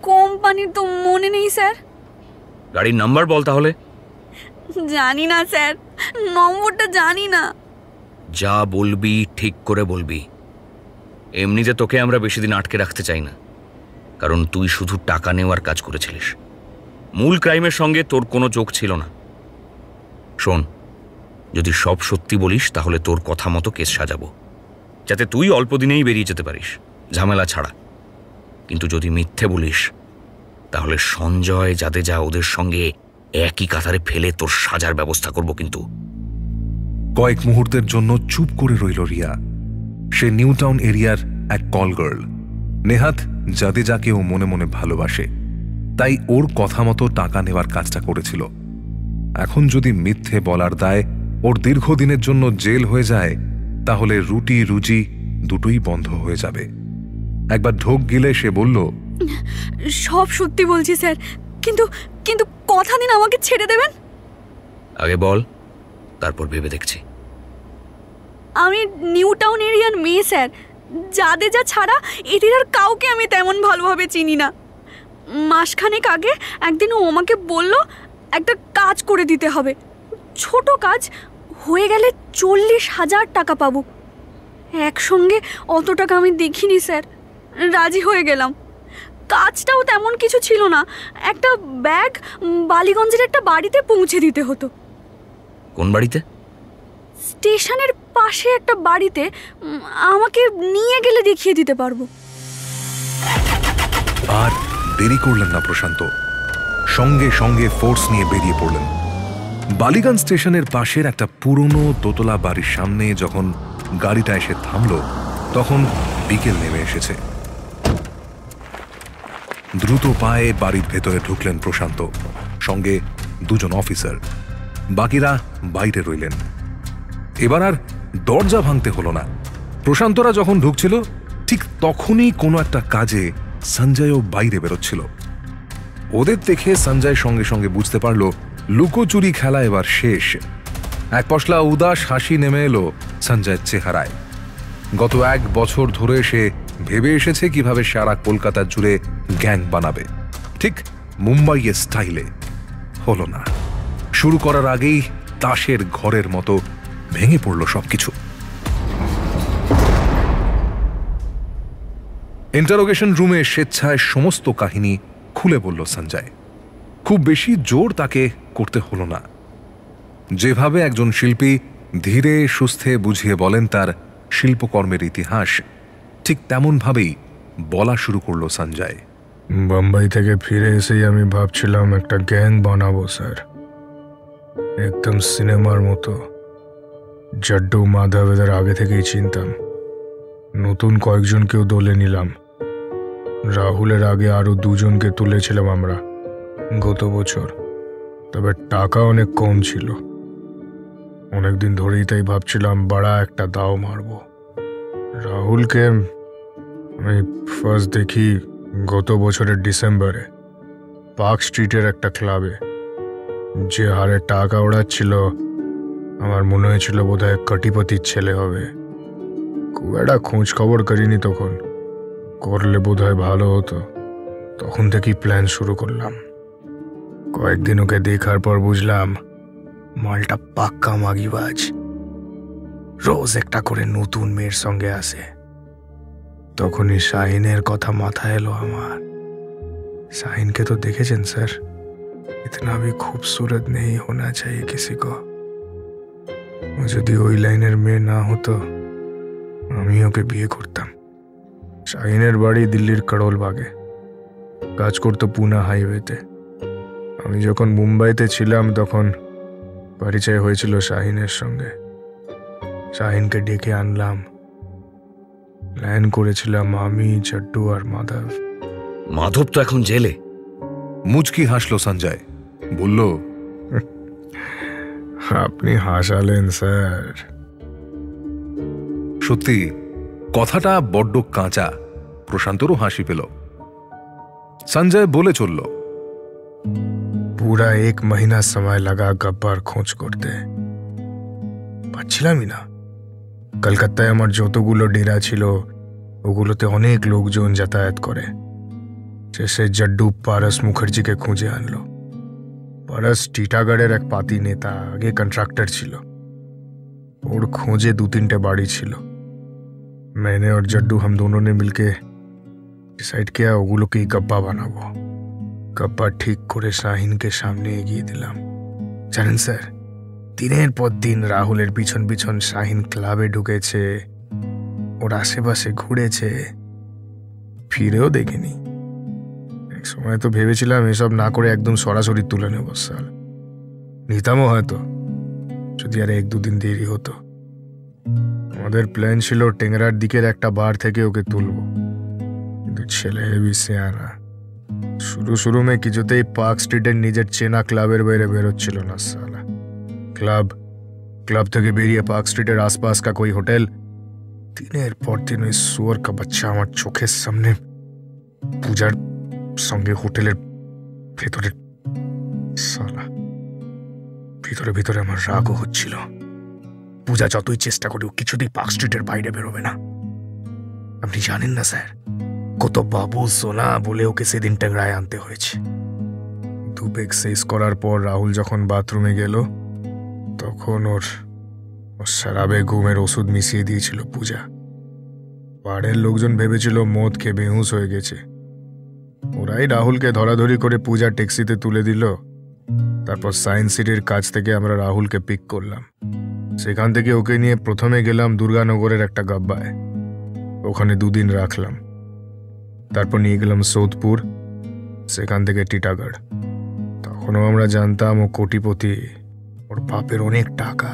কোম্পানির তো মনে নেই স্যার। গাড়ির নাম্বার বল তাহলে। জানি না স্যার, নম্বরটা জানি না। যা বলবি ঠিক করে বলবি। এমনিতে তোকে আমরা বেশি দিন আটকে রাখতে চাই না, কারণ তুই শুধু টাকা নেওয়ার কাজ করেছিলিস। মূল ক্রাইমের সঙ্গে তোর কোনো যোগ ছিল না। শোন, যদি সব সত্যি বলিস তাহলে তোর কথা মতো কেস সাজাবো, যাতে তুই অল্প দিনেই বেরিয়ে যেতে পারিস, ঝামেলা ছাড়া। কিন্তু যদি মিথ্যে বলিস তাহলে সঞ্জয় জাদেজা ওদের সঙ্গে একই কাতারে ফেলে তোর সাজার ব্যবস্থা করব। কিন্তু কয়েক মুহূর্তের জন্য চুপ করে রইল রিয়া। সে নিউ টাউন এরিয়ার এক কল গার্ল। নেহাত জাদেজাকেও মনে মনে ভালোবাসে, তাই ওর কথা মতো টাকা নেওয়ার কাজটা করেছিল। এখন যদি মিথ্যে বলার দায় ওর দীর্ঘদিনের জন্য জেল হয়ে যায়, তাহলে রুটি রুজি দুটোই বন্ধ হয়ে যাবে। একবার ঢোক গিলে সে বলল, সব সত্যি বলছি স্যার, কিন্তু কিন্তু কথা দিন আমাকে ছেড়ে দেবেন। আগে বল, তারপর ভেবে দেখছি। আমি নিউ টাউন এরিয়ার মেয়ে স্যার। জাদেজা ছাড়া এদের আর কাউকে আমি তেমন ভালোভাবে চিনি না। মাসখানেক আগে একদিন ও আমাকে বলল একটা কাজ করে দিতে হবে, ছোট কাজ, হয়ে গেলে 40,000 টাকা পাবো। একসঙ্গে অত টাকা আমি দেখিনি স্যার, রাজি হয়ে গেলাম। কাজটাও তেমন কিছু ছিল না, একটা ব্যাগ বালিগঞ্জের একটা বাড়িতে পৌঁছে দিতে হতো। কোন বাড়িতে? স্টেশনের পাশে একটা বাড়িতে। আমাকে নিয়ে গেলে দেখিয়ে দিতে পারবো। আর দেরি করলেন না প্রশান্ত, সঙ্গে সঙ্গে ফোর্স নিয়ে বেরিয়ে পড়লেন। বালিগঞ্জ স্টেশনের পাশের একটা পুরনো দোতলা বাড়ির সামনে যখন গাড়িটা এসে থামল, তখন বিকেল নেমে এসেছে। দ্রুত পায়ে বাড়ির ভেতরে ঢুকলেন প্রশান্ত, সঙ্গে দুজন অফিসার। বাকিরা বাইরে রইলেন। এবার আর দরজা ভাঙতে হলো না। প্রশান্তরা যখন ঢুকছিল ঠিক তখনই কোনো একটা কাজে সঞ্জয়ও বাইরে বেরোচ্ছিল। ওদের দেখে সঞ্জয় সঙ্গে সঙ্গে বুঝতে পারল লুকোচুরি খেলা এবার শেষ। এক পশলা উদাস হাসি নেমে এলো সঞ্জয়ের চেহারায়। গত 1 বছর ধরে সে ভেবে এসেছে কিভাবে সারা কলকাতা জুড়ে গ্যাং বানাবে, ঠিক মুম্বাইয়ের স্টাইলে। হলো না। শুরু করার আগেই তাসের ঘরের মতো ভেঙে পড়ল সবকিছু। ইন্টারোগেশন রুমে স্বেচ্ছায় সমস্ত কাহিনী খুলে বলল সঞ্জয়। খুব বেশি জোর তাকে করতে হলো না। যেভাবে একজন শিল্পী ধীরে সুস্থে বুঝিয়ে বলেন তার শিল্পকর্মের ইতিহাস, ঠিক তেমনভাবেই বলা শুরু করলো সঞ্জয়। বোম্বাই থেকে ফিরে এসেই আমি ভাবছিলাম একটা গ্যাং বানাবো স্যার, একদম সিনেমার মতো। জাড্ডু মাধব এদের আগে থেকেই চিনতাম, নতুন কয়েকজনকেও দলে নিলাম। রাহুলের আগে আরো 2 জনকে তুলেছিলাম আমরা গত বছর, তবে টাকা অনেক কম ছিল। অনেকদিন ধরেই তাই ভাবছিলাম বড় একটা দাও মারব। রাহুলকে আমি ফার্স্ট দেখি গত বছরের ডিসেম্বরে পার্ক স্ট্রিটের একটা ক্লাবে। যে হারে টাকা ওড়াচ্ছিল আমার মনে হয়েছিল বোধহয় কোটিপতির ছেলে হবে। খুব একটা খোঁজ খবর করিনি তখন, করলে বোধহয় ভালো হতো। তখন থেকেই প্ল্যান শুরু করলাম। কয়েকদিন ওকে দেখার পর বুঝলাম মালটা পাক্কা মাগিবাজ, রোজ একটা করে নতুন মেয়ের সঙ্গে আসে। তখনই শাহিনের কথা মাথায় এলো আমার। শাহিনকে তো দেখেছেন স্যার, इतना भी खूबसूरत नहीं होना चाहिए किसी को। যদি ওই লাইনের মেয়ে না হতো আমি ওকে বিয়ে করতাম। শাহিনের বাড়ি দিল্লির করোলবাগে, কাজ করতো পুনা হাইওয়েতে। আমি যখন মুম্বাইতে ছিলাম তখন পরিচয় হয়েছিল শাহিনের সঙ্গে। শাহিনকে ডেকে আনলাম, প্ল্যান করেছিলাম আমি, চট্টু আর মাধব। মাধব তো এখন জেলে। মুচকি হাসলো সঞ্জয়, বলল, আপনি হাসালেন স্যার। সত্যি কথাটা বড্ড কাঁচা। প্রশান্তরও হাসি পেল। সঞ্জয় বলে চলল, पूरा 1 महीना समय लगा गब्बर खोज করতে। পাচ্ছিলামই না। কলকাতায় আমার যতগুলো ডেরা ছিল ওগুলোতে অনেক লোকজন যাতায়াত করে। শেষে জড্ডু পারস মুখার্জিকে খুঁজে আনলো। পারস টিটাগড়ের এক পাতি নেতা, আগে কন্ট্রাক্টর ছিল। ওর খোঁজে 2-3টে বাড়ি ছিল। मैंने और जड्डू हम दोनों ने मिलके डिसाइड किया ওগুলোকেই গব্বা বানাবো। গব্বা ঠিক করে শাহিনকে সামনে এগিয়ে দিলাম। জানেন স্যার, দিনের পর দিন রাহুলের পিছন পিছন শাহিন ক্লাবে ঢুকেছে, ওর আশেপাশে ঘুরেছে, ফিরেও দেখিনি। এক সময় তো ভেবেছিলাম এসব না করে একদম সরাসরি তুলে নেব স্যার। নিতামও হয়তো, যদি আর 1-2 দিন দেরি হতো। আমাদের প্ল্যান ছিল টেংরার দিকের একটা বার থেকে ওকে তুলব, কিন্তু ছেলে হেবি সিয়ানা। শুরু में কিছুতেই পার্ক স্ট্রিটের নিজের চেনা ক্লাবের বাইরে বেরোচ্ছিল না সালা। ক্লাব থেকে বেরিয়ে পার্ক স্ট্রিটের आसपास का कोई হোটেল। দিনের পর দিন ওই সুয়ার কা বাচ্চা আমার চোখের সামনে পূজার সঙ্গে হোটেলের ভেতরে। সালা, ভিতরে ভিতরে আমার রাগও হচ্ছিল। পূজা যতই চেষ্টা করে কিছুতেই পার্ক স্ট্রিটের বাইরে বেরোবে না। আপনি জানেন না স্যার, কত বাবু সোনা বলে ওকে সেদিন টেংরায় আনতে হয়েছে। দুবেক শেষ করার পর রাহুল যখন বাথরুমে গেল তখন ওর শরাবে ঘুমের ওষুধ মিশিয়ে দিয়েছিল পূজা। পাড়ের লোকজন ভেবেছিল মদ খেয়ে বেহুশ হয়ে গেছে। ওরাই রাহুলকে ধরাধরি করে পূজা ট্যাক্সিতে তুলে দিল। তারপর সায়েন্স সিটির কাছ থেকে আমরা রাহুলকে পিক করলাম। সেখান থেকে ওকে নিয়ে প্রথমে গেলাম দুর্গানগরের একটা গব্বায়, ওখানে 2 দিন রাখলাম। তারপর নিয়ে গেলাম সৌদপুর, সেখান থেকে টিটাগড়। তখনও আমরা জানতাম ও কোটিপতি, ওর বাপের অনেক টাকা।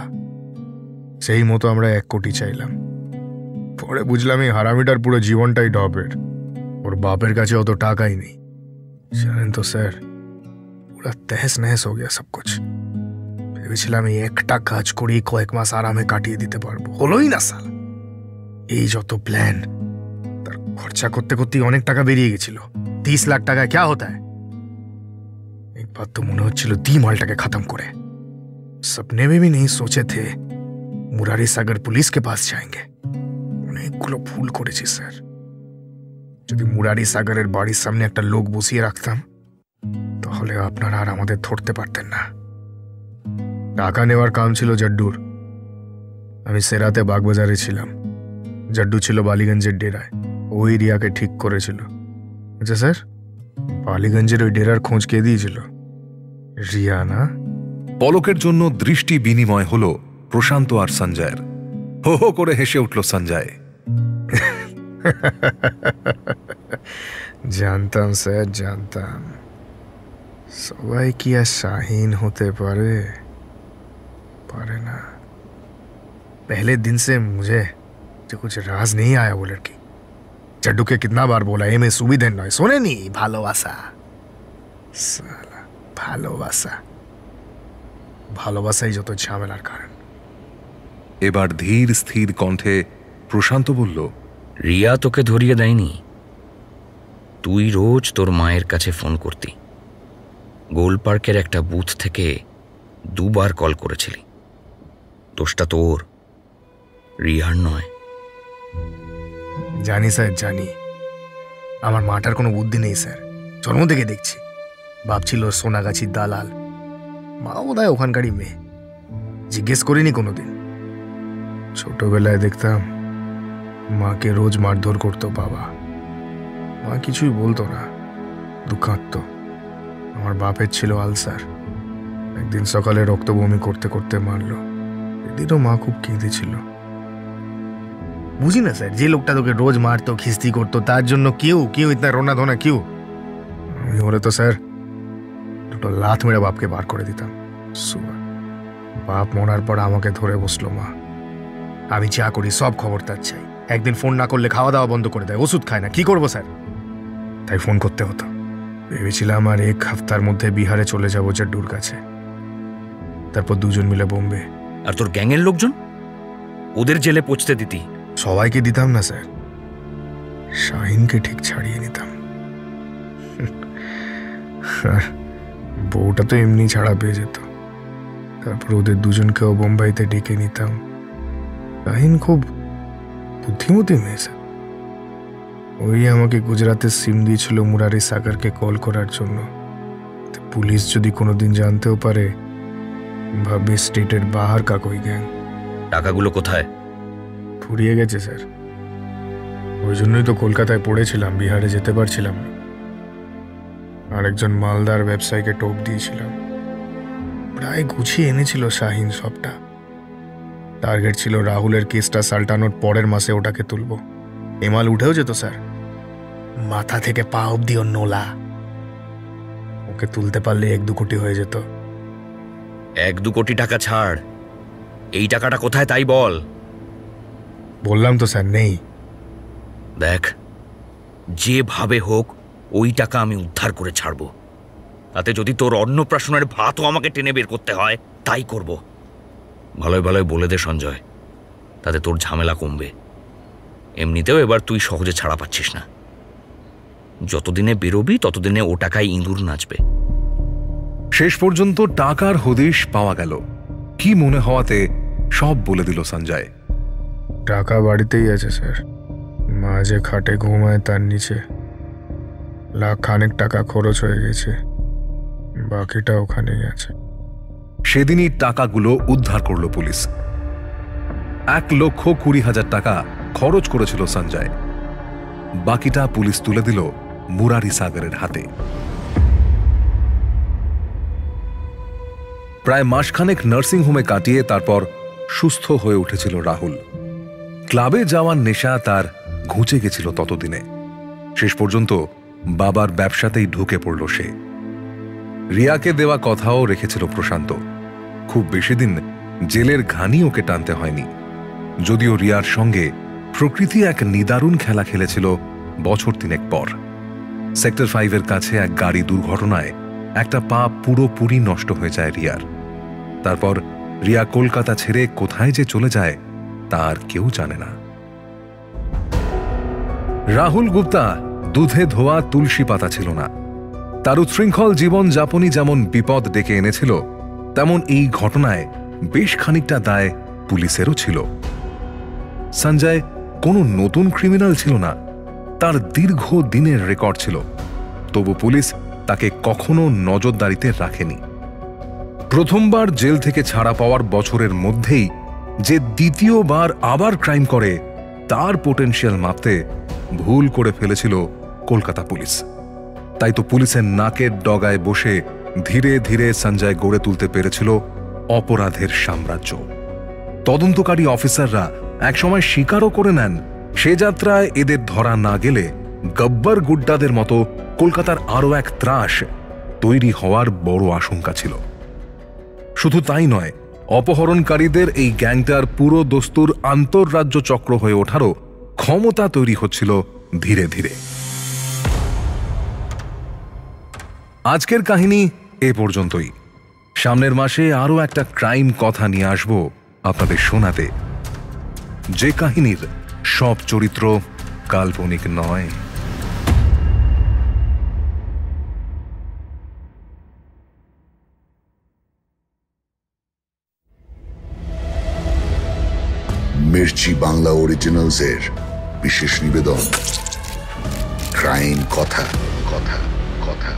সেই মতো আমরা 1 কোটি চাইলাম। পরে বুঝলাম এই হারামিটার পুরো জীবনটাই ডবের, ওর বাপের কাছে অত টাকাই নেই। জানেন তো স্যার, পুরো তহস নহস হয়ে গেছে সব কিছু। ভেবেছিলাম এই একটা কাজ করেই কয়েক মাস আরামে কাটিয়ে দিতে পারবো, হলোই না সাল। এই যত প্ল্যান, তার খরচা করতে করতে অনেক টাকা বেরিয়ে গেছিল। 30 লাখ টাকা क्या होता है? একবার তো মনে হচ্ছিল মালটাকে খতম করে। सपने में भी नहीं सोचे थे मुरारी सागर पुलिस के पास जाएंगे। অনেকগুলো ভুল করেছি স্যার। যদি মুরারি সাগরের বাড়ির সামনে একটা লোক বসিয়ে রাখতাম তাহলে আপনারা আর আমাদের ধরতে পারতেন না। টাকা নেওয়ার কাম ছিল জড্ডুর। আমি সেরাতে বাগবাজারে ছিলাম, জড্ডু ছিল বালিগঞ্জের ডেরায়। ওই রিয়াকে ঠিক করেছিল। আচ্ছা স্যার, বালিগঞ্জের ওই ডেরার খোঁজ কে দিয়েছিল? রিয়া না? পলকের জন্য দৃষ্টি বিনিময় হলো প্রশান্ত আর সঞ্জয়ের। হো হো করে হেসে উঠল সঞ্জয়। জানতাম স্যার, জানতাম সবাই কি আর শাহিন হতে পারে? पारे ना। पहले दिन से मुझे जो कुछ राज नहीं आया वो लड़की। चड्डू के कितना बार बोला एम ए सुविधेन नय, शोने नी भालोबासा। साला भालोबासा, ভালোবাসাই যত ঝামেলার কারণ। এবার ধীর স্থির কণ্ঠে প্রশান্ত বলল, রিয়া তোকে ধরিয়ে দেয়নি? তুই রোজ তোর মায়ের কাছে ফোন করতি। গোল পার্কের একটা বুথ থেকে 2 বার কল করেছিলি। দোষটা তোর, রিয়ার নয়। জানি স্যার, জানি। আমার মাটার কোনো বুদ্ধি নেই স্যার, জন্ম থেকে দেখছি। বাপ ছিল সোনাগাছির দালাল, মা বোধহয় ওখানকারই মেয়ে। জিজ্ঞেস করিনি কোনোদিন। ছোটবেলায় দেখতাম মাকে রোজ মারধর করতো বাবা। মা কিছুই বলতো না, দুঃখার্ত। আমার বাপের ছিল আলসার, একদিন সকালে রক্ত বমি করতে করতে মারলো। এদিনও মা খুব কেঁদেছিল। বুঝি না স্যার, যে লোকটা তোকে রোজ মারতো খিস্তি করতো তার জন্য কেউ ইতনা রোনা ধোনা কেউ? আমি হলে তো স্যার দুটো লাথ মেরে বাপকে বার করে দিতাম। বাপ মরার পর আমাকে ধরে বসলো মা। আমি যা করি সব খবর তার চাই। একদিন ফোন না করলে খাওয়া দাওয়া বন্ধ করে দেয়, ওষুধ খায় না। কি করবো স্যার? তাই ফোন করতে হতো। ভেবেছিলাম আর 1 সপ্তাহের মধ্যে বিহারে চলে যাবো চড্ডুর কাছে, তারপর দুজন মিলে বোম্বে। আর তোর গ্যাংয়ের লোকজন? ওদের জেলে পৌঁছতে দিতি? সবাইকে দিতাম না স্যার, শাহিনকে ঠিক ছাড়িয়ে নিতাম। বউটা তো এমনি ছাড়া পেয়ে যেত। তারপর ওদের দুজনকেও বোম্বাইতে ডেকে নিতাম। শাহিন খুব বুদ্ধিমতী মেয়ে স্যার। ওই আমাকে গুজরাতের সিম দিয়েছিল মুরারি সাগরকে কল করার জন্য। পুলিশ যদি কোনোদিন জানতেও পারে, ভাববে স্টেটের বাহার কা কোই গ্যাং। টাকাগুলো কোথায়? ফুরিয়ে গেছে স্যার। ওই জন্যই তো কলকাতায় পড়েছিলাম, বিহারে যেতে পারছিলাম না। আরেকজন মালদার ব্যবসায়ীকে টোপ দিয়েছিলাম। প্রায় গুছিয়ে এনেছিল শাহিন সবটা। টার্গেট ছিল রাহুলের কেসটা সাল্টানোর পরের মাসে ওটাকে তুলব। এমাল উঠেও যেত স্যার, মাথা থেকে পা অব্দি ও নোলা। ওকে তুলতে পারলে 1-2 কোটি হয়ে যেত। 1-2 কোটি টাকা ছাড়, এই টাকাটা কোথায় তাই বল। বললাম তো স্যার, নেই। দেখ, যেভাবে হোক ওই টাকা আমি উদ্ধার করে ছাড়ব। তাতে যদি তোর অন্নপ্রাশনের ভাতও আমাকে টেনে বের করতে হয় তাই করব। ভালোই ভালোই বলে দে সঞ্জয়, তাতে তোর ঝামেলা কমবে। এমনিতেও এবার তুই সহজে ছাড়া পাচ্ছিস না। যতদিনে বেরোবি ততদিনে ও টাকায় ইঁদুর নাচবে। শেষ পর্যন্ত টাকার হদিশ পাওয়া গেল। কি মনে হওয়াতে সব বলে দিল সঞ্জয়। টাকা বাড়িতেই আছে স্যার, মা যে খাটে ঘুমায় তার নিচে। 1 লাখ টাকা খরচ হয়ে গেছে, বাকিটা ওখানেই আছে। সেদিনই টাকাগুলো উদ্ধার করল পুলিশ। 1,20,000 টাকা খরচ করেছিল সঞ্জয়। বাকিটা পুলিশ তুলে দিল মুরারি সাগরের হাতে। প্রায় মাসখানেক নার্সিংহোমে কাটিয়ে তারপর সুস্থ হয়ে উঠেছিল রাহুল। ক্লাবে যাওয়ার নেশা তার ঘুচে গেছিল ততদিনে। শেষ পর্যন্ত বাবার ব্যবসাতেই ঢুকে পড়ল সে। রিয়াকে দেওয়া কথাও রেখেছিল প্রশান্ত। খুব বেশি দিন জেলের ঘানি ওকে টানতে হয়নি। যদিও রিয়ার সঙ্গে প্রকৃতি এক নিদারুণ খেলা খেলেছিল বছর 3 পর। সেক্টর 5-এর কাছে এক গাড়ি দুর্ঘটনায় একটা পা পুরোপুরি নষ্ট হয়ে যায় রিয়ার। তারপর রিয়া কলকাতা ছেড়ে কোথায় যে চলে যায় তা আর কেউ জানে না। রাহুল গুপ্তা দুধে ধোয়া তুলসী পাতা ছিল না। তার উচ্ছৃঙ্খল জীবন যাপনই যেমন বিপদ ডেকে এনেছিল, তেমন এই ঘটনায় বেশ খানিকটা দায় পুলিশেরও ছিল। সঞ্জয় কোনো নতুন ক্রিমিনাল ছিল না, তার দীর্ঘ দিনের রেকর্ড ছিল। তবু পুলিশ তাকে কখনো নজরদারিতে রাখেনি। প্রথমবার জেল থেকে ছাড়া পাওয়ার বছরের মধ্যেই যে দ্বিতীয়বার আবার ক্রাইম করে তার পোটেনশিয়াল মাপতে ভুল করে ফেলেছিল কলকাতা পুলিশ। তাই তো পুলিশের নাকের ডগায় বসে ধীরে ধীরে সঞ্জয় গড়ে তুলতে পেরেছিল অপরাধের সাম্রাজ্য। তদন্তকারী অফিসাররা একসময় স্বীকারও করে নেন সে যাত্রায় এদের ধরা না গেলে গব্বর গুড্ডাদের মতো কলকাতার আরও এক ত্রাস তৈরি হওয়ার বড় আশঙ্কা ছিল। শুধু তাই নয়, অপহরণকারীদের এই গ্যাংটার পুরো দস্তুর আন্তঃরাজ্য চক্র হয়ে ওঠারও ক্ষমতা তৈরি হচ্ছিল ধীরে ধীরে। আজকের কাহিনী এ পর্যন্তই। সামনের মাসে আরও একটা ক্রাইম কথা নিয়ে আসব আপনাদের শোনাতে, যে কাহিনীর সব চরিত্র কাল্পনিক নয়। মির্চি বাংলা অরিজিনালসের বিশেষ নিবেদন, ক্রাইম কথা কথা কথা।